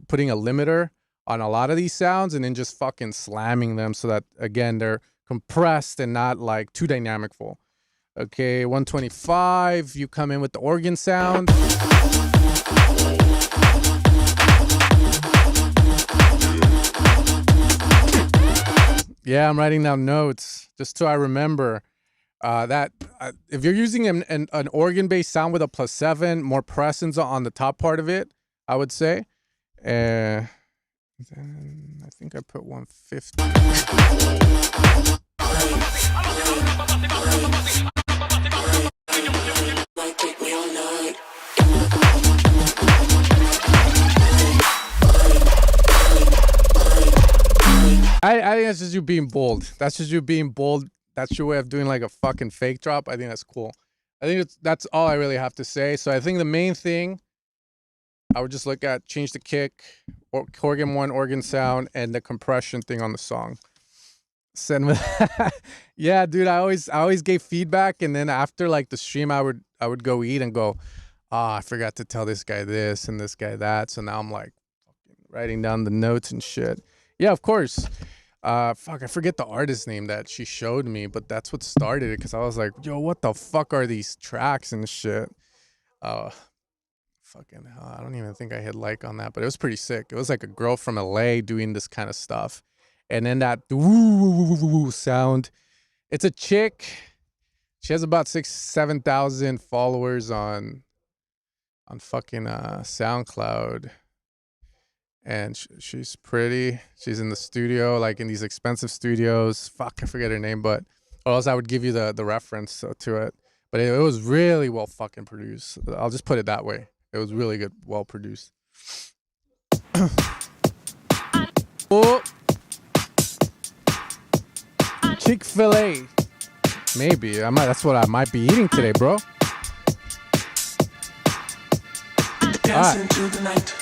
putting a limiter on a lot of these sounds and then just fucking slamming them so that, again, they're compressed and not like too dynamicful. Okay, 125, you come in with the organ sound. Yeah, I'm writing down notes just so I remember that if you're using an organ-based sound with a +7, more presence on the top part of it, I would say. Then I think I put 150. I think that's just you being bold. That's just you being bold. That's your way of doing like a fucking fake drop. I think that's cool. I think that's all I really have to say. So I think the main thing I would just look at, change the kick, organ 1, organ sound, and the compression thing on the song. Send with yeah, dude. I always gave feedback, and then after like the stream, I would go eat and go, I forgot to tell this guy this and this guy that. So now I'm like writing down the notes and shit. Yeah, of course. Fuck, I forget the artist name that she showed me, but that's what started it, because I was like, yo, what the fuck are these tracks and shit? Fucking hell, I don't even think I hit like on that, but it was pretty sick. It was like a girl from LA doing this kind of stuff. And then that woo sound. It's a chick. She has about 6,000-7,000 followers on fucking SoundCloud. And she's pretty. She's in the studio, like in these expensive studios. Fuck, I forget her name, but or else I would give you the reference to it. But it was really well fucking produced. I'll just put it that way. It was really good, well produced. Oh, Chick-fil-A. Maybe that's what I might be eating today, bro. Dancing to the night.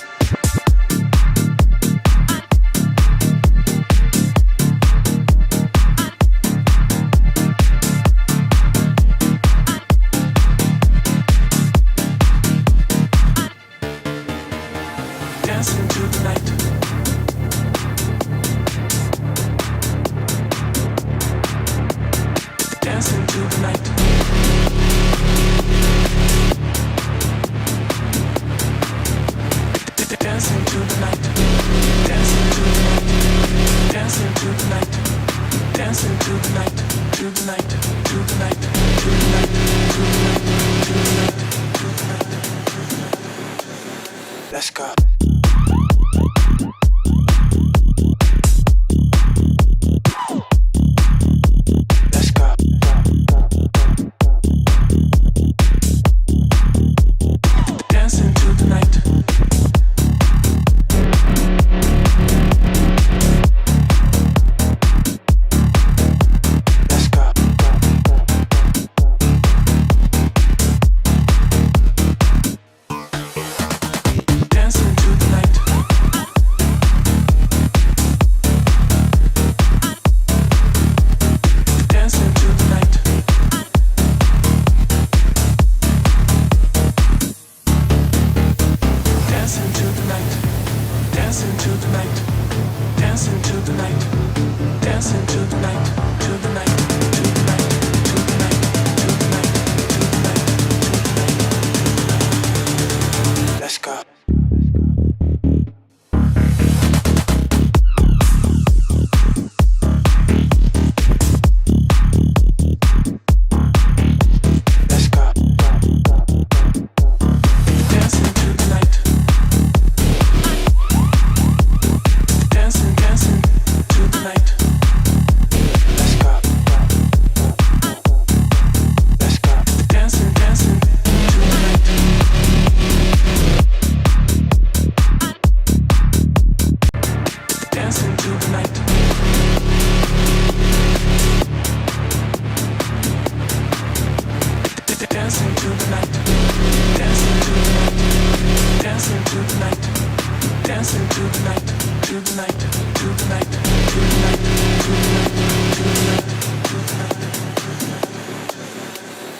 Dancing to the night. Dancing to the night.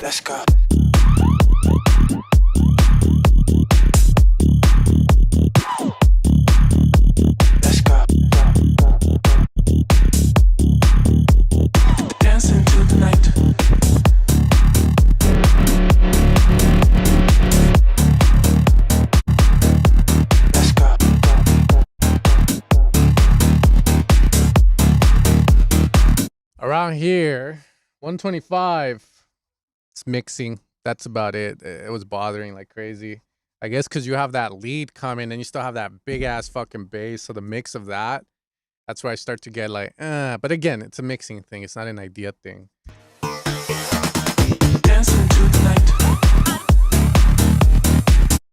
Let's go. Let's go. Dancing to the night. Let's go. Around here, 125. It's mixing. That's about it. It was bothering like crazy. I guess because you have that lead coming and you still have that big ass fucking bass. So the mix of that, that's where I start to get like, but again, it's a mixing thing. It's not an idea thing. Dancing to the night.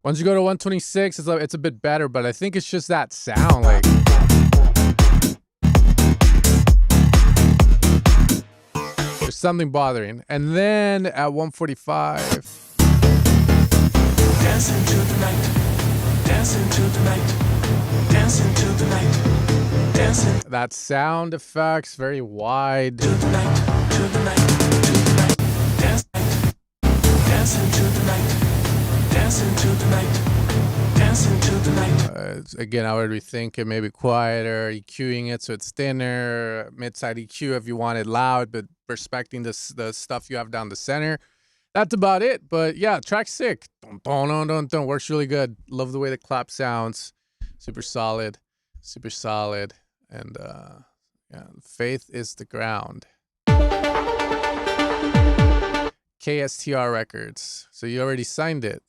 Once you go to 126, it's a bit better, but I think it's just that sound. Like, there's something bothering. And then at 145. Dancing to the night. Dancing to the night. Dancing to the night. Dancing That sound effects, very wide. to the night. To the night. To the night. Dancing to the night. Dancing to the night. Dancing to the night. Again, I would rethink it, maybe quieter, EQing it so it's thinner, mid-side EQ if you want it loud, but respecting the stuff you have down the center. That's about it. But yeah, track 6. Dun, works really good. Love the way the clap sounds. Super solid. Super solid. And yeah, faith is the ground. KSTR Records. So you already signed it.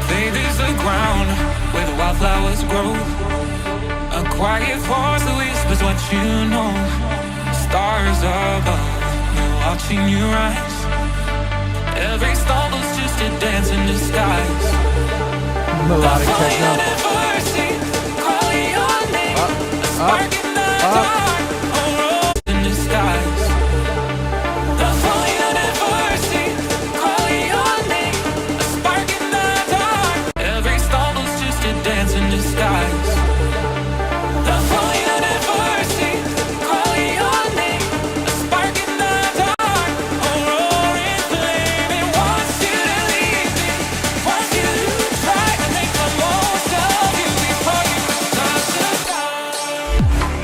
Faith is the ground where the wildflowers grow. A quiet voice that whispers what you know. Stars above, you're watching you rise. Every stumble's just a dance in disguise. Melodic techno. In disguise. The full university calling your name. A spark in the dark. Every stumble's just a dance in disguise. The full university calling your name. A spark in the dark. A roaring flame. It wants you to leave me. Wants you to try to make the most of you before you start to die.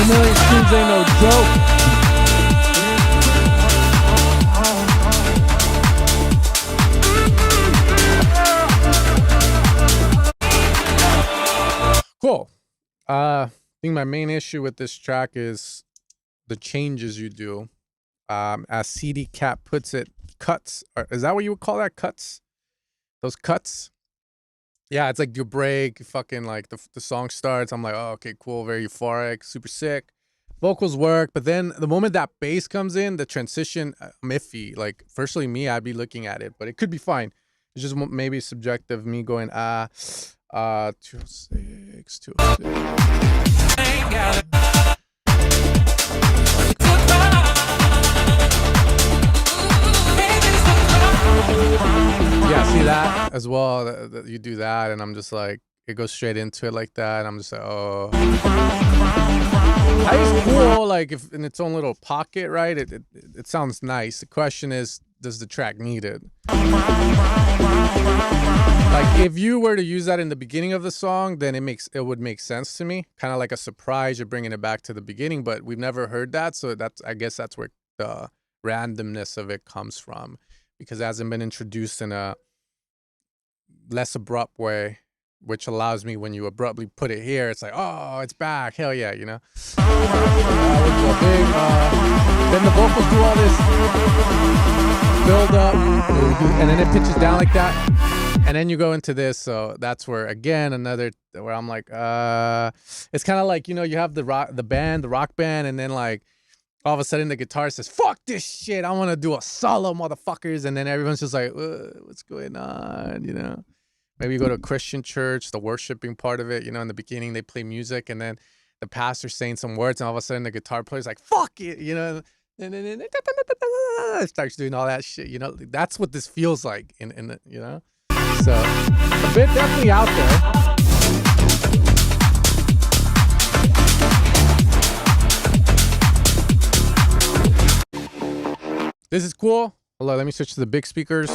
2 million streams ain't no joke. Cool. I think my main issue with this track is the changes you do. As CD Cat puts it, cuts. Is that what you would call that? Cuts? Those cuts? Yeah, it's like you break, you fucking like the song starts. I'm like, oh, okay, cool, very euphoric, super sick. Vocals work, but then the moment that bass comes in, the transition, I'm iffy. Like, firstly, me, I'd be looking at it, but it could be fine. It's just maybe subjective, me going, 206, 206. Yeah, see that as well. You do that, and I'm just like, it goes straight into it like that. And I'm just like, oh, it's cool. Like if in its own little pocket, right? It sounds nice. The question is, does the track need it? Like if you were to use that in the beginning of the song, then it would make sense to me. Kind of like a surprise, you're bringing it back to the beginning, but we've never heard that, so I guess that's where the randomness of it comes from, because it hasn't been introduced in a less abrupt way, which allows me, when you abruptly put it here, it's like, oh, it's back, hell yeah, you know. Then the vocals do all this build up, and then it pitches down like that, and then you go into this. So that's where, again, where I'm like, it's kind of like, you know, you have the rock band, and then like all of a sudden the guitar says, fuck this shit, I want to do a solo, motherfuckers, and then everyone's just like, what's going on, you know. Maybe you go to a Christian church, the worshiping part of it, you know, in the beginning they play music, and then the pastor's saying some words, and all of a sudden the guitar player's like, fuck it, you know, and then it starts doing all that shit, you know. That's what this feels like in the, you know. So a bit definitely out there. This is cool. Hold on, let me switch to the big speakers.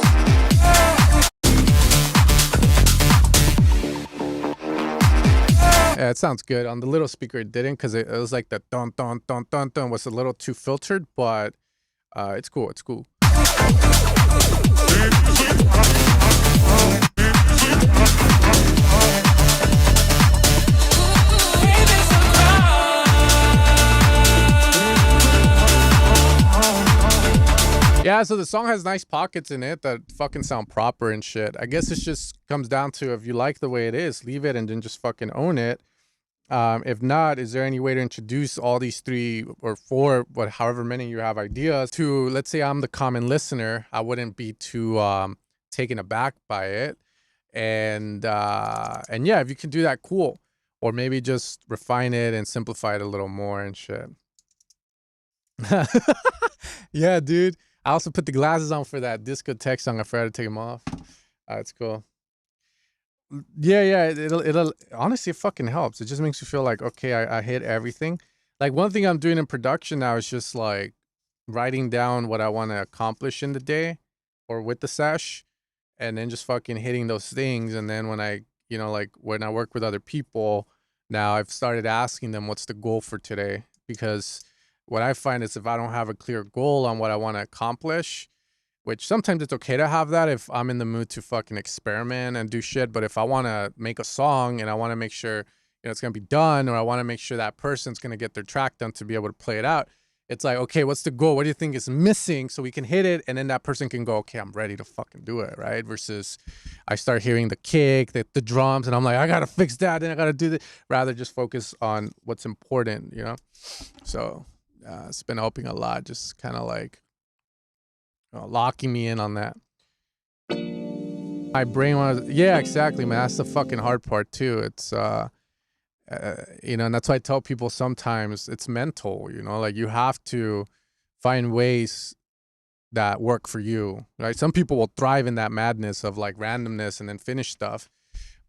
Yeah, it sounds good. On the little speaker, it didn't, because it was like the dun dun dun dun dun was a little too filtered, but it's cool. It's cool. Yeah, so the song has nice pockets in it that fucking sound proper and shit. I guess it just comes down to, if you like the way it is, leave it and then just fucking own it. If not, is there any way to introduce all these 3 or 4, however many you have ideas to, let's say I'm the common listener, I wouldn't be too taken aback by it. And yeah, if you can do that, cool. Or maybe just refine it and simplify it a little more and shit. Yeah, dude. I also put the glasses on for that discotheque song. I forgot to take them off. It's cool. Yeah. It'll honestly, it fucking helps. It just makes you feel like, okay, I hit everything. Like one thing I'm doing in production now is just like writing down what I want to accomplish in the day or with the sesh, and then just fucking hitting those things. And then when I, you know, like when I work with other people now, I've started asking them, what's the goal for today? Because what I find is, if I don't have a clear goal on what I want to accomplish, which sometimes it's okay to have that if I'm in the mood to fucking experiment and do shit. But if I want to make a song and I want to make sure, you know, it's going to be done, or I want to make sure that person's going to get their track done to be able to play it out, it's like, okay, what's the goal? What do you think is missing so we can hit it? And then that person can go, okay, I'm ready to fucking do it, right? Versus I start hearing the kick, the drums, and I'm like, I got to fix that, and I got to do that. Rather just focus on what's important, you know? So it's been helping a lot, just kind of like locking me in on that. My brain was, yeah, exactly, man. That's the fucking hard part too. It's you know, and that's why I tell people sometimes it's mental, you know, like you have to find ways that work for you, right? Some people will thrive in that madness of like randomness and then finish stuff,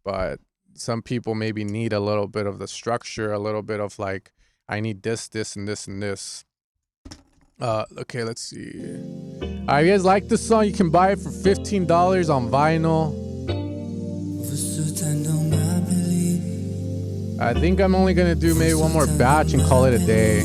but some people maybe need a little bit of the structure, a little bit of like, I need this, this, and this, and this. Okay, let's see. All right, you guys like this song? You can buy it for $15 on vinyl. I think I'm only gonna do maybe one more batch and call it a day.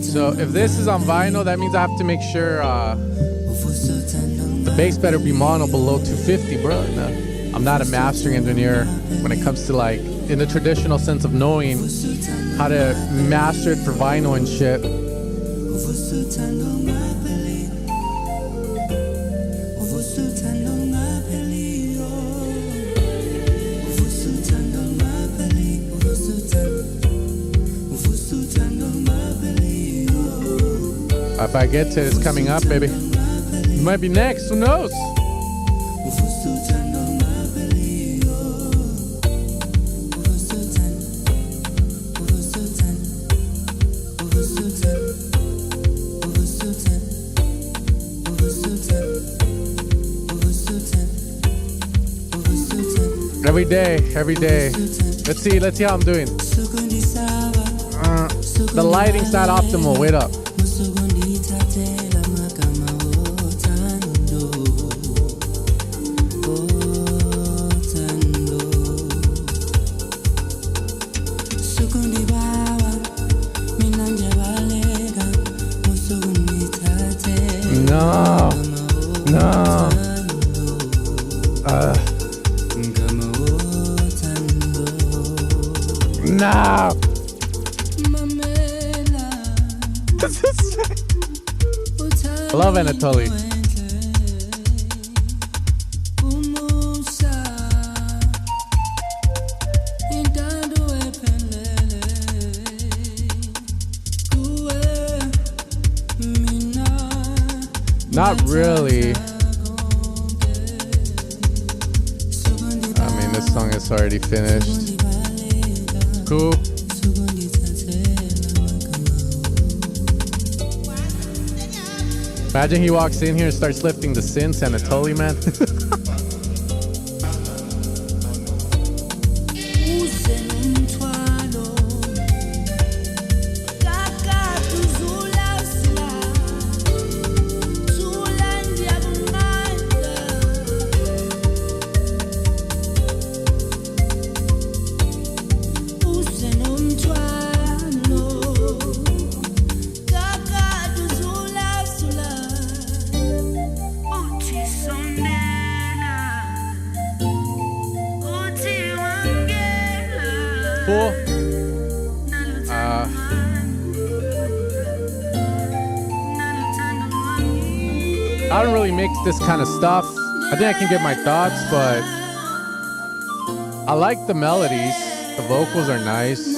So if this is on vinyl, that means I have to make sure the bass better be mono below 250, bro. No, I'm not a mastering engineer when it comes to like in the traditional sense of knowing how to master it for vinyl and shit. If I get to it, it's coming up, baby. You might be next, who knows? Every day. Let's see how I'm doing. The lighting's not optimal, wait up. No. I love Anatoly. Not really. I mean, this song is already finished. Cool. Imagine he walks in here and starts lifting the synths, Anatoly, man. I don't really mix this kind of stuff. I think I can get my thoughts, but I like the melodies. The vocals are nice.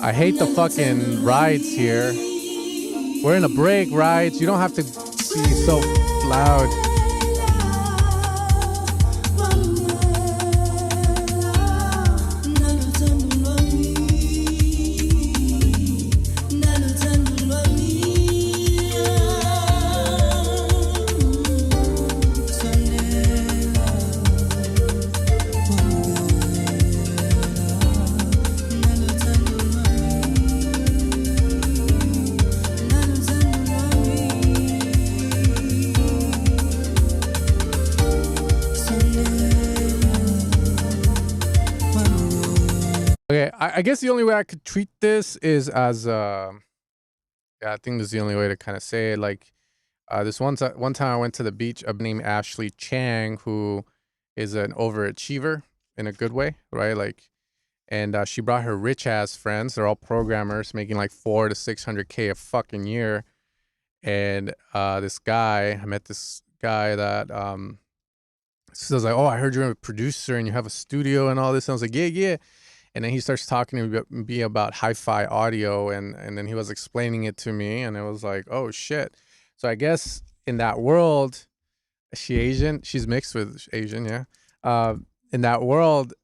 I hate the fucking rides here. We're in a break, rides. You don't have to be so loud. Okay, I guess the only way I could treat this is as yeah, I think this is the only way to kind of say it. Like this one time I went to the beach, named Ashley Chang, who is an overachiever in a good way, right? Like, and she brought her rich ass friends. They're all programmers making like $400 to $600K a fucking year. And this guy, I met this guy that says like, oh, I heard you're a producer and you have a studio and all this. And I was like, yeah. And then he starts talking to me about hi-fi audio, and then he was explaining it to me, and it was like, oh shit. So I guess in that world, is she Asian? She's mixed with Asian, yeah. In that world,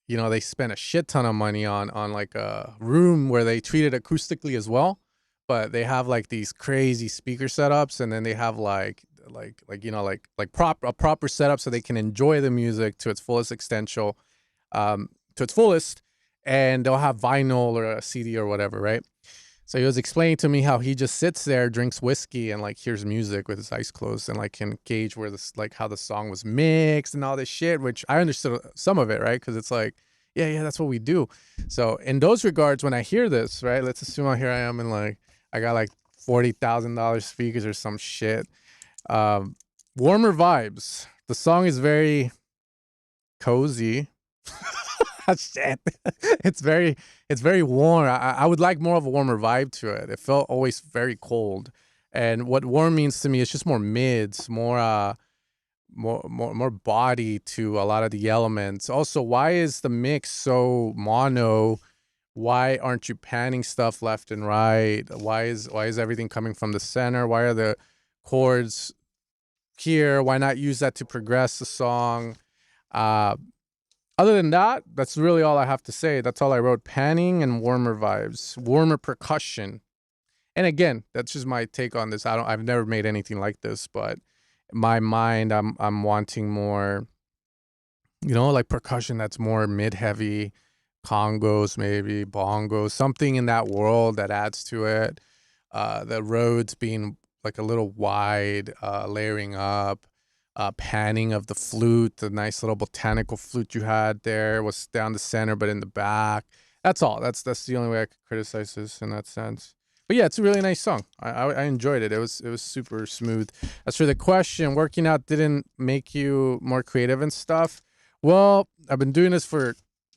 you know, they spent a shit ton of money on like a room where they treat it acoustically as well, but they have like these crazy speaker setups, and then they have like you know, like a proper setup so they can enjoy the music to its fullest extent, to its fullest. and they'll have vinyl or a CD or whatever, right? So he was explaining to me how he just sits there, drinks whiskey, and like hears music with his eyes closed, and like can gauge where this, like how the song was mixed and all this shit, which I understood some of it, right? Because it's like, yeah, that's what we do. So in those regards, when I hear this, right, let's assume here I am and like I got like $40,000 speakers or some shit. Warmer vibes. The song is very cozy. Shit. It's very warm. I would like more of a warmer vibe to it. It felt always very cold. And what warm means to me is just more mids, more body to a lot of the elements. Also, why is the mix so mono? Why aren't you panning stuff left and right? Why is everything coming from the center? Why are the chords here? Why not use that to progress the song? Other than that, that's really all I have to say. That's all I wrote. Panning and warmer vibes, warmer percussion. And again, that's just my take on this. I've never made anything like this, but in my mind, I'm wanting more, like percussion that's more mid-heavy, congos, maybe bongos, something in that world that adds to it. The Rhodes being like a little wide, layering up. Panning of the flute, the nice little botanical flute you had there was down the center, but in the back. That's all. That's the only way I could criticize this in that sense. But yeah, it's a really nice song. I enjoyed it. It was super smooth. As for the question, working out didn't make you more creative and stuff. Well, I've been doing this for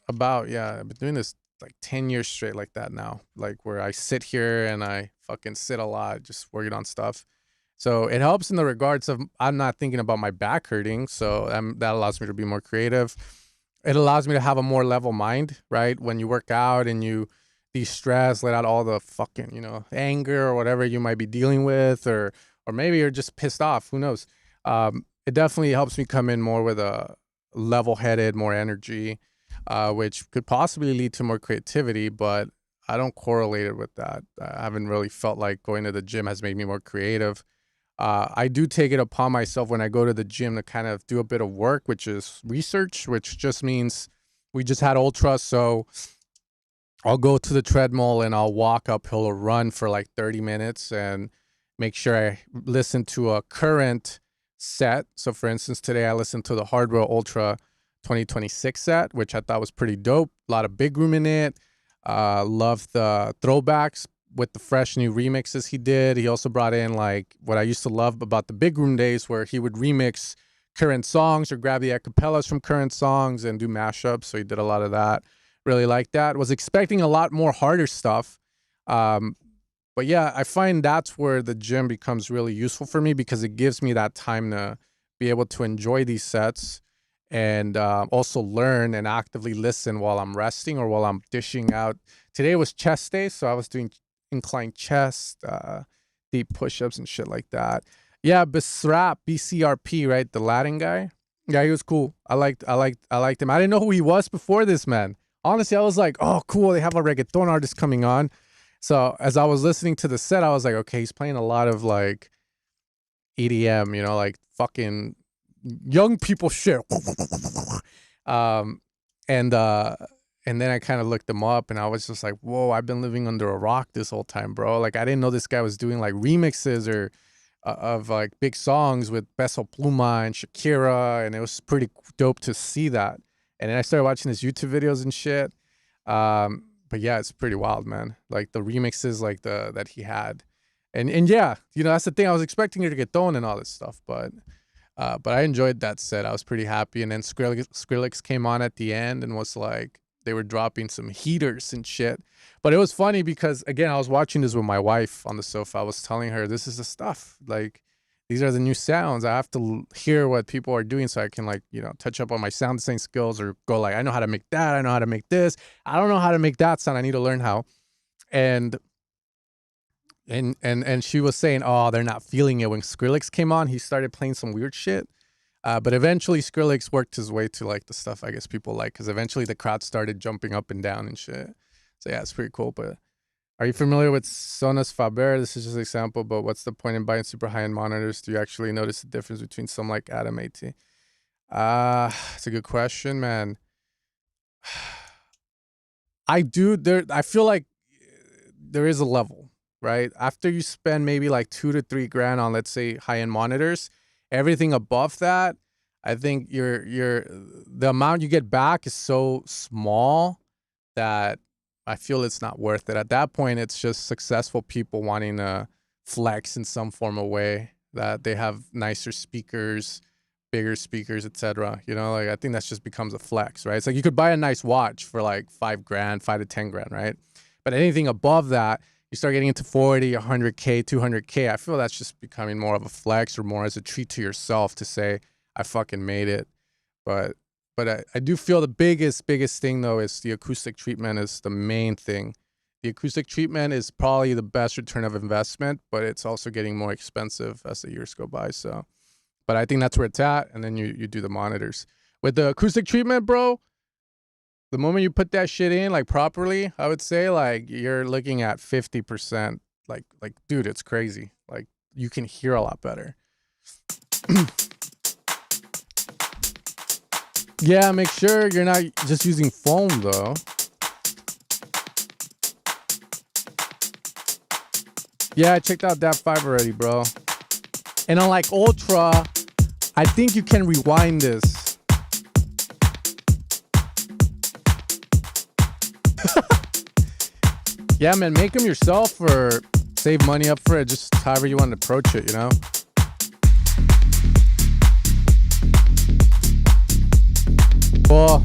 I've been doing this like 10 years straight like that now. Like where I sit here and I fucking sit a lot, just working on stuff. So it helps in the regards of I'm not thinking about my back hurting. So that allows me to be more creative. It allows me to have a more level mind, right? When you work out and you de-stress, let out all the fucking, anger or whatever you might be dealing with, or maybe you're just pissed off. Who knows? It definitely helps me come in more with a level-headed, more energy, which could possibly lead to more creativity, but I don't correlate it with that. I haven't really felt like going to the gym has made me more creative. I do take it upon myself when I go to the gym to kind of do a bit of work, which is research, which just means we just had ultra. So I'll go to the treadmill and I'll walk uphill or run for like 30 minutes and make sure I listen to a current set. So for instance, today I listened to the Hardware Ultra 2026 set, which I thought was pretty dope. A lot of big room in it. Love the throwbacks with the fresh new remixes he did. He also brought in like what I used to love about the big room days, where he would remix current songs or grab the acapellas from current songs and do mashups. So he did a lot of that. Really like that. Was expecting a lot more harder stuff. But yeah, I find that's where the gym becomes really useful for me, because it gives me that time to be able to enjoy these sets and also learn and actively listen while I'm resting or while I'm dishing out. Today was chest day, so I was doing inclined chest, deep push-ups and shit like that. Yeah, BCRP, right? The Latin guy. Yeah, he was cool. I liked him. I didn't know who he was before this, man. Honestly, I was like, oh, cool. They have a reggaeton artist coming on. So as I was listening to the set, I was like, okay, he's playing a lot of like EDM, like fucking young people shit. And then I kind of looked him up and I was just like, whoa, I've been living under a rock this whole time, bro. Like, I didn't know this guy was doing like remixes or of like big songs with Peso Pluma and Shakira. And it was pretty dope to see that. And then I started watching his YouTube videos and shit. But yeah, it's pretty wild, man. Like the remixes like that he had. And yeah, that's the thing. I was expecting her to get thrown and all this stuff, but I enjoyed that set. I was pretty happy. And then Skrillex came on at the end and was like, they were dropping some heaters and shit. But it was funny because, again, I was watching this with my wife on the sofa. I was telling her, this is the stuff. Like, these are the new sounds. I have to hear what people are doing so I can, like, touch up on my sound design skills, or go like, I know how to make that. I know how to make this. I don't know how to make that sound. I need to learn how. And she was saying, oh, they're not feeling it. When Skrillex came on, he started playing some weird shit. But eventually Skrillex worked his way to like the stuff I guess people like, because eventually the crowd started jumping up and down and shit. So yeah, it's pretty cool. But are you familiar with Sonos Faber? This is just an example, but what's the point in buying super high-end monitors? Do you actually notice the difference between some like Adam AT? It's a good question, man. I do. I feel like there is a level, right? After you spend maybe like $2 to $3 on, let's say, high-end monitors, everything above that, I think the amount you get back is so small that I feel it's not worth it. At that point, it's just successful people wanting to flex in some form of way, that they have nicer speakers, bigger speakers, etc. You know, like I think that just becomes a flex, right? It's like you could buy a nice watch for like $5, $5 to $10, right? But anything above that, you start getting into 40, 100K, 200K. I feel that's just becoming more of a flex or more as a treat to yourself to say, I fucking made it. But I do feel the biggest thing though is the acoustic treatment is the main thing. The acoustic treatment is probably the best return of investment, but it's also getting more expensive as the years go by. So, but I think that's where it's at. And then you do the monitors. With the acoustic treatment, bro, the moment you put that shit in like properly, I would say like you're looking at 50%. Like dude, it's crazy. Like you can hear a lot better. Yeah, make sure you're not just using foam though. Yeah, I checked out that 5 already, bro. And unlike Ultra, I think you can rewind this. Yeah, man, make them yourself or save money up for it, just however you want to approach it, you know? Well,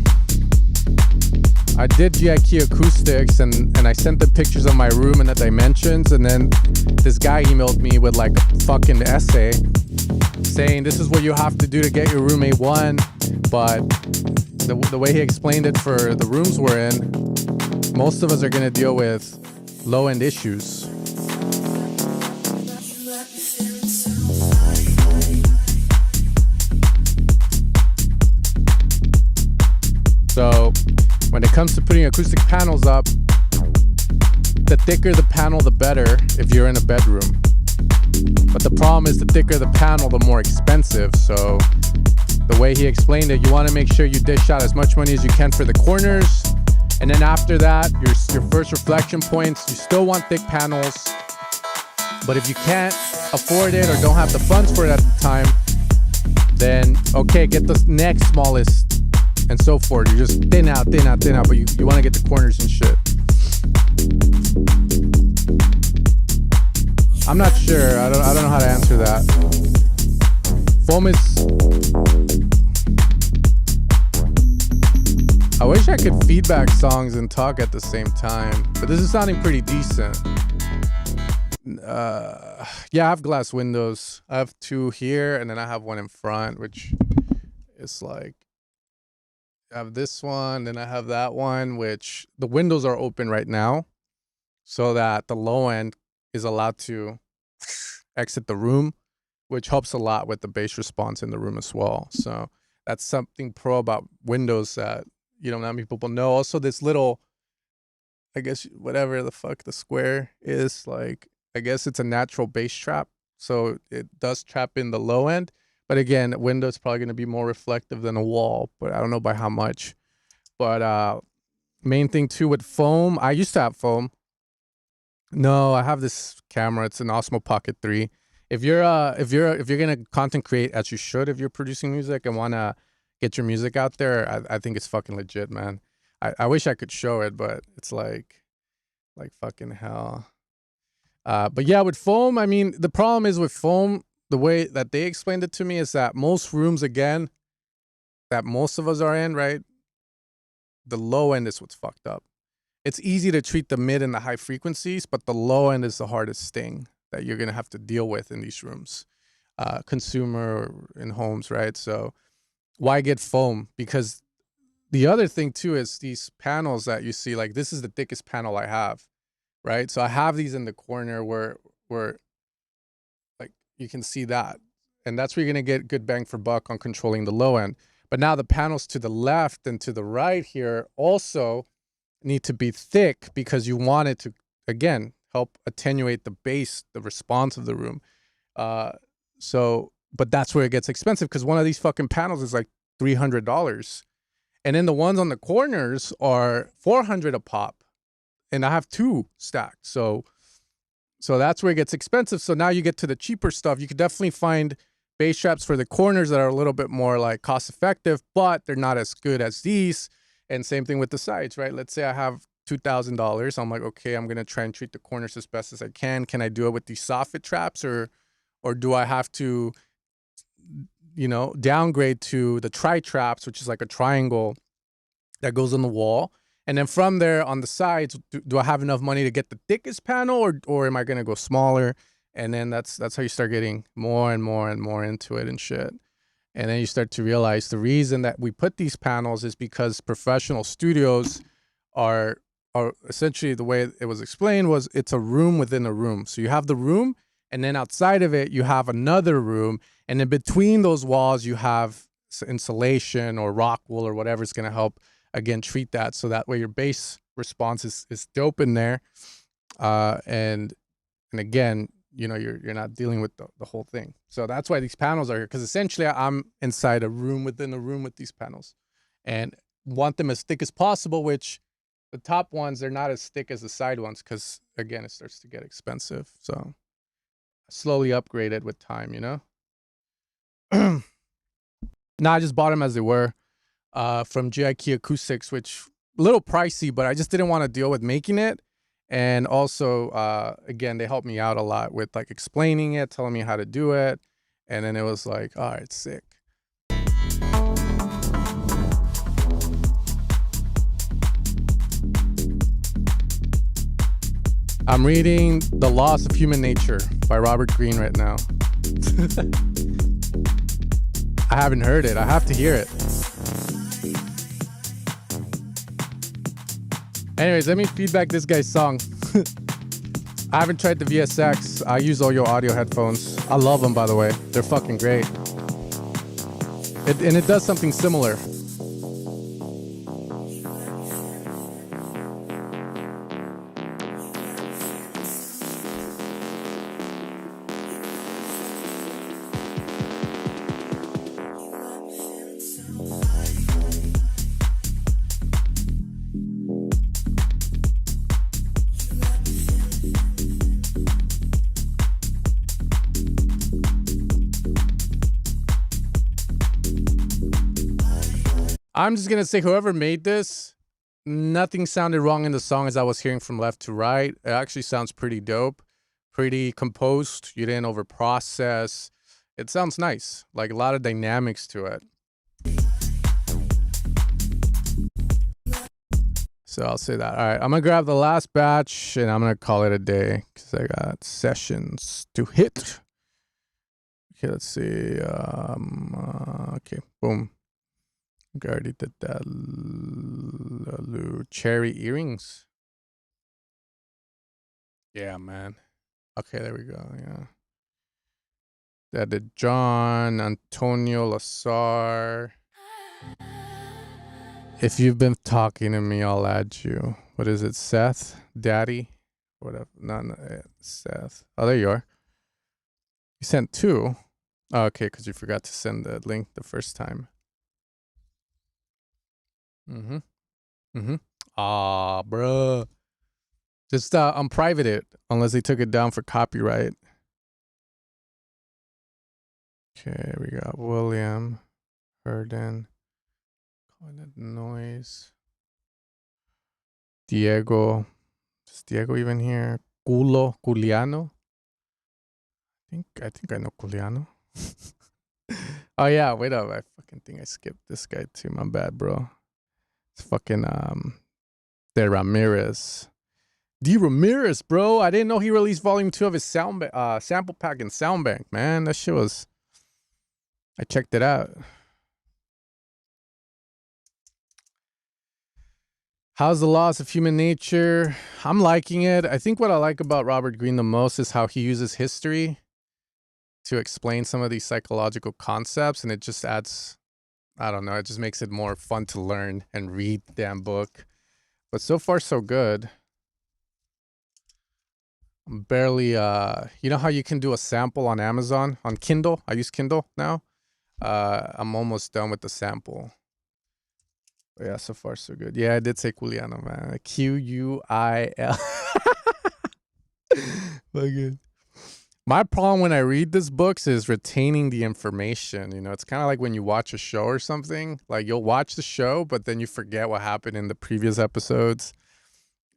I did GIK acoustics and I sent them pictures of my room and the dimensions, and then this guy emailed me with like a fucking essay saying this is what you have to do to get your room A1, but the way he explained it for the rooms we're in, most of us are going to deal with low-end issues. So when it comes to putting acoustic panels up, the thicker the panel, the better if you're in a bedroom. But the problem is the thicker the panel, the more expensive. So the way he explained it, you want to make sure you dish out as much money as you can for the corners. And then after that, your first reflection points, you still want thick panels. But if you can't afford it or don't have the funds for it at the time, then okay, get the next smallest and so forth. You just thin out, but you want to get the corners and shit. I'm not sure. I don't know how to answer that. Foam is... I wish I could feedback songs and talk at the same time, but this is sounding pretty decent. Yeah, I have glass windows. I have 2 here, and then I have one in front, which is like... I have this one, then I have that one, which the windows are open right now so that the low end is allowed to exit the room, which helps a lot with the bass response in the room as well. So that's something pro about windows that, you know, not many people know. Also, this little, I guess, whatever the fuck the square is, like, I guess it's a natural bass trap. So it does trap in the low end. But again, window's probably going to be more reflective than a wall, but I don't know by how much. But main thing too with foam, I used to have foam. No, I have this camera. It's an Osmo Pocket 3. If you're gonna content create as you should, if you're producing music and wanna get your music out there, I think it's fucking legit, man. I wish I could show it, but it's like fucking hell. But yeah, with foam, I mean, the problem is with foam, the way that they explained it to me is that most rooms, again, that most of us are in, right? The low end is what's fucked up. It's easy to treat the mid and the high frequencies, but the low end is the hardest thing that you're going to have to deal with in these rooms. Consumer in homes, right? So why get foam? Because the other thing too is these panels that you see, like this is the thickest panel I have, right? So I have these in the corner where you can see that. And that's where you're going to get good bang for buck on controlling the low end. But now the panels to the left and to the right here also need to be thick because you want it to, again, help attenuate the bass, the response of the room. But that's where it gets expensive because one of these fucking panels is like $300. And then the ones on the corners are 400 a pop. And I have 2 stacked. So that's where it gets expensive. So now you get to the cheaper stuff. You could definitely find bass traps for the corners that are a little bit more like cost effective, but they're not as good as these. And same thing with the sides, right? Let's say I have $2,000. I'm like, okay, I'm gonna try and treat the corners as best as I can. Can I do it with these soffit traps, or do I have to, you know, downgrade to the tri traps, which is like a triangle that goes on the wall? And then from there on the sides, do I have enough money to get the thickest panel, or am I gonna go smaller? And then that's how you start getting more and more and more into it and shit. And then you start to realize the reason that we put these panels is because professional studios are essentially, the way it was explained was, it's a room within a room. So you have the room, and then outside of it you have another room, and in between those walls you have insulation or rock wool or whatever's gonna help, again, treat that, so that way your bass response is dope in there. And again, you know, you're not dealing with the whole thing. So that's why these panels are here, because essentially I'm inside a room within a room with these panels, and want them as thick as possible, which the top ones, they're not as thick as the side ones, because again, it starts to get expensive. So slowly upgraded with time, you know. Now I just bought them as they were. From GIK Acoustics, which a little pricey, but I just didn't want to deal with making it. And also, again, they helped me out a lot with like explaining it, telling me how to do it. And then it was like, all right, sick. I'm reading The Loss of Human Nature by Robert Greene right now. I haven't heard it. I have to hear it. Anyways, let me feedback this guy's song. I haven't tried the VSX. I use all your audio headphones. I love them, by the way. They're fucking great. And it does something similar. I'm just gonna say, whoever made this, nothing sounded wrong in the song as I was hearing from left to right. It actually sounds pretty dope, pretty composed. You didn't overprocess. It sounds nice, like a lot of dynamics to it. So I'll say that. All right, I'm gonna grab the last batch and I'm gonna call it a day because I got sessions to hit. Okay, let's see. Okay, boom. I already did that. Cherry earrings. Yeah, man. Okay, there we go. Yeah. That did John Antonio Lazar. If you've been talking to me, I'll add you. What is it, Seth? Daddy? Whatever. No, Seth. Oh, there you are. You sent 2. Oh, okay, because you forgot to send the link the first time. Ah, bruh. Just unprivate it unless they took it down for copyright. Okay, we got William Herden. Calling it noise. Diego. Is Diego even here? Culiano. I think I know Culiano. Oh yeah, wait up. I fucking think I skipped this guy too. My bad, bro. It's fucking De Ramirez. D Ramirez, bro. I didn't know he released volume 2 of his sample pack in SOUNDBANK, man. That shit was, I checked it out. How's The Loss of Human Nature? I'm liking it. I think what I like about Robert Greene the most is how he uses history to explain some of these psychological concepts, and it just adds, I don't know, it just makes it more fun to learn and read the damn book. But so far, so good. I'm barely, you know how you can do a sample on Amazon, on Kindle? I use Kindle now. I'm almost done with the sample. But yeah, so far so good. Yeah, I did say Culiano, man. Q-U-I-L. Fucking. My problem when I read these books is retaining the information. You know, it's kind of like when you watch a show or something. Like you'll watch the show, but then you forget what happened in the previous episodes.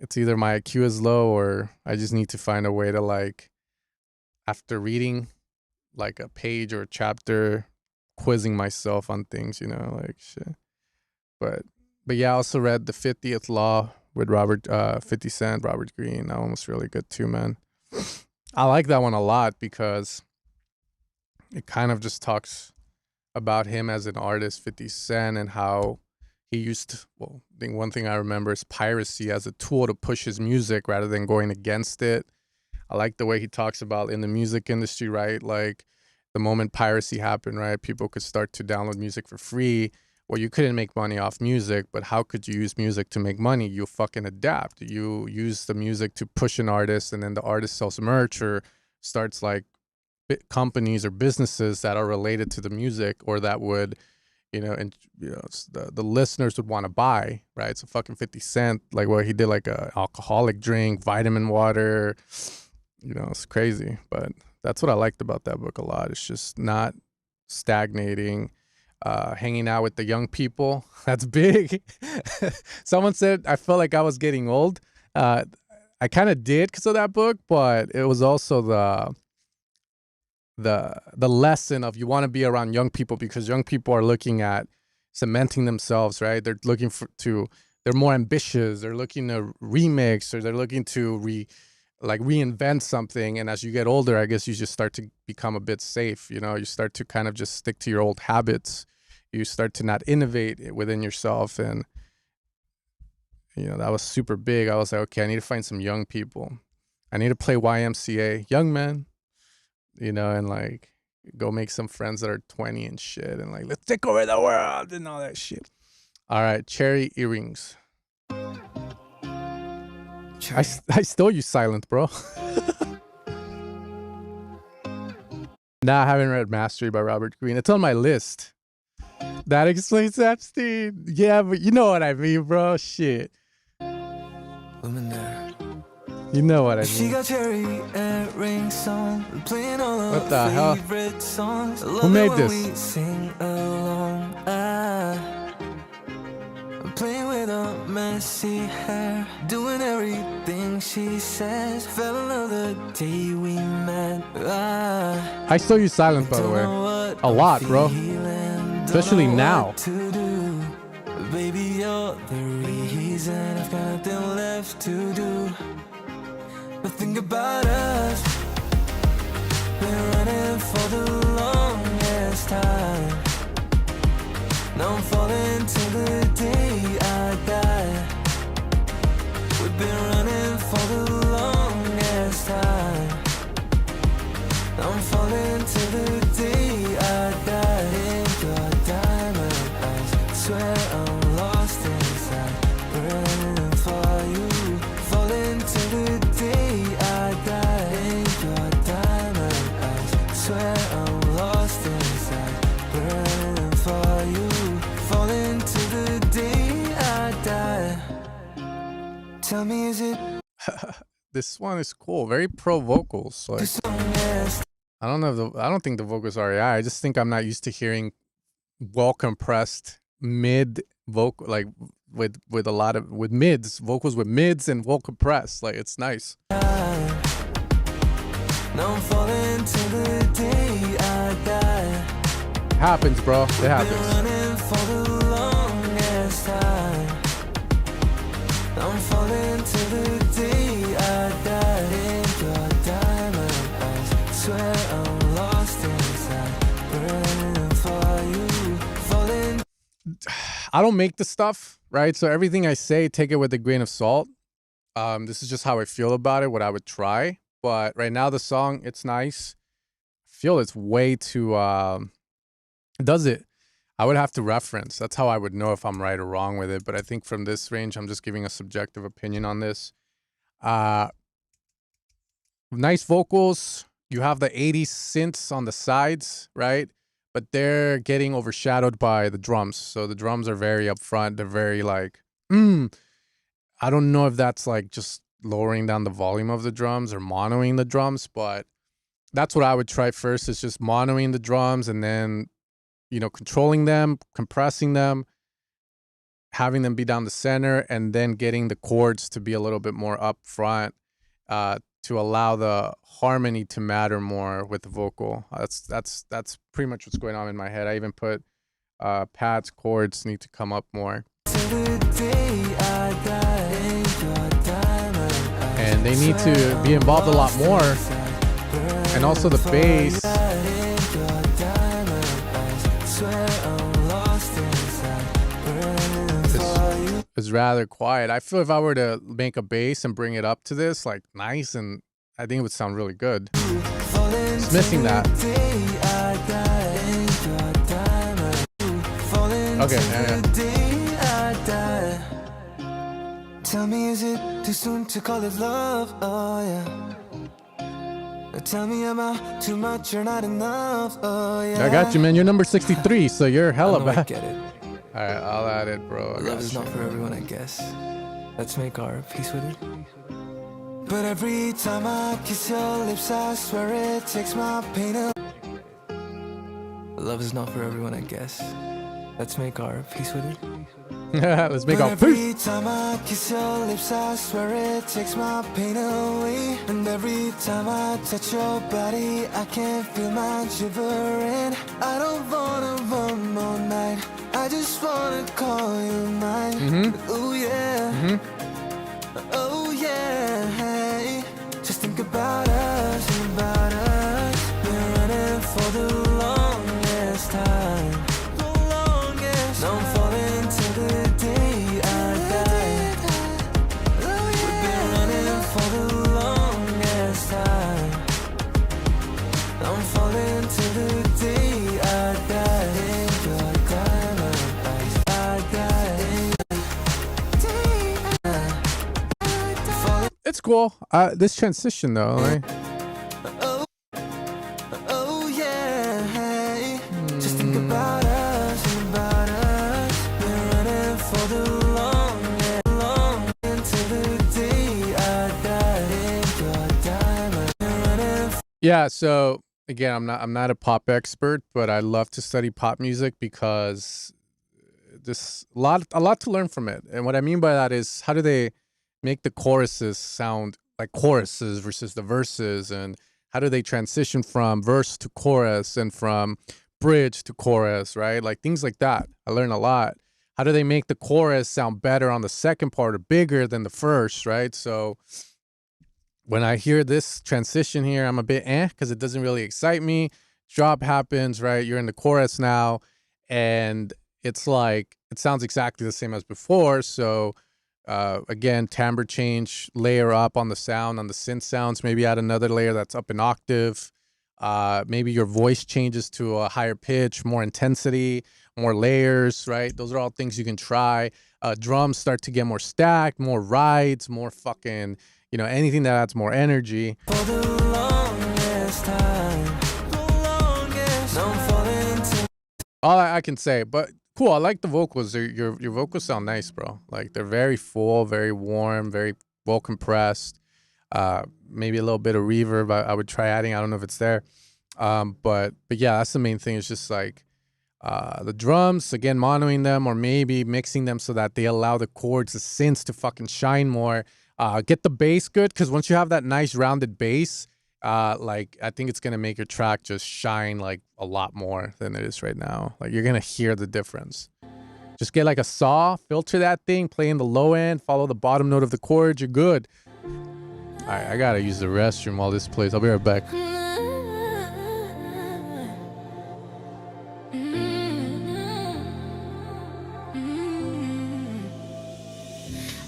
It's either my IQ is low or I just need to find a way to, like, after reading like a page or a chapter, quizzing myself on things, you know, like shit. But yeah, I also read the 50th Law with 50 Cent, Robert Greene. That one was really good too, man. I like that one a lot because it kind of just talks about him as an artist, 50 Cent, and how he used to, well, I think one thing I remember is piracy as a tool to push his music rather than going against it. I like the way he talks about in the music industry, right? Like the moment piracy happened, right? People could start to download music for free. Well, you couldn't make money off music, but how could you use music to make money? You fucking adapt. You use the music to push an artist, and then the artist sells merch or starts like companies or businesses that are related to the music or that would, you know, and you know, the listeners would want to buy, right? So fucking 50 Cent, like what he did, like a alcoholic drink, vitamin water, you know, it's crazy. But that's what I liked about that book a lot. It's just not stagnating. Hanging out with the young people. That's big. Someone said I felt like I was getting old. I kind of did because of that book, but it was also the lesson of you want to be around young people because young people are looking at cementing themselves, right? They're looking they're more ambitious. They're looking to remix, or they're looking to reinvent something. And as you get older, I guess you just start to become a bit safe. You know, you start to kind of just stick to your old habits. You start to not innovate within yourself. And, you know, that was super big. I was like, okay, I need to find some young people. I need to play YMCA, young men, you know, and like go make some friends that are 20 and shit. And like, let's take over the world and all that shit. All right. Cherry earrings. I stole you silent, bro. Nah, I haven't read Mastery by Robert Greene. It's on my list. That explains Epstein. Yeah, but you know what I mean, bro. Shit. Women there. You know what I She mean. got cherry earrings on, playing all of What the hell? favorite songs. I love Who made it when this? we sing along. I'm playing with her messy hair, doing everything she says. Fell in love the day we met. I stole you silent, by the way. A lot, bro. Especially now. Baby, you're the reason I've got nothing left to do. But think about us. Been running for the longest time. Now I'm falling till the day I die. We've been running for the longest time. Now I'm falling till the day I die. In your diamond eyes, swear I'm lost inside, burning for you. Falling till the day I die. In your diamond eyes, swear I'm lost inside, burning for you. Falling till the day I die. Tell me, is it This one is cool. Very pro vocals. Like, the longest? I don't think the vocals are AI. I just think I'm not used to hearing well compressed mid vocal, like with mids, vocals with mids and well compressed. Like, it's nice. Now I'm falling till the day I die. Happens, bro. It Been happens. running for the longest time. Now I'm falling till the day I die. In your diamond eyes, swear I'm lost inside, burning for you. Falling. I don't make the stuff, right? So everything I say, take it with a grain of salt. This is just how I feel about it, what I would try. But right now, the song, it's nice. I feel it's way too, does it? I would have to reference. That's how I would know if I'm right or wrong with it. But I think from this range, I'm just giving a subjective opinion on this. Nice vocals. You have the 80s synths on the sides, right? but they're getting overshadowed by the drums. So the drums are very upfront. They're very like, I don't know if that's like just lowering down the volume of the drums or monoing the drums, but that's what I would try first, is just monoing the drums and then, you know, controlling them, compressing them, having them be down the center, and then getting the chords to be a little bit more up front to allow the harmony to matter more with the vocal. That's pretty much what's going on in my head. I even put Pat's chords need to come up more. And they need to be involved a lot more. And also the bass is rather quiet. I feel if I were to make a bass and bring it up to this, like nice, and I think it would sound really good. It's missing that. Okay, yeah. Tell me, is it too soon to call it love? Oh yeah. Tell me, am I too much or not enough? Oh yeah. I got you, man. You're number 63, so you're hella I bad. get it. All right, I'll add it, bro. Love is not for everyone, I guess. Let's make our peace with it. But every time I kiss your lips, I swear it takes my pain away. Love is not for everyone, I guess. Let's make our peace with it. Let's make our Every peace. time I kiss your lips, I swear it takes my pain away. And every time I touch your body, I can't feel my shivering. I don't wanna run all night, I just wanna call you mine. Oh yeah, oh yeah. Hey, just think about us, Been running for the longest time. Now I'm falling till the day I die. We've been running for the longest time. Now I'm falling till the day I die. Your diamond eyes, I die. It's cool. This transition though, like, Oh yeah, hey. Just think about us. Been running for the long until the day I die. Your diamond. Running. yeah. So again, I'm not a pop expert, but I love to study pop music because there's a lot to learn from it. And what I mean by that is, how do they make the choruses sound like choruses versus the verses, and how do they transition from verse to chorus and from bridge to chorus, right? Like things like that. I learned a lot. How do they make the chorus sound better on the second part or bigger than the first, right? So when I hear this transition here, I'm a bit because it doesn't really excite me. Drop happens, right? You're in the chorus now, and it's like, it sounds exactly the same as before. So again, timbre change, layer up on the sound, on the synth sounds, maybe add another layer that's up an octave. Maybe your voice changes to a higher pitch, more intensity, more layers, right? Those are all things you can try. Drums start to get more stacked, more rides, more fucking, you know, anything that adds more energy. For the longest time. Now I'm falling to. All I can say, but cool. I like the vocals. Your vocals sound nice, bro. Like they're very full, very warm, very well compressed. Maybe a little bit of reverb I would try adding. I don't know if it's there. But yeah, that's the main thing. It's just like the drums, again, monoing them or maybe mixing them so that they allow the chords, the synths to fucking shine more. Get the bass good, because once you have that nice rounded bass, like I think it's gonna make your track just shine like a lot more than it is right now. Like you're gonna hear the difference. Just get like a saw, filter that thing, play in the low end, follow the bottom note of the chord, you're good. All right, I gotta use the restroom while this plays. I'll be right back.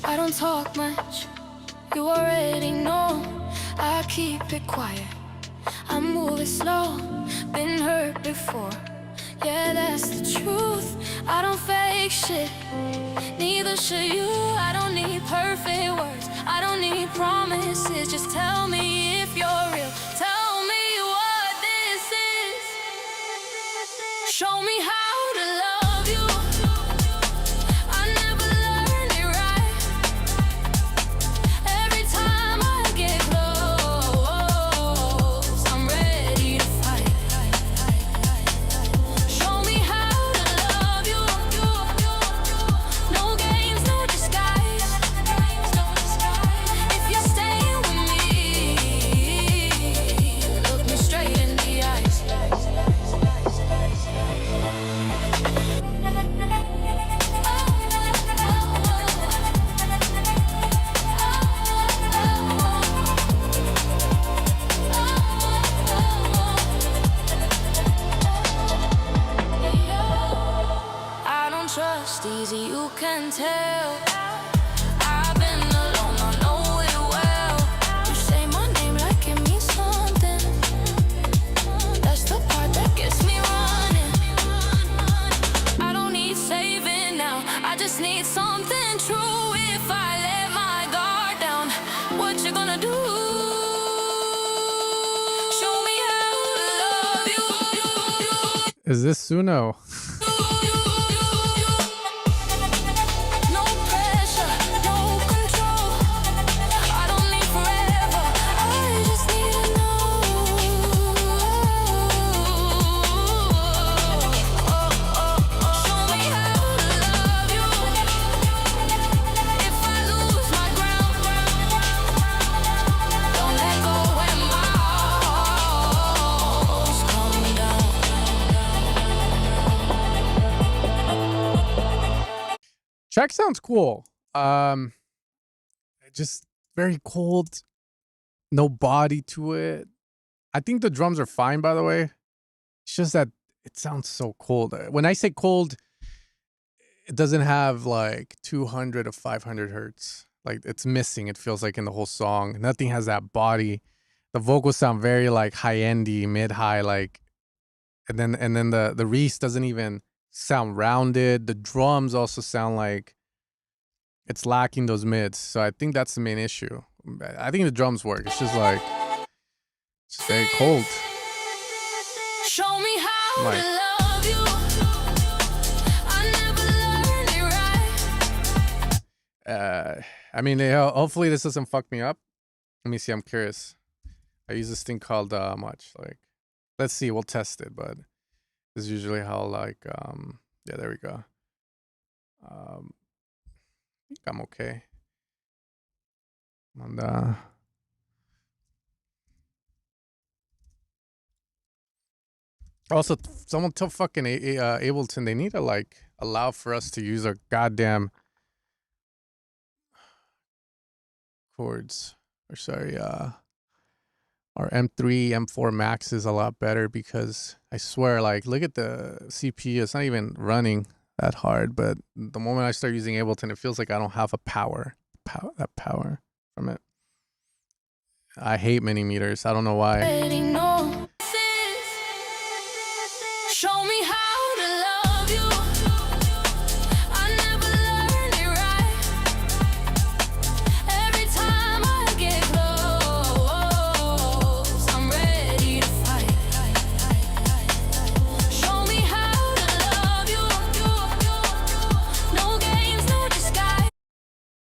I don't talk much, you already know. I keep it quiet, I'm moving slow. Been hurt before, yeah, that's the truth. I don't fake shit, neither should you. I don't need perfect words, I don't need promises. Just tell me if you're real, tell me what this is. Show me how to love you. I never learned it right. Every time I get close, I'm ready to fight. Show me how to love you. No games, no disguise. If you're staying with me, look me straight in the eyes. I don't trust easy, you can tell. I've been alone, I know it well. You say my name like it means something. That's the part that gets me running. I don't need saving now, I just need something true. If I let my guard down, what you gonna do? Show me how to love you. Is this Suno? No pressure, no control. I don't need forever, I just need to know. Show me how to love you. If I lose my ground, don't let go when my walls come down. Track sounds cool. Just very cold. No body to it. I think the drums are fine, by the way. It's just that it sounds so cold. When I say cold, it doesn't have like 200 or 500 hertz. Like it's missing. It feels like in the whole song. Nothing has that body. The vocals sound very like high-endy, mid-high, like, and then the Reese doesn't even sound rounded. The drums also sound like it's lacking those mids. So I think that's the main issue. I think the drums work. It's just like it's very cold. Show me how Like- to love you. I never learned it right. I mean, hopefully this doesn't fuck me up. Let me see. I'm curious. I use this thing called much. Like, let's see. We'll test it. But this is usually how like yeah. There we go. I think I'm okay. And also, someone tell fucking Ableton they need to like allow for us to use our goddamn chords. Or sorry, our M3, M4 Max is a lot better because I swear, like, look at the CPU. It's not even running that hard, but the moment I start using Ableton, it feels like I don't have a power from it. I hate mini meters. I don't know why. Already know this. Show me how to love you. I never learned it right. Every time I get close, I'm ready to fight. Show me how to love you. No games, no disguise.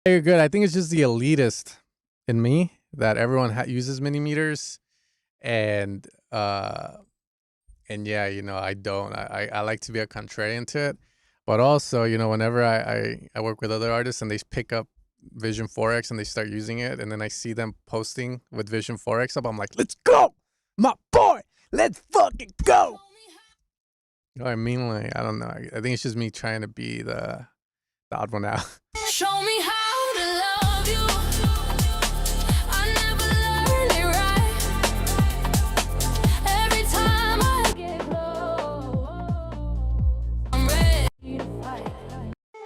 You're good. I think it's just the elitist in me that everyone uses mini meters, and yeah, you know, I don't. I like to be a contrarian to it, but also, you know, whenever I work with other artists and they pick up Vision 4X and they start using it, and then I see them posting with Vision 4X up, I'm like, let's go, my boy, let's fucking go. You know what I mean? Like, I don't know. I think it's just me trying to be the odd one out. Show me how to love you. I never learned it right. Every time I get close, I'm ready to fight.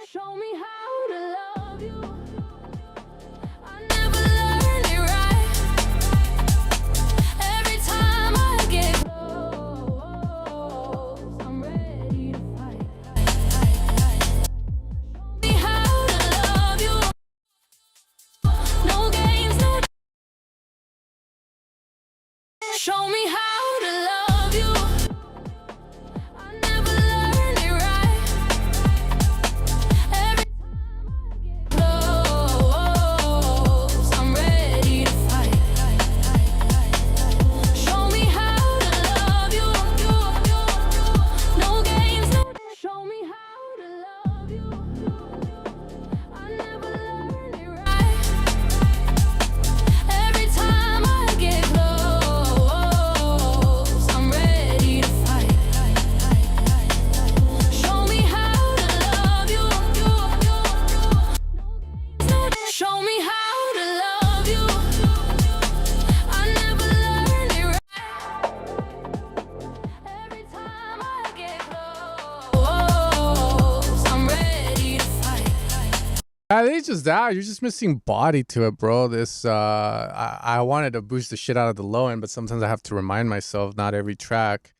Show me how to love you. I never learned it right. Every time I get close, I'm ready to fight. Show me how to love you. I think it's just that you're just missing body to it, bro. This I wanted to boost the shit out of the low end, but sometimes I have to remind myself not every track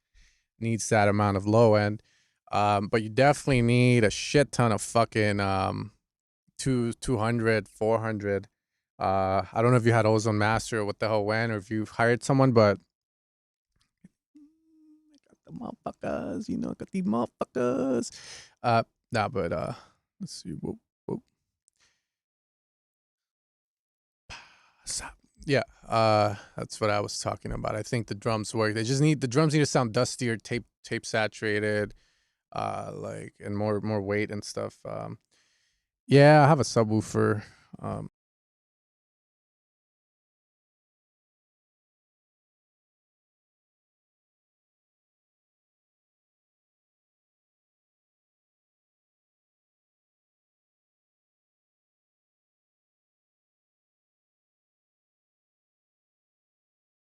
needs that amount of low end. But you definitely need a shit ton of fucking 200, 400. I don't know if you had Ozone Master or what the hell when, or if you hired someone, but the motherfuckers, you know, got these motherfuckers. Nah, but let's see. Whoop, whoop. Yeah, that's what I was talking about. I think the drums work. They just need the drums need to sound dustier, tape saturated, like and more weight and stuff. Yeah, I have a subwoofer.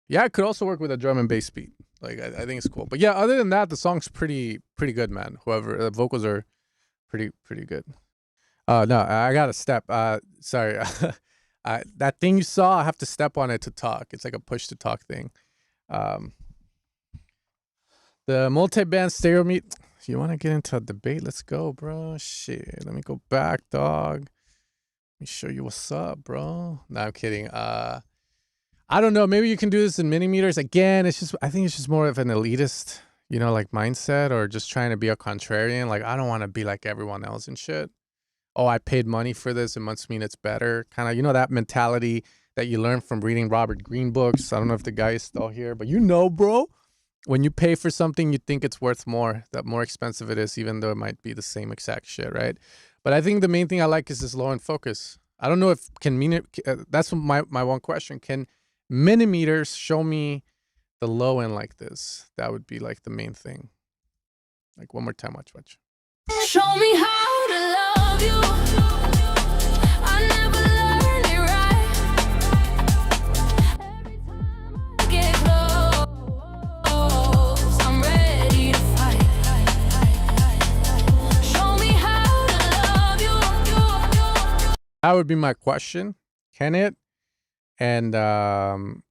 Yeah, it could also work with a drum and bass beat. Like I think it's cool. But yeah, other than that, the song's pretty good, man. Whoever the vocals are pretty good. No, I got to step. Sorry. That thing you saw, I have to step on it to talk. It's like a push to talk thing. The multi-band stereo meet. You want to get into a debate? Let's go, bro. Shit. Let me go back, dog. Let me show you what's up, bro. No, I'm kidding. I don't know. Maybe you can do this in millimeters. Again, I think it's just more of an elitist, you know, like mindset, or just trying to be a contrarian. Like, I don't want to be like everyone else and shit. Oh, I paid money for this. It must mean it's better. Kind of, you know, that mentality that you learn from reading Robert Greene books. I don't know if the guy is still here, but you know, bro, when you pay for something, you think it's worth more, that more expensive it is, even though it might be the same exact shit, right? But I think the main thing I like is this low end focus. I don't know if that's my one question. Can millimeters show me the low end like this? That would be like the main thing. Like one more time, watch. Show me how to love you. I never learned it right. Every time I get close, I'm ready to fight. Show me how to love you. That would be my question. Can it? And can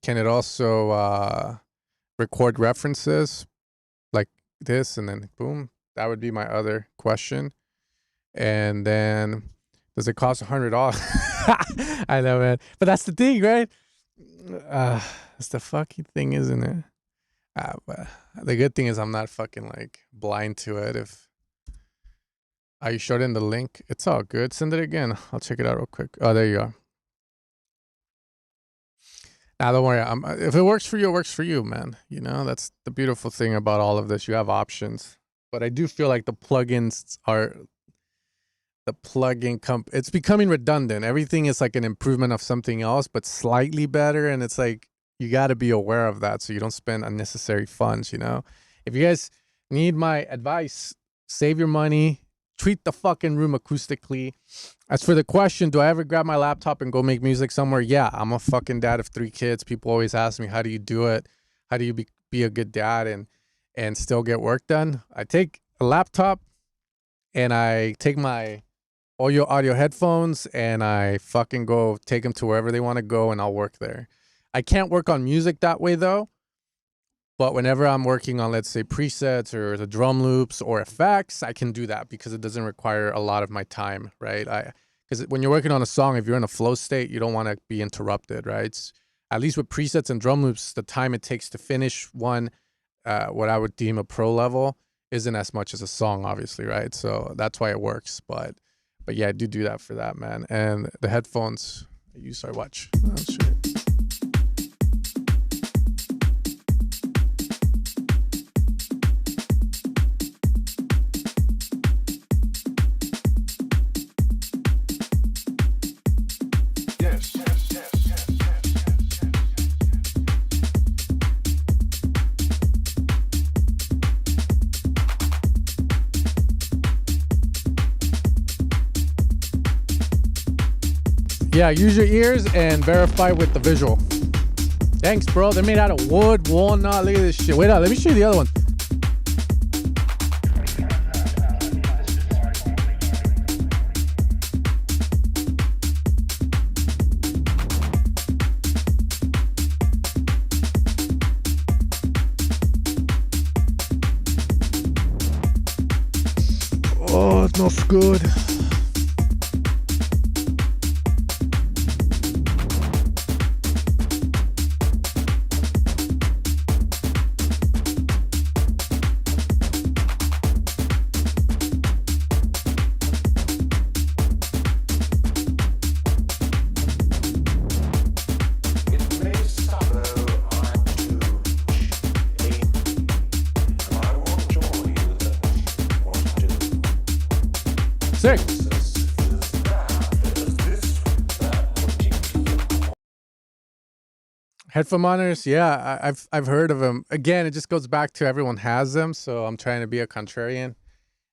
it also record references like this, and then boom? That would be my other question. And then, does it cost $100? I know, man. But that's the thing, right? It's the fucking thing, isn't it? But the good thing is I'm not fucking like blind to it. You showed in the link. It's all good. Send it again. I'll check it out real quick. Oh, there you are. Now, don't worry. If it works for you, it works for you, man. You know, that's the beautiful thing about all of this. You have options. But I do feel like the plugins are it's becoming redundant. Everything is like an improvement of something else, but slightly better. And it's like, you got to be aware of that so you don't spend unnecessary funds, you know? If you guys need my advice, save your money, treat the fucking room acoustically. As for the question, do I ever grab my laptop and go make music somewhere? Yeah, I'm a fucking dad of 3 kids. People always ask me, how do you do it? How do you be a good dad and still get work done? I take a laptop and I take my audio headphones and I fucking go take them to wherever they want to go, and I'll work there. I can't work on music that way though. But whenever I'm working on, let's say, presets or the drum loops or effects, I can do that because it doesn't require a lot of my time, right? Because when you're working on a song, if you're in a flow state, you don't want to be interrupted, right? At least with presets and drum loops, the time it takes to finish one, what I would deem a pro level, isn't as much as a song, obviously, right? So that's why it works. But yeah, I do that for that, man. And the headphones, watch. Oh, shit. Yeah, use your ears and verify with the visual. Thanks, bro. They're made out of wood, walnut. Look at this shit. Wait up. Let me show you the other one. Oh, it smells good. Sick. Headphone monitors, yeah, I've heard of them. Again, it just goes back to everyone has them, so I'm trying to be a contrarian.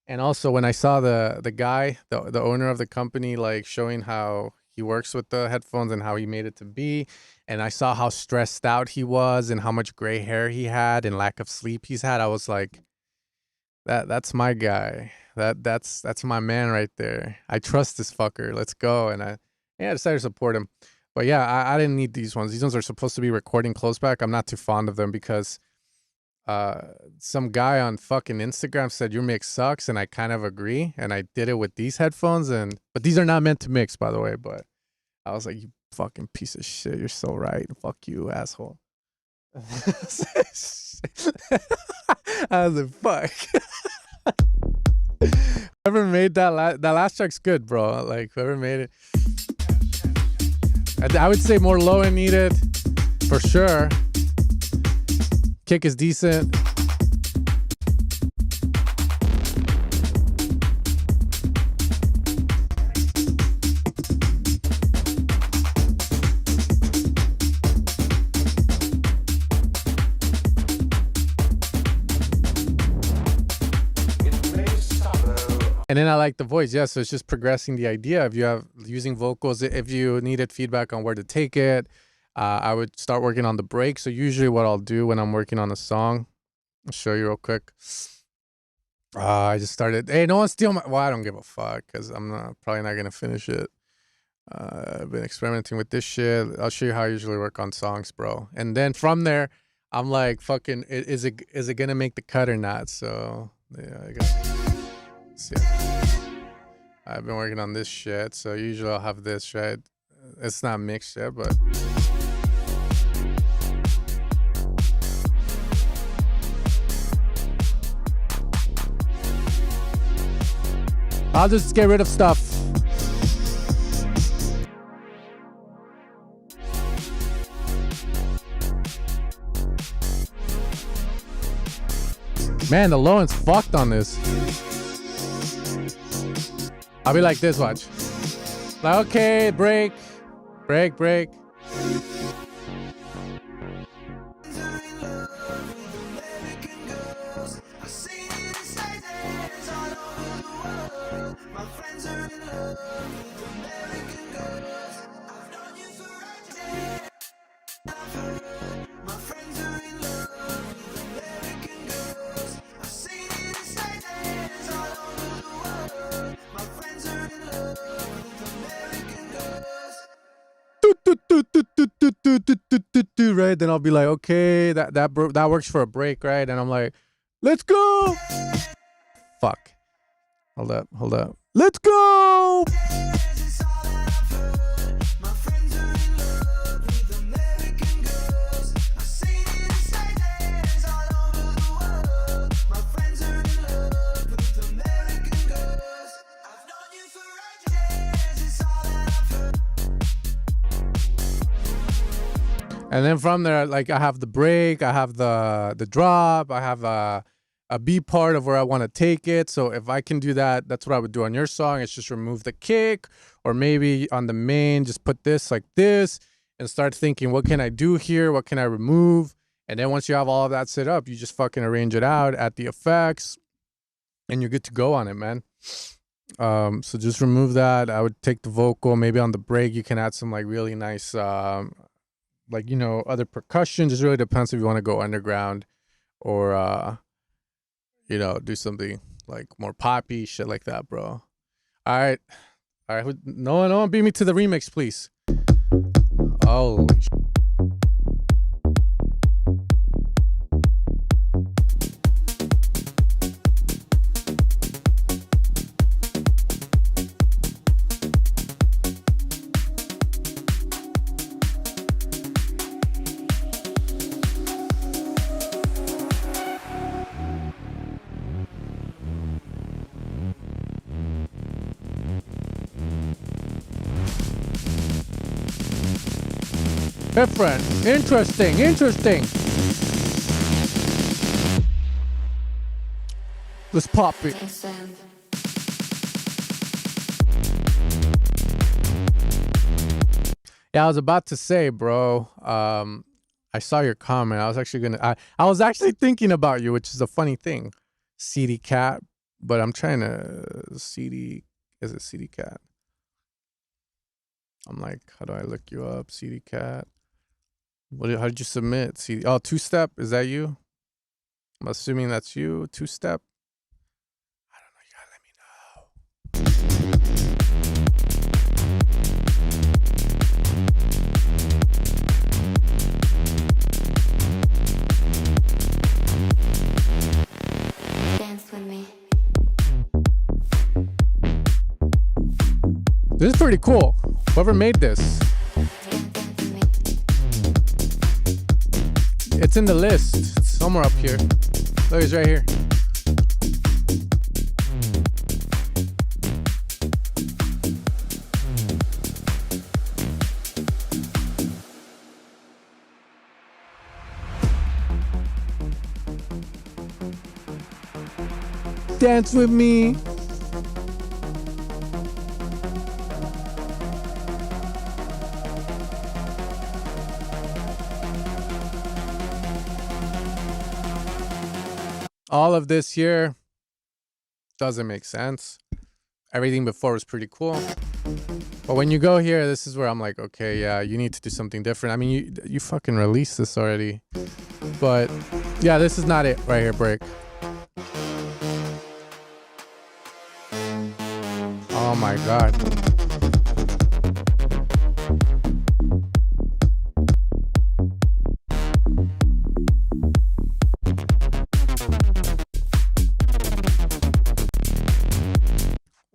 And also, when I saw the guy, the owner of the company, like showing how he works with the headphones and how he made it to be, and I saw how stressed out he was and how much gray hair he had and lack of sleep he's had, I was like, that's my guy. That's my man right there. I trust this fucker. Let's go. And I decided to support him. But yeah, I didn't need these ones. These ones are supposed to be recording close back. I'm not too fond of them because some guy on fucking Instagram said your mix sucks, and I kind of agree. And I did it with these headphones, but these are not meant to mix, by the way. But I was like, you fucking piece of shit. You're so right. Fuck you, asshole. I was like, fuck. Whoever made that last track's good, bro. Like, whoever made it. I would say more low end needed, for sure. Kick is decent. And then I like the voice. Yeah, so it's just progressing the idea. If you have using vocals, if you needed feedback on where to take it, I would start working on the break. So usually what I'll do when I'm working on a song, I'll show you real quick. I just started, hey, no one steal my, well, I don't give a fuck because probably not going to finish it. I've been experimenting with this shit. I'll show you how I usually work on songs, bro. And then from there, I'm like, fucking, is it going to make the cut or not? So, yeah, I guess. Yeah. I've been working on this shit, so usually I'll have this, right? It's not mixed yet, but I'll just get rid of stuff. Man, the low end's fucked on this. I'll be like this, watch. Like, okay, break. Right, then I'll be like, okay, that works for a break, right? And I'm like, let's go. Fuck. Hold up. Let's go. And then from there, like, I have the break, I have the drop, I have a B part of where I want to take it. So if I can do that, that's what I would do on your song. It's just remove the kick, or maybe on the main, just put this like this and start thinking, what can I do here? What can I remove? And then once you have all of that set up, you just fucking arrange it out, add the effects, and you're good to go on it, man. So just remove that. I would take the vocal, maybe on the break, you can add some like really nice, like, you know, other percussion. Just really depends if you want to go underground or, you know, do something like more poppy shit like that, bro. All right. No one beat me to the remix, please. Holy shit. Different. Interesting. Interesting. Let's pop it. Yeah, I was about to say, bro. I saw your comment. I was actually gonna. I was actually thinking about you, which is a funny thing. CD Cat, but I'm trying to CD. Is it CD Cat? I'm like, how do I look you up? CD Cat. How did you submit? CD. Oh, Two Step. Is that you? I'm assuming that's you. Two Step. I don't know. You gotta let me know. Dance with me. This is pretty cool. Whoever made this. It's in the list. It's somewhere up here. Look, it's right here. Dance with me. All of this here doesn't make sense. Everything before was pretty cool. But when you go here, this is where I'm like, okay, yeah, you need to do something different. I mean, you fucking released this already. But yeah, this is not it right here, break. Oh my God.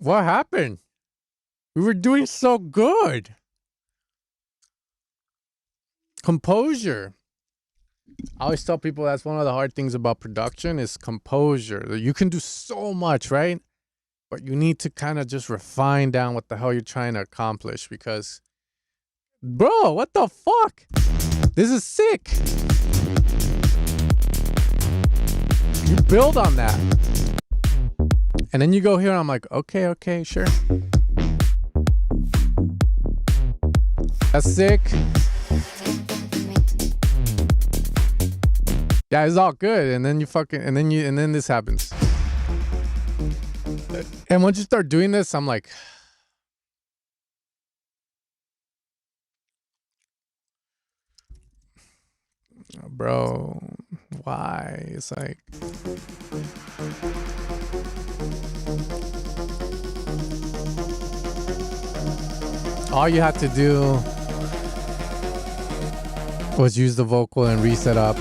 What happened? We were doing so good. Composure. I always tell people that's one of the hard things about production is composure. You can do so much, right? But you need to kind of just refine down what the hell you're trying to accomplish because, bro, what the fuck? This is sick. You build on that. And then you go here and I'm like, okay, sure. That's sick. Yeah, it's all good. And then you fucking, and then this happens. And once you start doing this, I'm like, bro, why? It's like, all you had to do was use the vocal and reset up.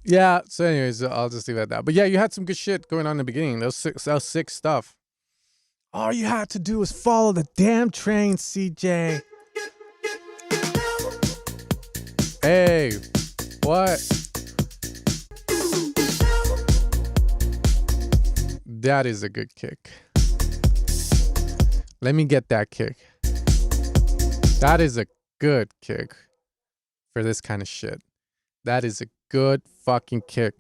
Yeah, so anyways, I'll just leave it at that. But yeah, you had some good shit going on in the beginning. That was sick stuff. All you had to do was follow the damn train, CJ. Hey, what? That is a good kick. Let me get that kick. That is a good kick for this kind of shit. That is a good fucking kick.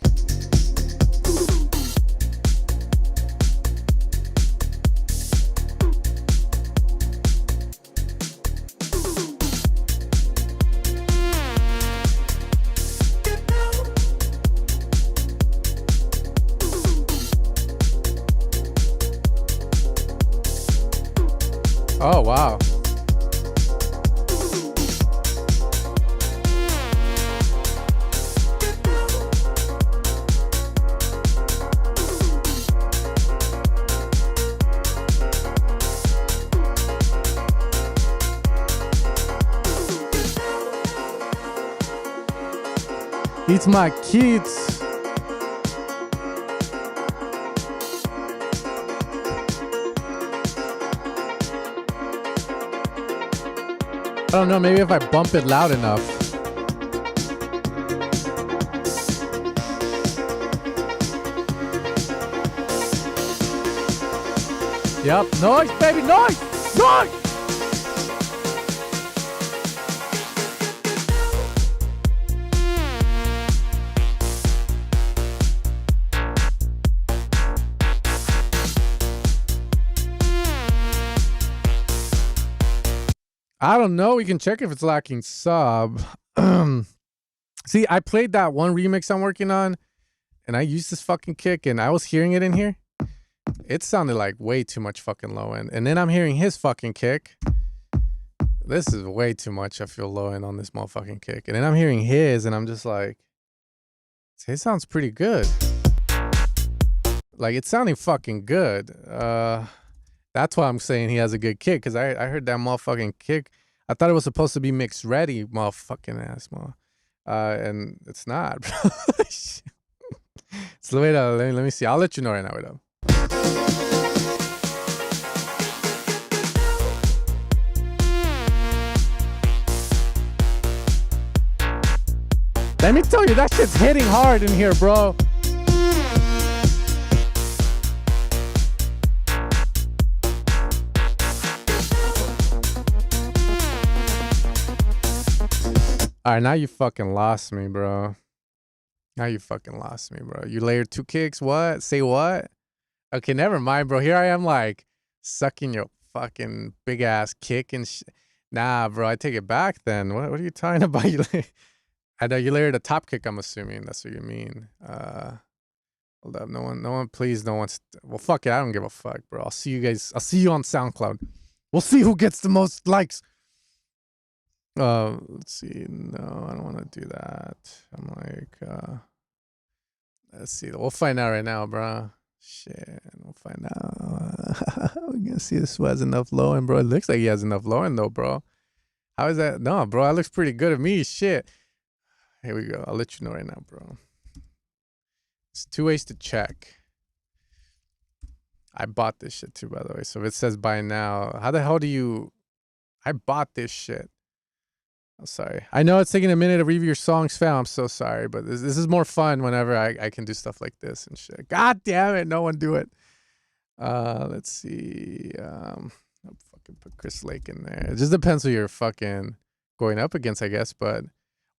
Oh, wow. It's my kids. don't know, maybe if I bump it loud enough. Yep, noise, baby, noise! Noise! I don't know. We can check if it's lacking sub. See, I played that one remix I'm working on, and I used this fucking kick, and I was hearing it in here. It sounded like way too much fucking low end. And then I'm hearing his fucking kick. This is way too much. I feel low end on this motherfucking kick. And then I'm hearing his, and I'm just like, it sounds pretty good. Like, it's sounding fucking good. That's why I'm saying he has a good kick, because I heard that motherfucking kick. I thought it was supposed to be mixed ready, motherfucking ass, and it's not, bro. So wait, let me see. I'll let you know right now. Wait up. Let me tell you, that shit's hitting hard in here, bro. All right, now you fucking lost me, bro. Now you fucking lost me, bro. You layered 2 kicks. What? Say what? Okay, never mind, bro. Here I am, like, sucking your fucking big ass kick and shit. Nah, bro. I take it back then. What are you talking about? I know you layered a top kick. I'm assuming that's what you mean. Hold up. No one. Please, no one. Well, fuck it. I don't give a fuck, bro. I'll see you guys. I'll see you on SoundCloud. We'll see who gets the most likes. Let's see. No, I don't want to do that. I'm like, let's see. We'll find out right now, bro. Shit, we'll find out. We're gonna see if this has enough low end, bro. It looks like he has enough low end, though, bro. How is that? No, bro, that looks pretty good to me. Shit. Here we go. I'll let you know right now, bro. It's 2 ways to check. I bought this shit too, by the way. So if it says buy now, how the hell do you? I bought this shit. I'm sorry. I know it's taking a minute to review your songs, fam. I'm so sorry, but this is more fun whenever I can do stuff like this and shit. God damn it, no one do it. Let's see. I'll fucking put Chris Lake in there. It just depends who you're fucking going up against, I guess. But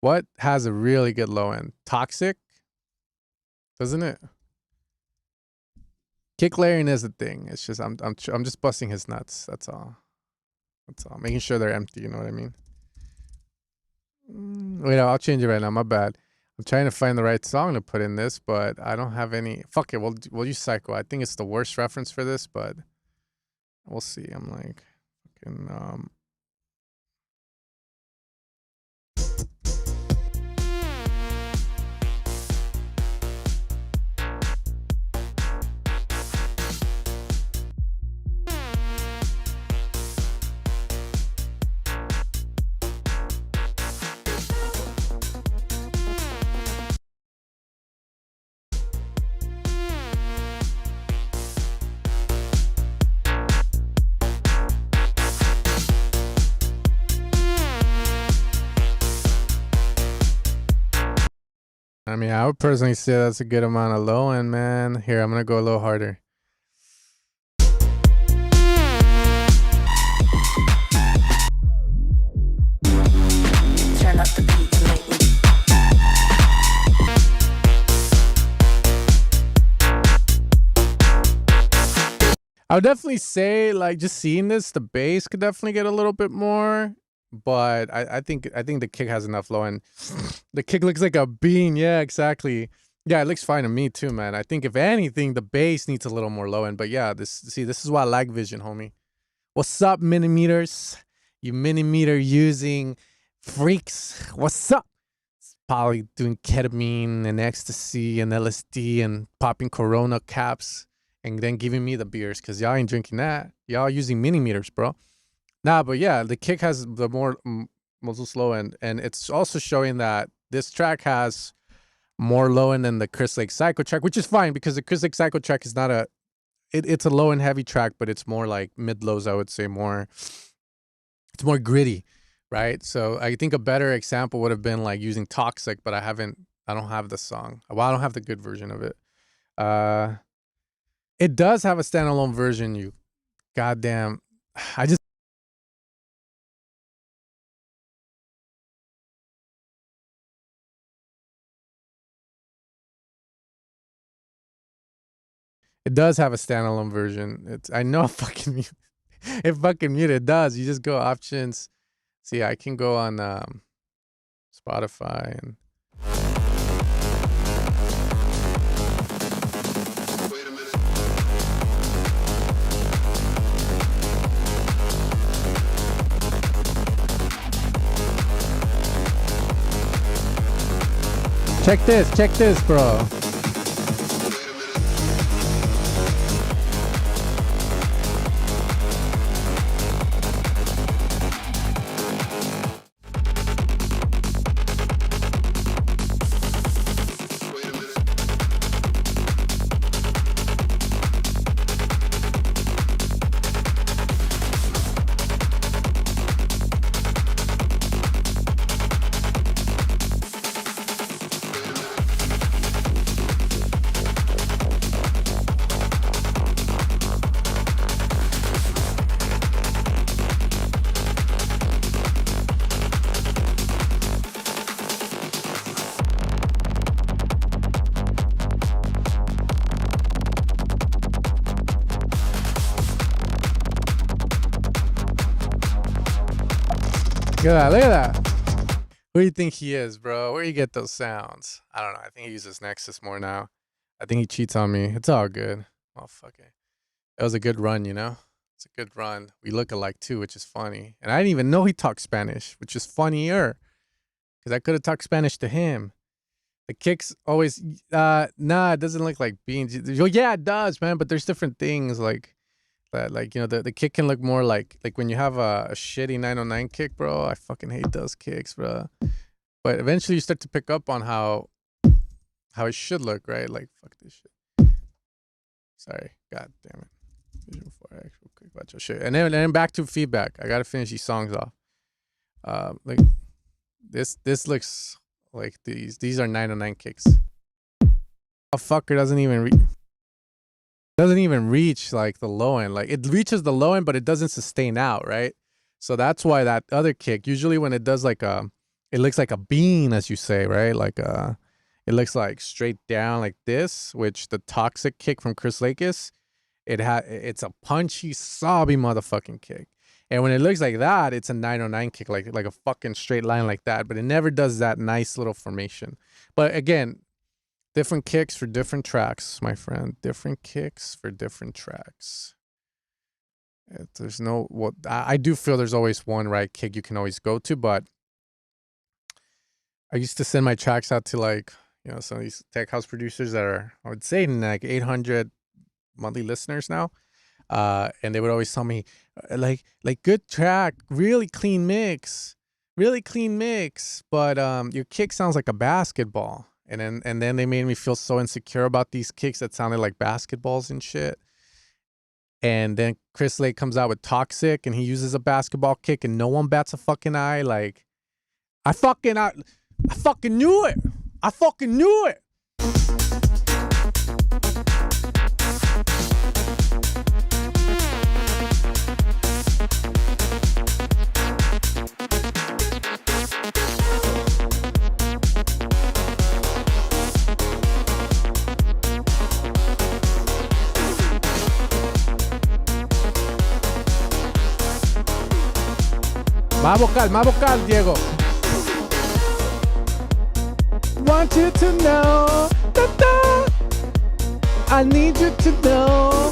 what has a really good low end? Toxic, doesn't it? Kick layering is the thing. It's just I'm just busting his nuts. That's all. That's all. Making sure they're empty. You know what I mean? Wait, I'll change it right now. My bad. I'm trying to find the right song to put in this, but I don't have any. Fuck it. We'll use Psycho. I think it's the worst reference for this, but we'll see. I'm like, fucking, I mean, I would personally say that's a good amount of low end, man. Here, I'm gonna go a little harder. Turn up the beat lately. I would definitely say, like, just seeing this, the bass could definitely get a little bit more. But I think the kick has enough low end. The kick looks like a bean. Yeah, exactly. Yeah, it looks fine to me too, man. I think if anything, the bass needs a little more low end. But yeah, this is why I like Vision, homie. What's up, millimeters? You millimeter using freaks. What's up? It's probably doing ketamine and ecstasy and LSD and popping Corona caps and then giving me the beers because y'all ain't drinking that. Y'all using millimeters, bro. Nah, but yeah, the kick has the more most low end, and it's also showing that this track has more low end than the Chris Lake Psycho track, which is fine because the Chris Lake Psycho track is not a, it's a low and heavy track, but it's more like mid lows, I would say more. It's more gritty, right? So I think a better example would have been like using Toxic, but I don't have the song. Well, I don't have the good version of it. It does have a standalone version, you goddamn. I just It does have a standalone version. I know fucking mute. It fucking mute. It does. You just go options. See, I can go on Spotify and Wait a minute. check this, bro. Look at that. Who do you think he is, bro? Where you get those sounds? I don't know. I think he uses Nexus more now. I think he cheats on me. It's all good. Oh, fuck it. It was a good run, you know? It's a good run. We look alike too, which is funny. And I didn't even know he talked Spanish, which is funnier. Because I could have talked Spanish to him. The kicks always, nah, it doesn't look like beans. Well, yeah, it does, man. But there's different things like that. Like, you know, the kick can look more like when you have a shitty 909 kick, bro. I fucking hate those kicks, bro. But eventually you start to pick up on how it should look, right? Like, fuck this shit. Sorry. God damn it. Vision for actual quick about your shit. And then back to feedback. I gotta finish these songs off. Like this looks like these are 909 kicks. A fucker doesn't even reach like the low end. Like it reaches the low end, but it doesn't sustain out, right? So that's why that other kick, usually when it does like it looks like a bean, as you say, right? Like it looks like straight down like this, which the Toxic kick from Chris Lakis, it's a punchy, sobby motherfucking kick. And when it looks like that, it's a 909 kick, like a fucking straight line like that. But it never does that nice little formation. But again, different kicks for different tracks, my friend. Different kicks for different tracks. There's no I do feel there's always one right kick you can always go to, but I used to send my tracks out to like, you know, some of these tech house producers that are, I would say, like 800 monthly listeners now. And they would always tell me, like good track, really clean mix, but your kick sounds like a basketball. And then they made me feel so insecure about these kicks that sounded like basketballs and shit. And then Chris Lake comes out with Toxic and he uses a basketball kick and no one bats a fucking eye. Like, I fucking knew it. I fucking knew it. Más vocal, Diego. Want you to know, I need you to know,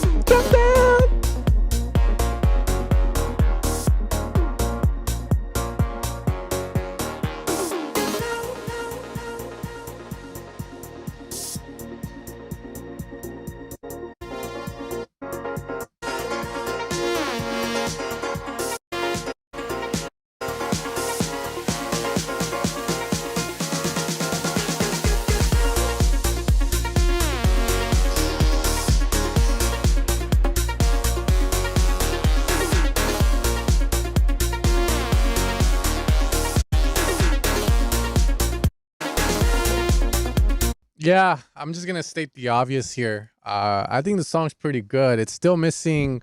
Yeah, I'm just gonna state the obvious here. I think the song's pretty good. It's still missing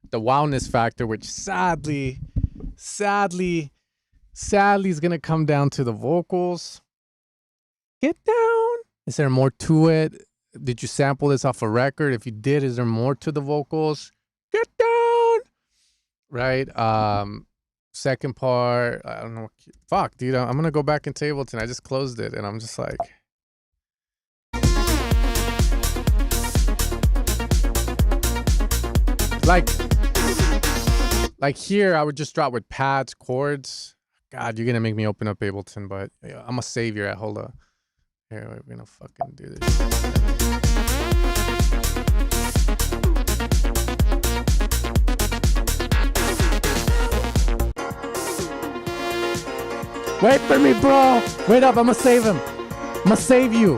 the wildness factor, which sadly is gonna come down to the vocals. Get down. Is there more to it? Did you sample this off a record? If you did, is there more to the vocals? Get down. Right. Second part, I don't know. Fuck, dude. I'm gonna go back in Tableton. I just closed it, and I'm just like. Like here, I would just drop with pads, chords. God, you're gonna make me open up Ableton, but yeah, I'm a savior at hold up. Here, we're gonna fucking do this. Wait for me, bro. Wait up, I'ma save him. I'ma save you.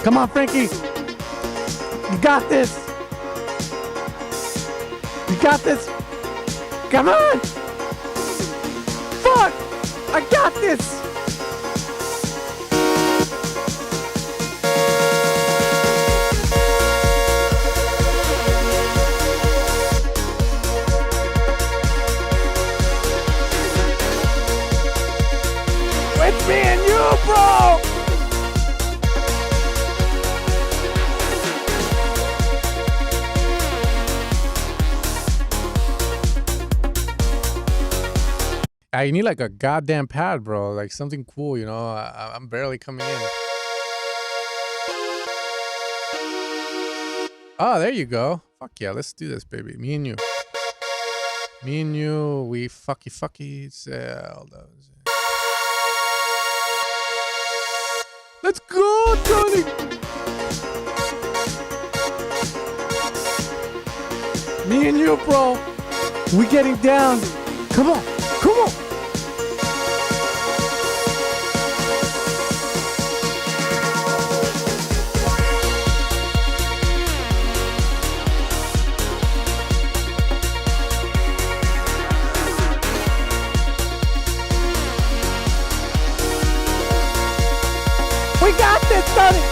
Come on, Frankie. You got this. You got this. Come on. Fuck. I got this. It's me and you, bro. You need like a goddamn pad, bro. Like something cool, you know. I'm barely coming in. Oh, there you go. Fuck yeah, let's do this, baby. Me and you. Me and you, we fucky sell those. Let's go, Tony. Me and you, bro. We getting down. Come on. Come on. We got this, Sonny.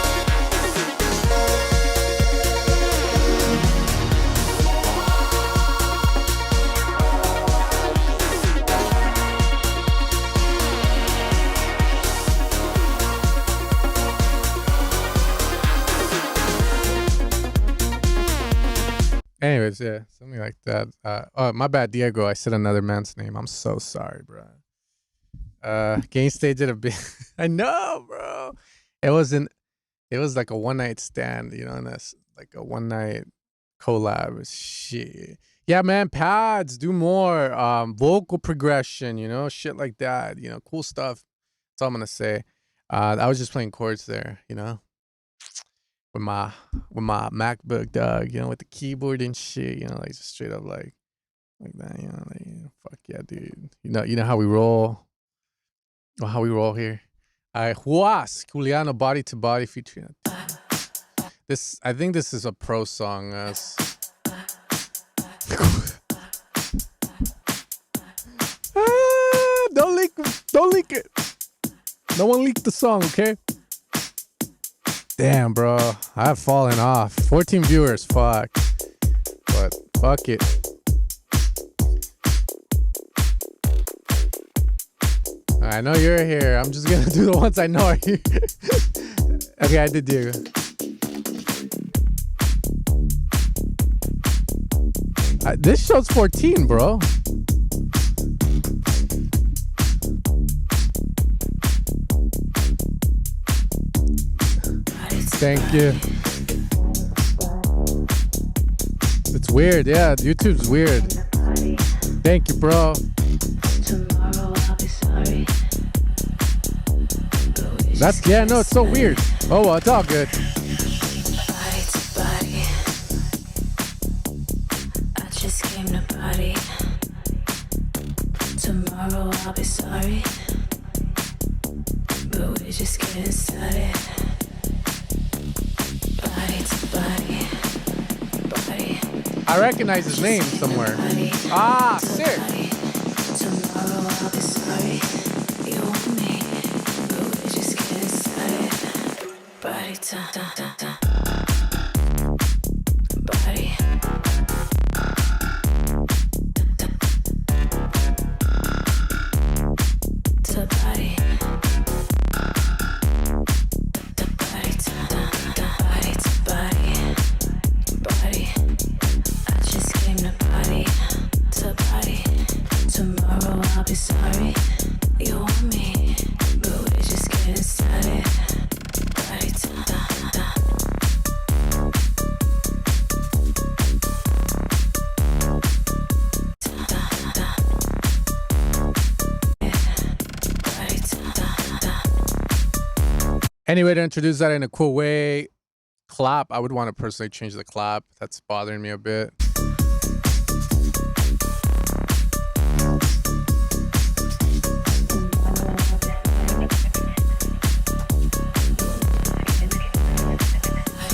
Anyways, yeah, something like that. Oh, my bad, Diego. I said another man's name. I'm so sorry, bro. Gain Stage did a bit. I know, bro. It was like a one night stand, you know, and that's like a one night collab. Shit. Yeah, man, pads, do more. Vocal progression, you know, shit like that. You know, cool stuff. That's all I'm gonna say. I was just playing chords there, you know. With my MacBook, dog, you know, with the keyboard and shit, you know, like just straight up like that, you know, like, fuck yeah, dude. You know how we roll. Or how we roll here. Juas, Juliano, Body to Body featuring. This, I think this is a pro song. Don't leak it. No one leaked the song, okay? Damn, bro. I've fallen off. 14 viewers, fuck. But fuck it. I know you're here. I'm just gonna do the ones I know are here. Okay, I did Diego. This show's 14, bro. Thank you. It's weird, yeah. YouTube's weird. Thank you, bro. That's, yeah, no, it's so weird. Oh, well, it's all good. Body to body. I just came to party. Tomorrow I'll be sorry. But we're just getting started. Body to body. Body. I recognize his name somewhere. Ah, sick. Tomorrow I'll be sorry. You and me. But we're just getting started. Body. To body. Body to body. Body. I just came to body. To body. Tomorrow I'll be sorry. You want me, but we're just getting started. Body to Any way to introduce that in a cool way? Clap. I would want to personally change the clap. That's bothering me a bit.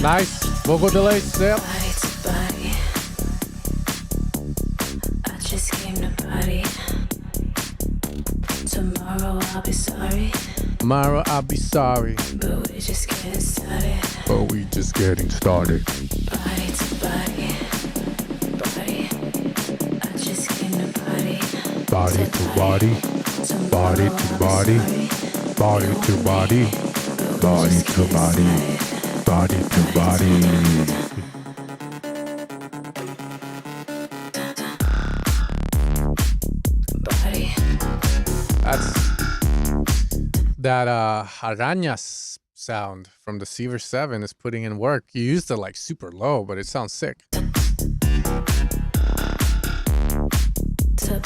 Nice. Vocal delay. Yep. body to body. I just came to body. Tomorrow I'll be sorry, Mara, I'll be sorry, but we're just getting started. but we just getting started. Body to body. Body. I just came to body. Body to body, body to body, body to body, body to body, body to body. Body. That's that arañas sound from the Seaver 7 is putting in work. You used it like super low, but it sounds sick. To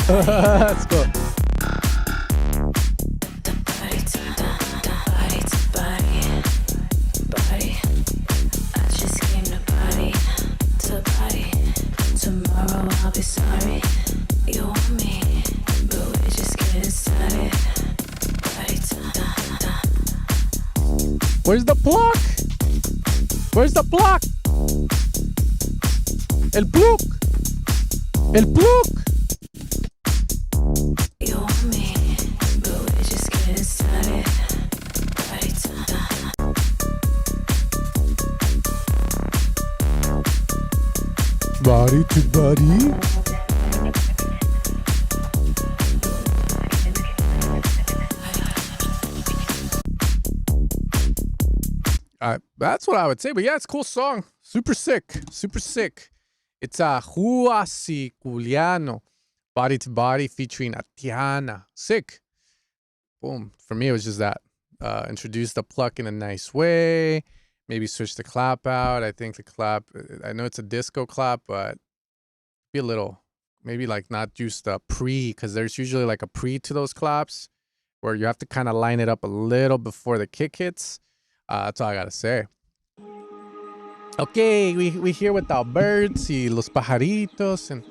Let's go. body to body to body. Body. I just came to body. To body. Tomorrow I'll be sorry. You want me, but we're just getting started. Body to Where's the pluck? Where's the pluck? El pluck. El pluck. you want me, but we're just getting started. Body to Body to body. That's what I would say. But yeah, it's a cool song. Super sick. Super sick. It's a Huasi Culiano. Body to Body featuring Atiana. Sick. Boom. For me, it was just that. Introduce the pluck in a nice way. Maybe switch the clap out. I think the clap, I know it's a disco clap, but be a little, maybe like not use the pre, because there's usually like a pre to those claps where you have to kind of line it up a little before the kick hits. That's all I gotta say. Okay, we here with our birds y los pajaritos, and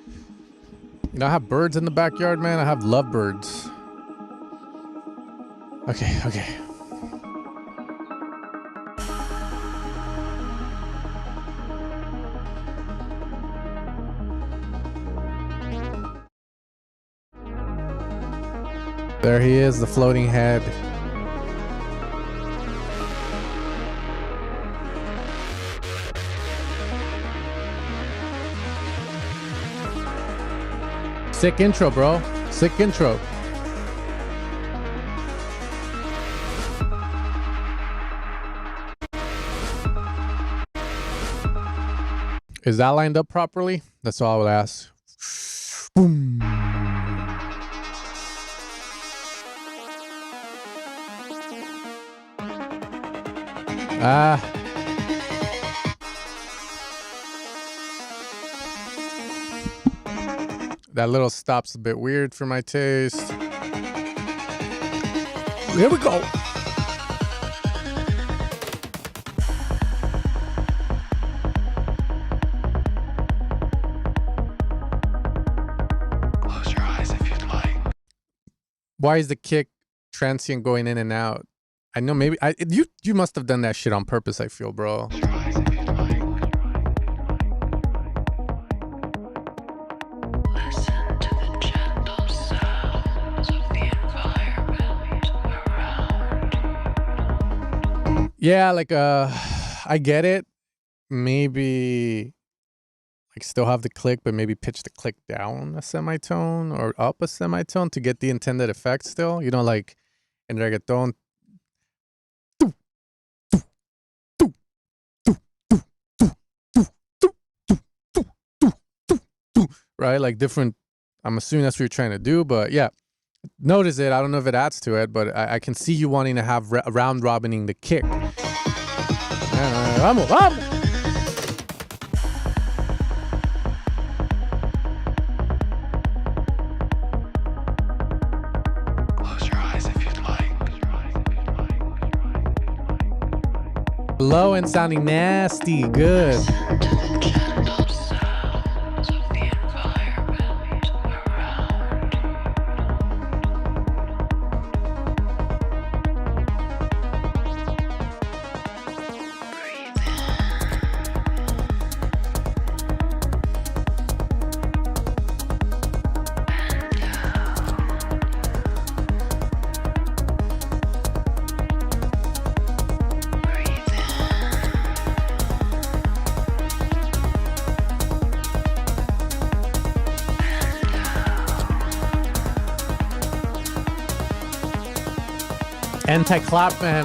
you know, I have birds in the backyard, man. I have lovebirds. Okay. There he is, the floating head. Sick intro, bro. Sick intro. Is that lined up properly? That's all I would ask. Boom. That little stop's a bit weird for my taste. Here we go. Close your eyes if you'd like. Why is the kick transient going in and out? I know maybe you must have done that shit on purpose, I feel, bro. Close your eyes if you'd like. listen to the gentle sounds of the environment around you. Yeah, like I get it. Maybe like still have the click, but maybe pitch the click down a semitone or up a semitone to get the intended effect still. You know, like in reggaeton. Right? Like different. I'm assuming that's what you're trying to do, but yeah. Notice it. I don't know if it adds to it, but I can see you wanting to have round robining the kick. Vamos, vamos. Close your eyes if you'd like. Low and sounding nasty. Good. Anti-clap, man.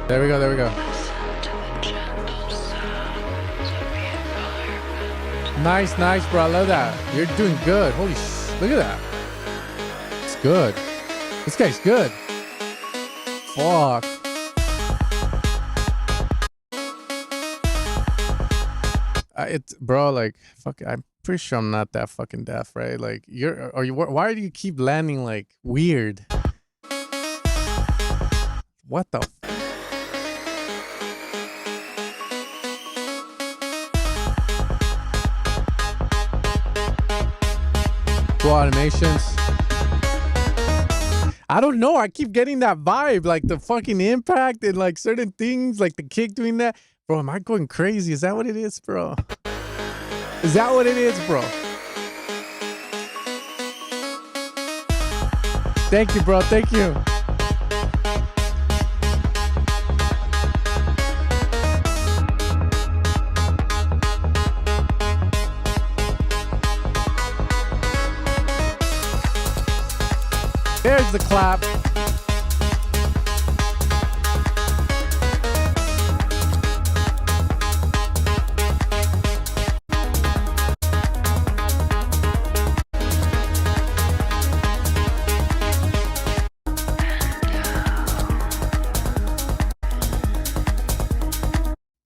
There we go, there we go. Nice, nice, bro. I love that. You're doing good. Holy sh! Look at that. It's good. This guy's good. Fuck. It's bro, like fuck. I'm pretty sure I'm not that fucking deaf, right? Like why do you keep landing like weird? What the? Cool animations. I don't know. I keep getting that vibe, like the fucking impact and like certain things, like the kick doing that. Bro, am I going crazy? Is that what it is, bro? Is that what it is, bro? Thank you, bro. Thank you. There's the clap.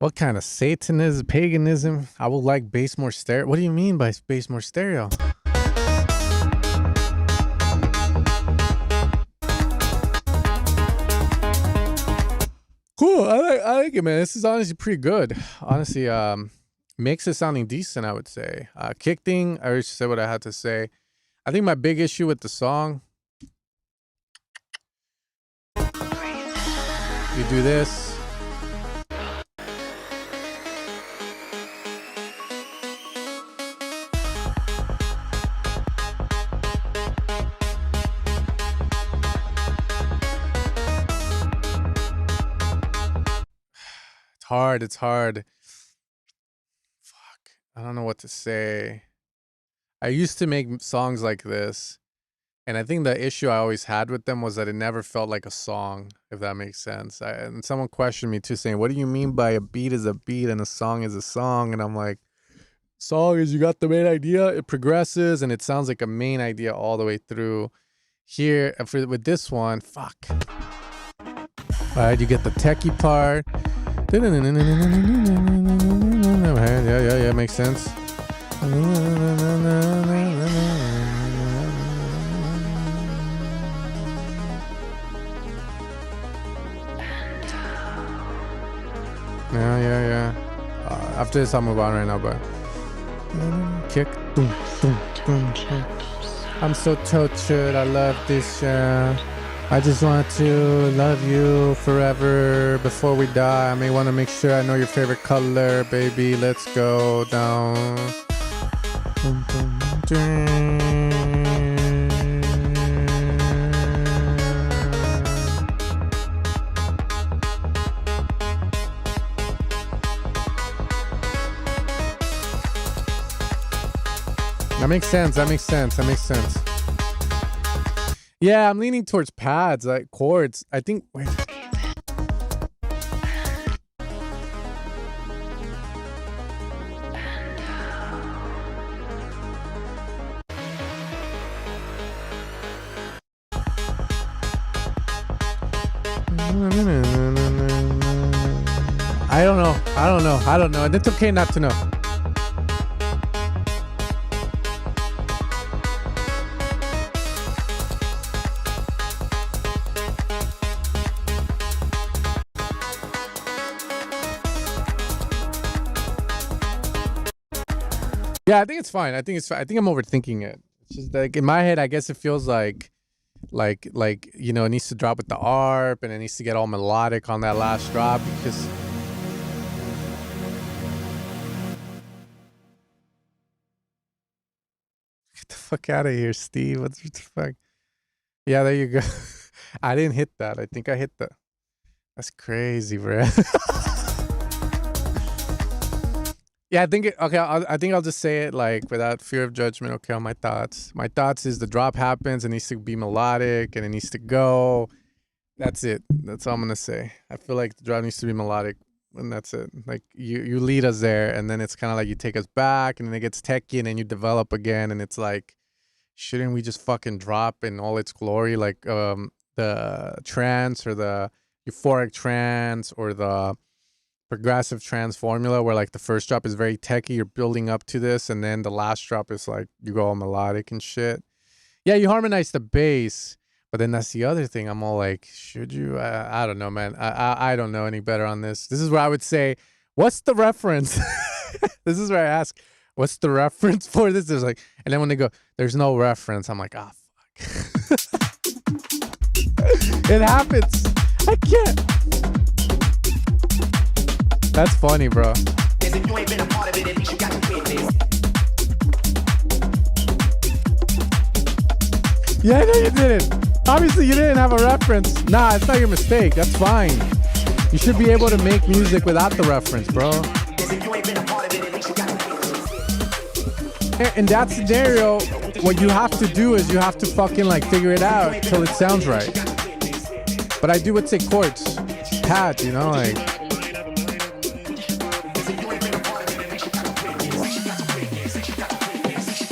What kind of Satanism, paganism? I would like bass more stereo. What do you mean by bass more stereo? Cool. I like it, man. This is honestly pretty good. Honestly, makes it sounding decent, I would say. Kick thing, I already said what I had to say. I think my big issue with the song, you do this. It's hard. Fuck. I don't know what to say. I used to make songs like this, and I think the issue I always had with them was that it never felt like a song, if that makes sense. And someone questioned me too, saying, what do you mean by a beat is a beat and a song is a song? And I'm like, song is you got the main idea, it progresses, and it sounds like a main idea all the way through. Here, with this one, fuck. All right, you get the techie part. Yeah, makes sense. Yeah. After this, I'll move on right now, but kick. I'm so tortured. I love this. I just want to love you forever before we die. I may want to make sure I know your favorite color, baby. Let's go down. That makes sense. That makes sense. That makes sense. Yeah, I'm leaning towards pads, like chords. I think. Wait. I don't know. I don't know. I don't know. And it's okay not to know. Yeah, I think it's fine. I think it's fine. I think I'm overthinking it. It's just like in my head, I guess it feels like you know, it needs to drop with the ARP and it needs to get all melodic on that last drop because get the fuck out of here, Steve. What the fuck? Yeah, there you go. I didn't hit that. I think I hit the. That's crazy, bro. Yeah, I think okay. I think I'll just say it like without fear of judgment. Okay, on my thoughts. My thoughts is the drop happens. It needs to be melodic and it needs to go. That's it. That's all I'm gonna say. I feel like the drop needs to be melodic, and that's it. Like you lead us there, and then it's kind of like you take us back, and then it gets techy, and then you develop again, and it's like, shouldn't we just fucking drop in all its glory, like the trance or the euphoric trance or the progressive trance formula where like the first drop is very techy, you're building up to this, and then the last drop is like you go all melodic and shit. Yeah, you harmonize the bass, but then that's the other thing. I'm all like, should you? I don't know, man. I don't know any better on this. This is where I would say, what's the reference? This is where I ask, what's the reference for this? There's like, and then when they go, there's no reference. I'm like, ah, fuck. It happens. I can't. That's funny, bro. Yeah, I know you didn't. Obviously, you didn't have a reference. Nah, it's not your mistake. That's fine. You should be able to make music without the reference, bro. In that scenario, what you have to do is you have to fucking like figure it out till it sounds right. But I do would say chords, pads, you know, like.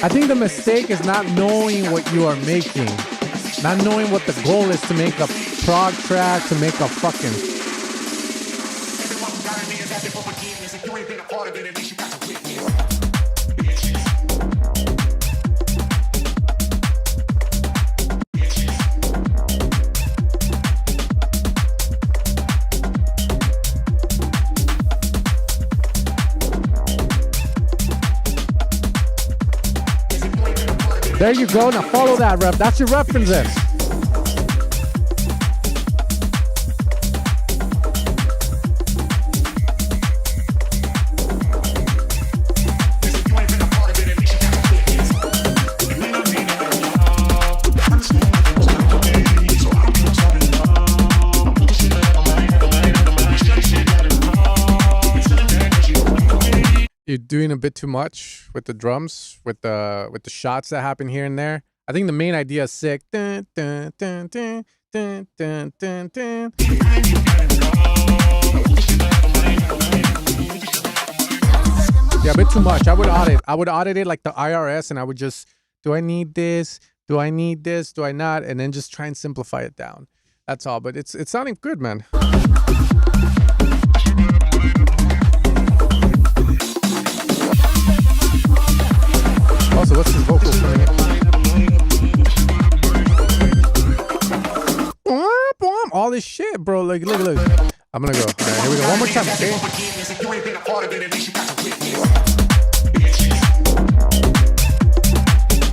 I think the mistake is not knowing what you are making. Not knowing what the goal is to make a prog track, to make a fucking... There you go. Now follow that rep. That's your reference then. You're doing a bit too much with the drums, with the shots that happen here and there. I think the main idea is sick. Dun, dun, dun, dun, dun, dun, dun, dun. Yeah, a bit too much. I would audit it like the IRS, and I would just, do I need this? Do I need this? Do I not? And then just try and simplify it down. That's all. But it's sounding good, man. Also, what's his vocal coming in? All this shit, bro. Like, look. I'm gonna go. All right, here we go. One more time, okay?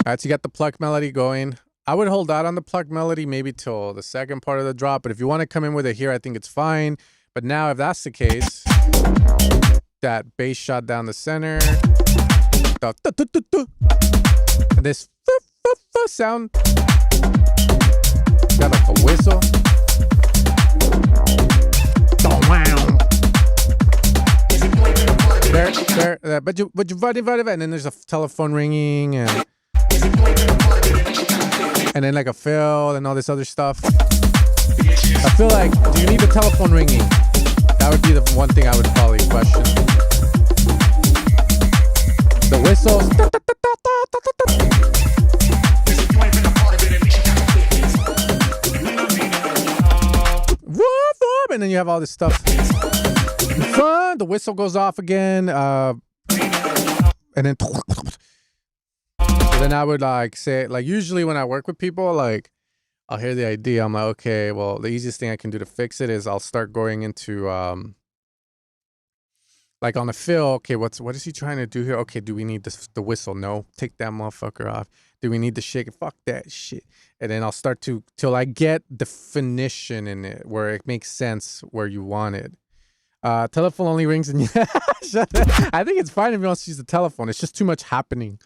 All right, so you got the pluck melody going. I would hold out on the plucked melody maybe till the second part of the drop. But if you want to come in with it here, I think it's fine. But now, if that's the case, that bass shot down the center, and this sound, got like a whistle. There, but you, and then there's a telephone ringing and then like a fill and all this other stuff. I feel like, do you need the telephone ringing? That would be the one thing I would probably question. The whistles. And then you have all this stuff. The whistle goes off again. And then. So then I would like say, like, usually when I work with people, like, I'll hear the idea. I'm like, okay, well, the easiest thing I can do to fix it is I'll start going into, like on the fill. Okay, what is he trying to do here? Okay, do we need the whistle? No, take that motherfucker off. Do we need the shake? Fuck that shit. And then I'll start till I get definition in it where it makes sense where you want it. Telephone only rings and I think it's fine if you want to use the telephone. It's just too much happening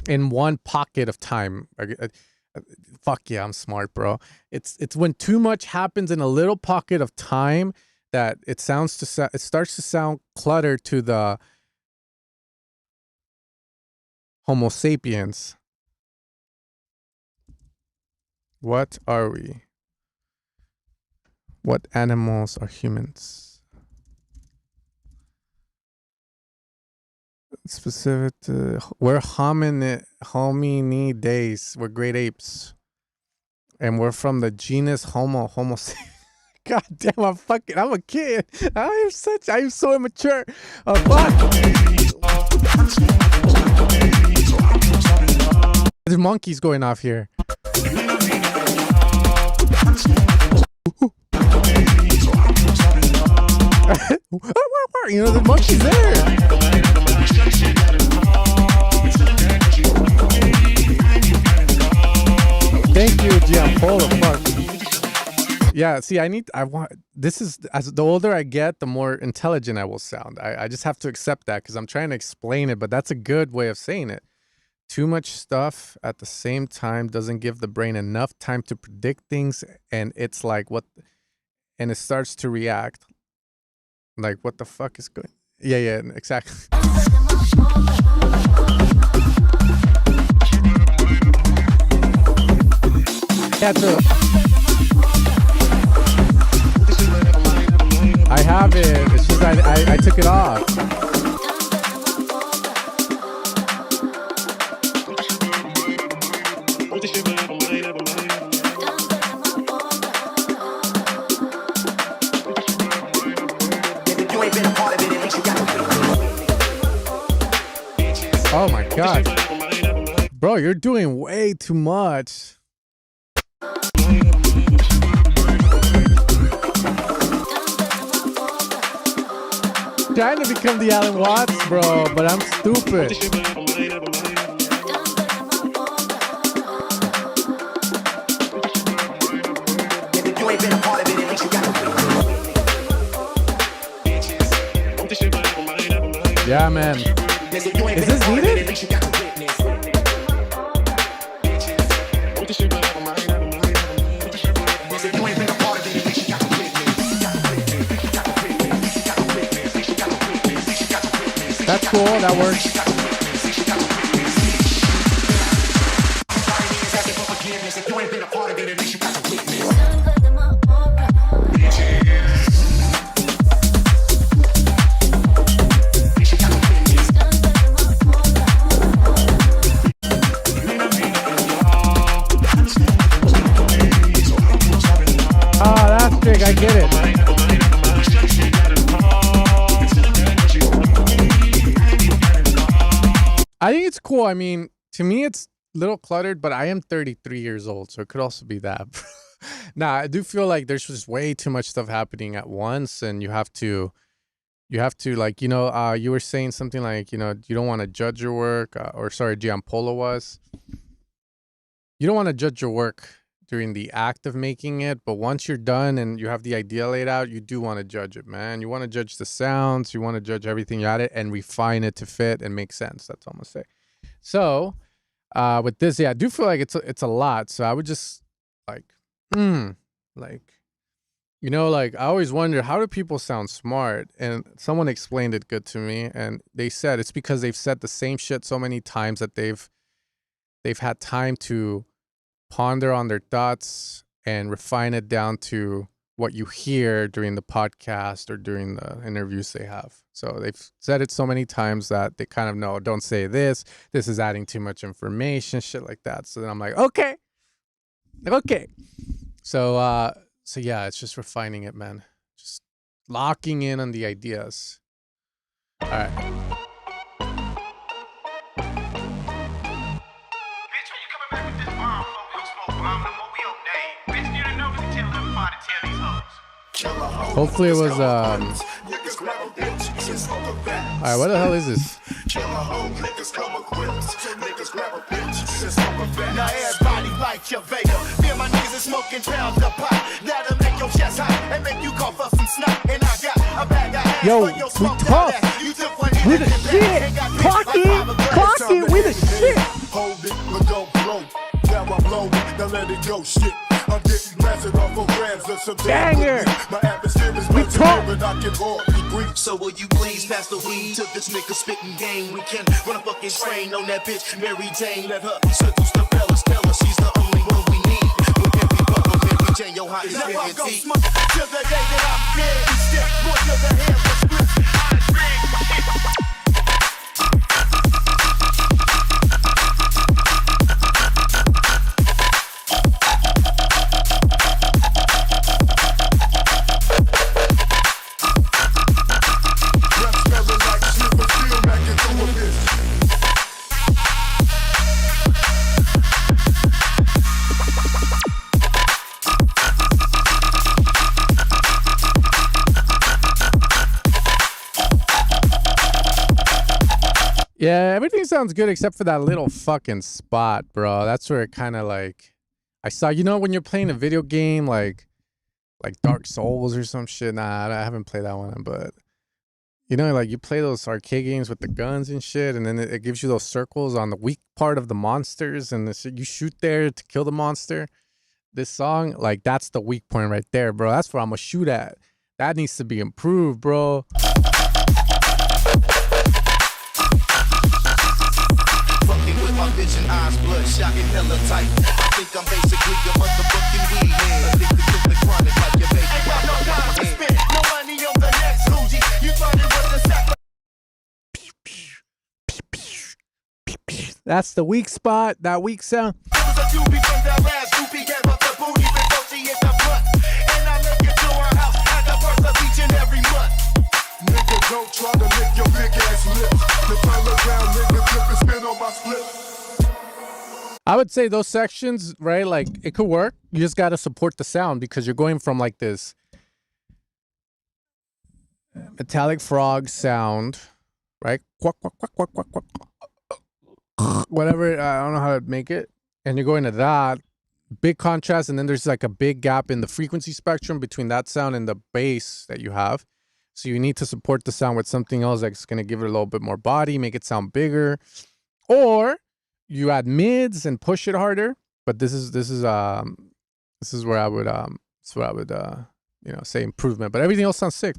in one pocket of time. Fuck yeah, I'm smart, bro. It's when too much happens in a little pocket of time that it starts to sound cluttered to the Homo sapiens. What are we? What animals are humans? Specific to, we're hominids. We're great apes. And we're from the genus Homo God damn, I'm a kid. I'm so immature. Oh, fuck. There's monkeys going off here. You know, the monkey's there. Thank you, Gianpolo. Fuck. Yeah, see, this is, as the older I get, the more intelligent I will sound. I just have to accept that because I'm trying to explain it, but that's a good way of saying it. Too much stuff at the same time doesn't give the brain enough time to predict things, and it's like and it starts to react. Like, what the fuck is going? Yeah, exactly. Yeah, I have it. It's just I took it off. Oh my god. Bro, you're doing way too much. Trying to become the Alan Watts, bro, but I'm stupid. Yeah, man. Is this needed? That's cool, that works. I get it. I think it's cool. I mean, to me, it's a little cluttered, but I am 33 years old, so it could also be that. Nah, I do feel like there's just way too much stuff happening at once, and you have to like, you know, you were saying something like, you know, you don't want to judge your work, or sorry, Gianpolo was. you don't want to judge your work during the act of making it, but once you're done and you have the idea laid out, you do want to judge it, man. You want to judge the sounds, you want to judge everything you at it and refine it to fit and make sense. That's all I'm gonna say. So with this, yeah, I do feel like it's a lot. So I would just like, like, you know, like I always wonder, how do people sound smart? And someone explained it good to me, and they said it's because they've said the same shit so many times that they've had time to ponder on their thoughts and refine it down to what you hear during the podcast or during the interviews they have. So they've said it so many times that they kind of know, don't say this is adding too much information, shit like that. So then I'm like, okay. So yeah, it's just refining it, man. Just locking in on the ideas. All right. Hopefully it was alright, what the hell is this? Now everybody light your Vader. Me and my niggas is smoking pounds of pot. That'll make your chest hot and make you cough up some snot. And I got a bag of ass. Yo, we tough. We the shit. Clocky, we the shit. Hold it, but don't blow. Now I'm loaded, now let it go. Shit, I'm getting blasted off of grams of some banger. My atmosphere is We talk. but I can hardly breathe. So will you please pass the weed to this nigga spitting game? We can run a fucking train on that bitch Mary Jane. Let her seduce the fellas, tell her she's the only one we need. With every buck of Mary Jane, your hot is guaranteed. Till the day that I'm dead, we step more to the head for scripts. Yeah, everything sounds good except for that little fucking spot, bro. That's where it kind of like, I saw, you know, when you're playing a video game like Dark Souls or some shit. Nah, I haven't played that one, but you know, like you play those arcade games with the guns and shit, and then it gives you those circles on the weak part of the monsters, and you shoot there to kill the monster. This song, like, that's the weak point right there, bro. That's where I'm gonna shoot at. That needs to be improved, bro. My vision, eyes bloodshot and hella tight. I think I'm basically a motherfucking weed head. Addicted to the chronic like your baby. Ain't got no time to spend, no money on the next Fuji. You thought it was a sack. That's the weak spot, that weak sound. It was a doobie from that last groupie, gave up the booty before she hit the front. And I look into her house, had the birth of each and every month. Nigga, don't try to lick your big ass lips. The turn around, nigga, flip and spin on my slip. I would say those sections, right, like, it could work. You just got to support the sound because you're going from, like, this metallic frog sound, right? Quack, quack, quack, quack, quack, quack. Whatever, I don't know how to make it. And you're going to that, big contrast, and then there's, like, a big gap in the frequency spectrum between that sound and the bass that you have. So you need to support the sound with something else that's going to give it a little bit more body, make it sound bigger. Or you add mids and push it harder, but this is where I would you know, say improvement, but everything else sounds sick.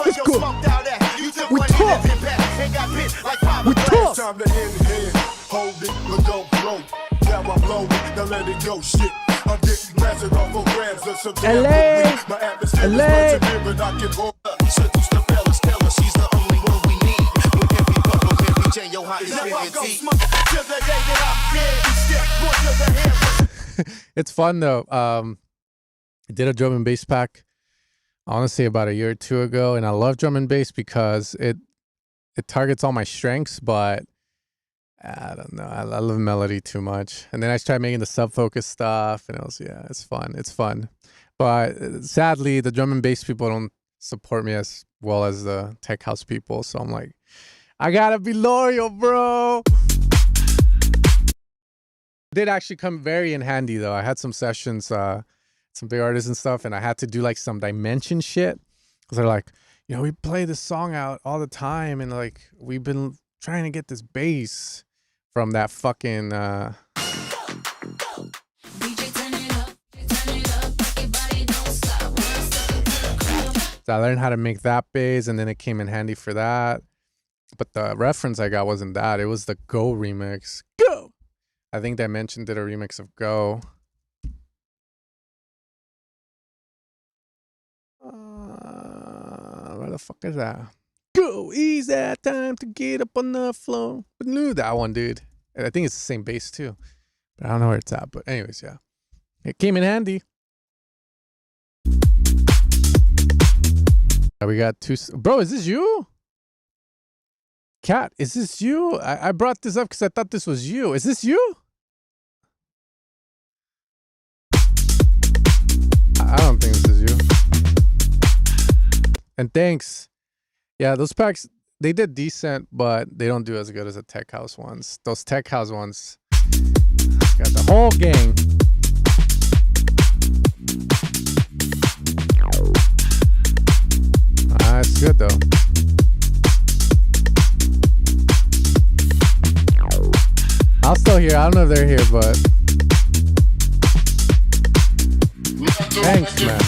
It's cool. We talk. We talk. Time to inhale, hold it, but don't blow. Now I'm loaded, now let it go. Shit, I'm getting blasted off of grams of some damn LA. weed. My atmosphere is LA. perseverant, and I can hold up. Seduce the fellas, tell her she's the only one we need. With every buck of Mary Jane, your hot is guaranteed. Till the day that I'm dead, we step more to the head. It's fun though. I did a drum and bass pack, honestly, about a year or two ago, and I love drum and bass because it targets all my strengths, but I don't know. I love melody too much. And then I tried making the sub focus stuff, and it was it's fun. It's fun. But sadly, the drum and bass people don't support me as well as the tech house people. So I'm like, I gotta be loyal, bro. Did actually come very in handy though. I had some sessions, some big artists and stuff, and I had to do like some dimension shit. Cause they're like, you know, we play this song out all the time, and like we've been trying to get this bass from that fucking So I learned how to make that bass, and then it came in handy for that. But the reference I got wasn't that. It was the Go remix. Go! I think Dimension did a remix of Go. Where the fuck is that? Go! Ease that time to get up on the floor. But no, that one, dude. And I think it's the same bass too. But I don't know where it's at. But anyways, yeah. It came in handy. We got two. Bro, is this you? Cat, is this you? I brought this up because I thought this was you. Is this you? I don't think this is you. And thanks. Yeah, those packs, they did decent, but they don't do as good as the tech house ones. Those tech house ones got the whole gang. It's good though. I'll still hear. I don't know if they're here, but thanks, man.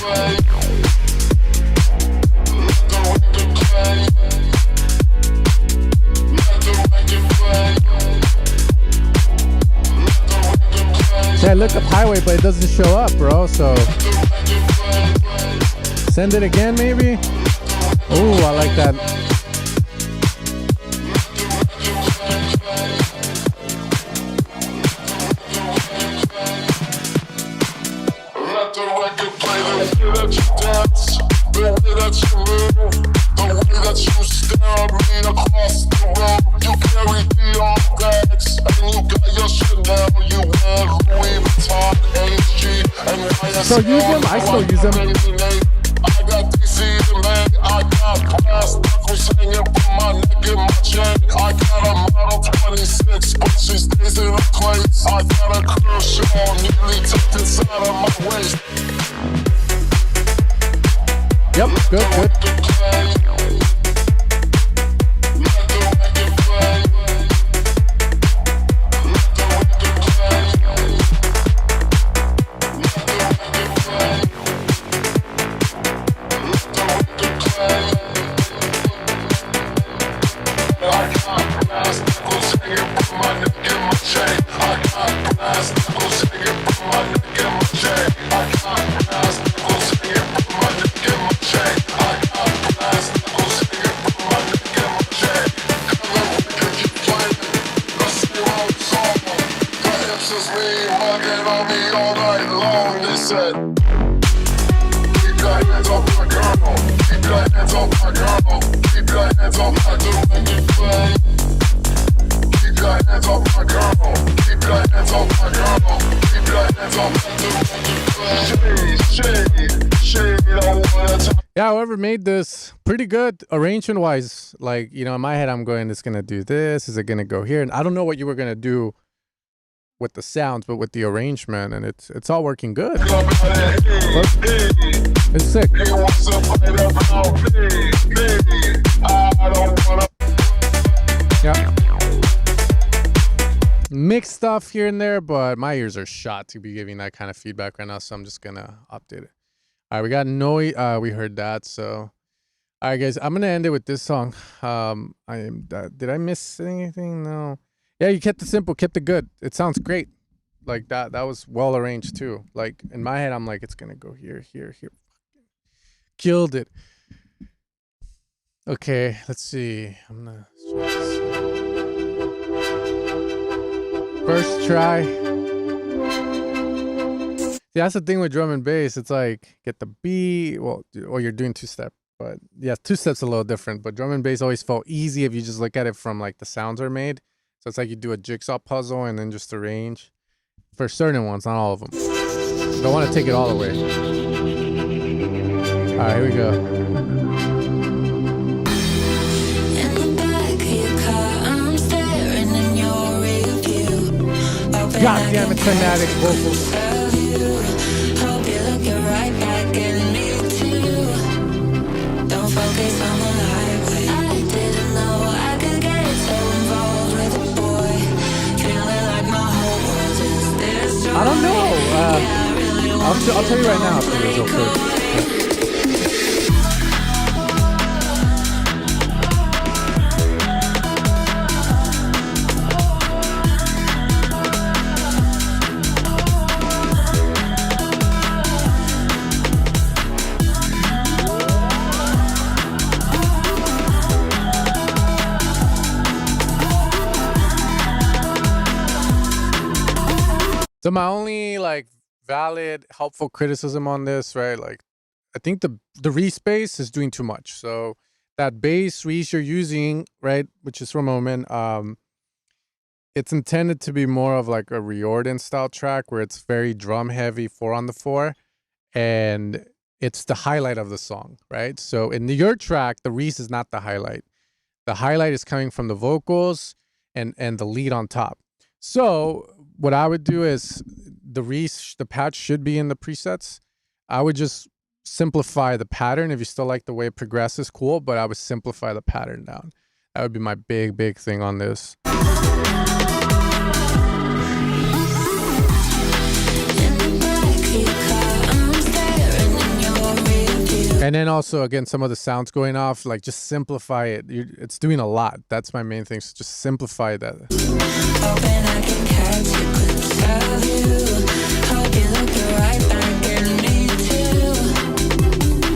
Yeah, I look up highway, but it doesn't show up, bro. So send it again, maybe. Ooh, I like that. Let the record play the way that you dance, the way that you move, the way that you stare at me across the room. You carry the all bags, and you got your Chanel, you wear Louis Vuitton, HG, and YSL. So use them? I still use them. I got DC in May, I got brass knuckles hanging from my neck and my chain. I got a Model 26, but she stays in her place. I got a Kershaw neatly tucked inside of my waist. Yep, good, good. Yeah, whoever made this, pretty good arrangement wise. Like, you know, in my head, I'm going, it's gonna do this. Is it gonna go here? And I don't know what you were gonna do with the sounds, but with the arrangement, and it's all working good. It's sick. Yeah. Mixed stuff here and there, but my ears are shot to be giving that kind of feedback right now, so I'm just gonna update it. All right, we got noise. We heard that. So, all right, guys, I'm gonna end it with this song. Did I miss anything? No. Yeah, you kept it simple, kept it good. It sounds great. Like that was well arranged too. Like in my head, I'm like, it's gonna go here, here, here. Killed it. Okay, let's see. I'm gonna first try. See, that's the thing with drum and bass. It's like get the beat. Well, or you're doing two step, but yeah, two steps a little different. But drum and bass always felt easy if you just look at it from like the sounds are made. So it's like you do a jigsaw puzzle and then just arrange for certain ones, not all of them. Don't want to take it all away. All right, here we go. In the back of your car, I'm staring in your rear view. God damn it, fanatic vocals. Hope you look it right back at me too. Don't focus on the highway. I didn't know I could get so involved with a boy. Feeling like my whole world is destroyed. I don't know. Yeah, I really want I'll tell you right now after this real quick. So my only like valid, helpful criticism on this, right? Like, I think the respace is doing too much. So that bass res you're using, right, which is from Omen, it's intended to be more of like a Riordan style track where it's very drum heavy, 4-on-the-4, and it's the highlight of the song, right? So in your track, the res is not the highlight. The highlight is coming from the vocals and the lead on top. So what I would do is the patch should be in the presets. I would just simplify the pattern. If you still like the way it progresses, cool, but I would simplify the pattern down. That would be my big thing on this. And then also, again, some of the sounds going off, like just simplify it. It's doing a lot. That's my main thing. So just simplify that.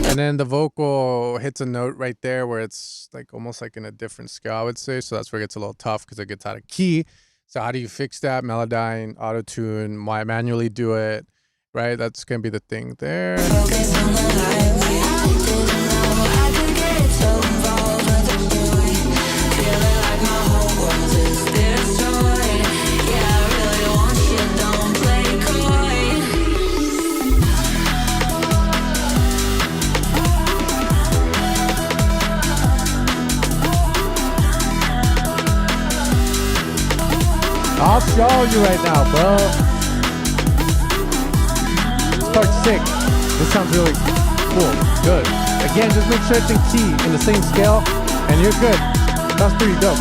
And then the vocal hits a note right there where it's like almost like in a different scale, I would say. So that's where it gets a little tough because it gets out of key. So how do you fix that? Melodyne, auto-tune, why manually do it, right? That's going to be the thing there. Focus on the highway. I didn't know I could get so involved with a boy. Feeling like my whole world is destroyed. Yeah, I really want you, don't play coy. I'll show you right now, bro. Part 6. This sounds really cool. Good. Again, just make sure it's in key, in the same scale, and you're good. Sounds pretty dope.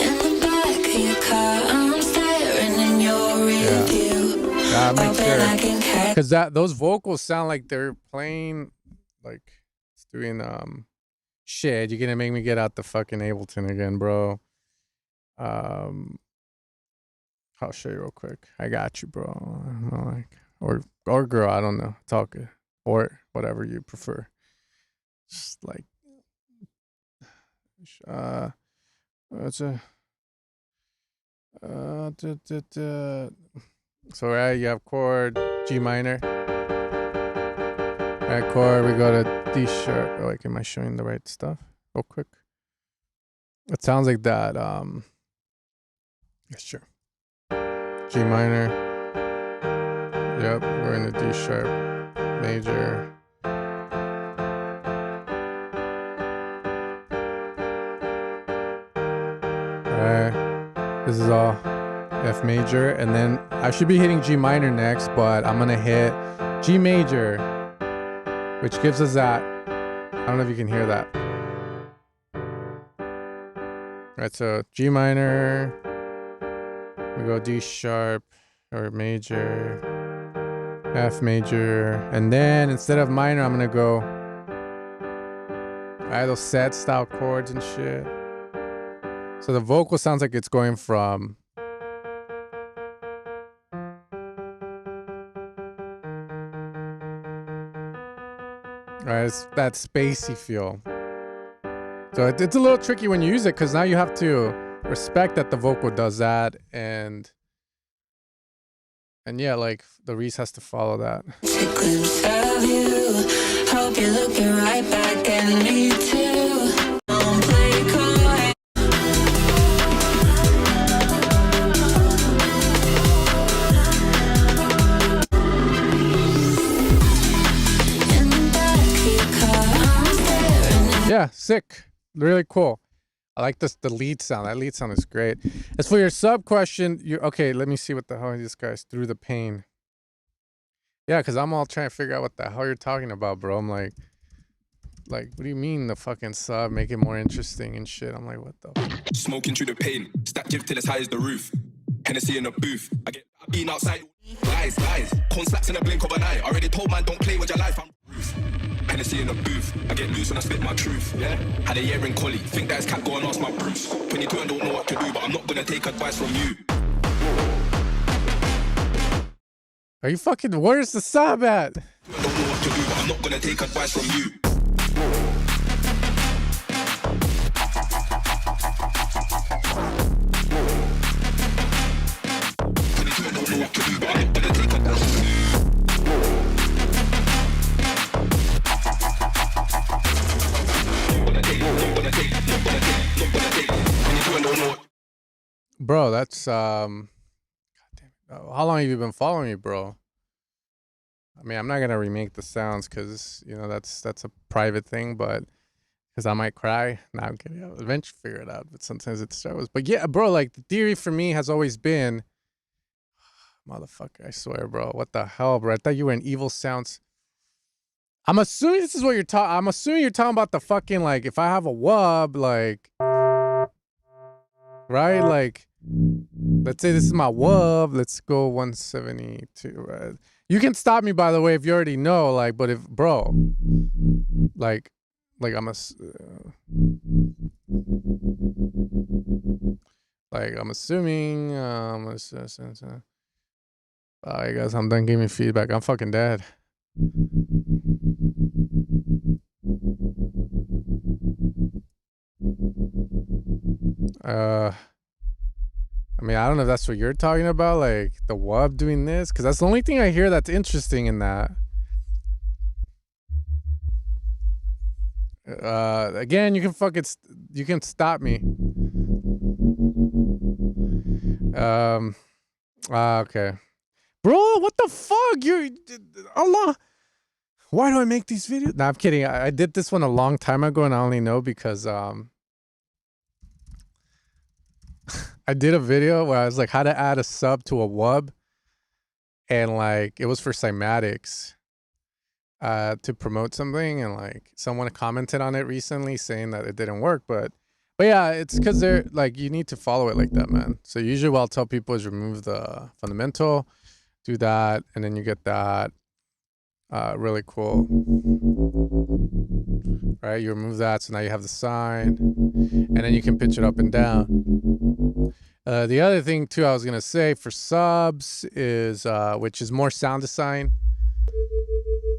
In the back of your car, I'm staring in your rear view. Make Hoping I can sure. catch. Because those vocals sound like they're playing, like, it's doing, shit, you're gonna make me get out the fucking Ableton again, bro. I'll show you real quick. I got you, bro. Like, or girl, I don't know. It's all good. Or whatever you prefer. Just like what's a so right, you have chord G minor. Right, chord, we go to D sharp. Oh, like, am I showing the right stuff? Real quick. It sounds like that. Yeah, sure. G minor. Yep, we're in the D sharp major. Alright. This is all F major. And then I should be hitting G minor next, but I'm gonna hit G major, which gives us that. I don't know if you can hear that. Right, so G minor. We go D sharp or major, F major, and then instead of minor, I'm gonna go, right, those set style chords and shit. So the vocal sounds like it's going from, right, it's that spacey feel. So it's a little tricky when you use it because now you have to respect that the vocal does that, and And yeah, like the Reese has to follow that. Sequence of you. Hope you're looking right back at me too. Don't play coy. In the backseat car, I'm staring. Yeah, sick. Really cool. I like this, the lead sound. That lead sound is great. As for your sub question, you okay, let me see what the hell this guy's through the pain. Yeah, because I'm all trying to figure out what the hell you're talking about, bro. I'm like, what do you mean the fucking sub, make it more interesting and shit? I'm like, what the fuck? Smoking through the pain, stack give till as high as the roof. Hennessy in the booth, I get beaten outside. Guys, cone slaps in a blink of an eye. Already told man don't play with your life, I'm roof. Hennessy in the booth, I get loose and I spit my truth, yeah? Had a year in collie, think that's cat, go and ask my Bruce. 22 and don't know what to do, but I'm not gonna take advice from you. Are you fucking, where's the sub at? I don't know what to do, but I'm not gonna take advice from you. Bro, that's God damn it. How long have you been following me, bro? I mean, I'm not gonna remake the sounds because you know that's a private thing, but because I might cry. Nah, I'm kidding. I'll eventually figure it out, but sometimes it struggles. But yeah, bro, like the theory for me has always been, motherfucker, I swear, bro. What the hell, bro? I thought you were in Evil Sounds. I'm assuming this is what you're talking. I'm assuming you're talking about the fucking, like, if I have a wub, like, right? Like, let's say this is my wub. Let's go 172. Right? You can stop me, by the way, if you already know. Like, but if, bro, like I'm I'm assuming. Alright, guys, I'm done giving me feedback. I'm fucking dead. I mean, I don't know if that's what you're talking about, like the wub doing this, because that's the only thing I hear that's interesting in that. Again, you can fucking you can stop me. Okay. Bro, what the fuck? Allah. Why do I make these videos? Nah, I'm kidding. I did this one a long time ago, and I only know because I did a video where I was like, how to add a sub to a wub, and like it was for cymatics to promote something, and like someone commented on it recently saying that it didn't work, but yeah, it's because they're like, you need to follow it like that, man. So usually what I'll tell people is remove the fundamental, do that, and then you get that. Really cool. Right, you remove that, so now you have the sign, and then you can pitch it up and down. The other thing too I was gonna say for subs is which is more sound design.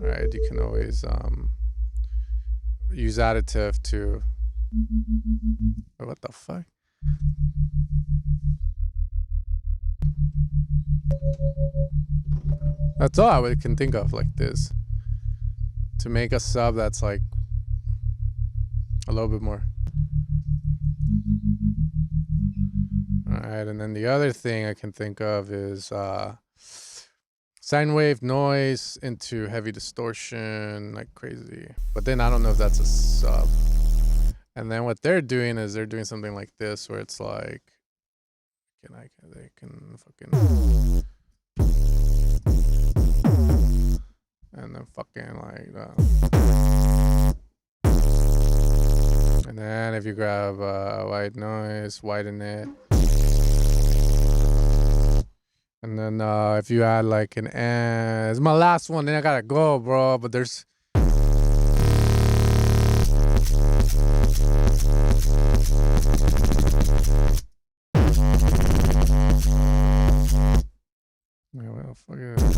All right, you can always use additive to. What the fuck? That's all I can think of, like this, to make a sub that's like a little bit more. All right, and then the other thing I can think of is sine wave noise into heavy distortion, like crazy. But then I don't know if that's a sub. And then what they're doing is they're doing something like this, where it's like, they can fucking. And then fucking like that. And then if you grab white noise, widen it. And then if you add like an it's my last one, then I gotta go, bro. But there's wait, what the fuck is it?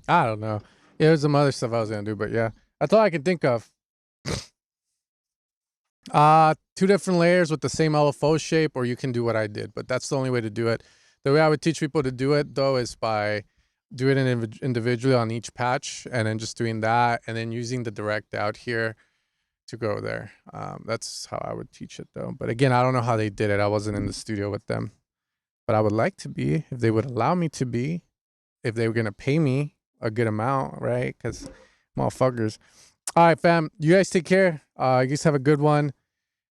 I don't know. Yeah, there's some other stuff I was gonna do, but yeah, that's all I can think of. Two different layers with the same LFO shape, or you can do what I did, but that's the only way to do it. The way I would teach people to do it, though, is by doing it individually on each patch, and then just doing that, and then using the direct out here to go there. That's how I would teach it, though. But again, I don't know how they did it. I wasn't in the studio with them, but I would like to be, if they would allow me to be, if they were gonna pay me a good amount, right? Because motherfuckers. All right, fam. You guys take care. You guys have a good one.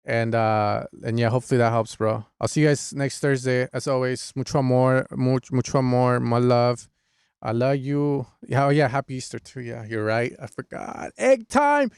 And yeah, hopefully that helps, bro. I'll see you guys next Thursday. As always, mucho amor, mucho amor, my love. I love you. Oh yeah, happy Easter too. Yeah, you're right. I forgot. Egg time.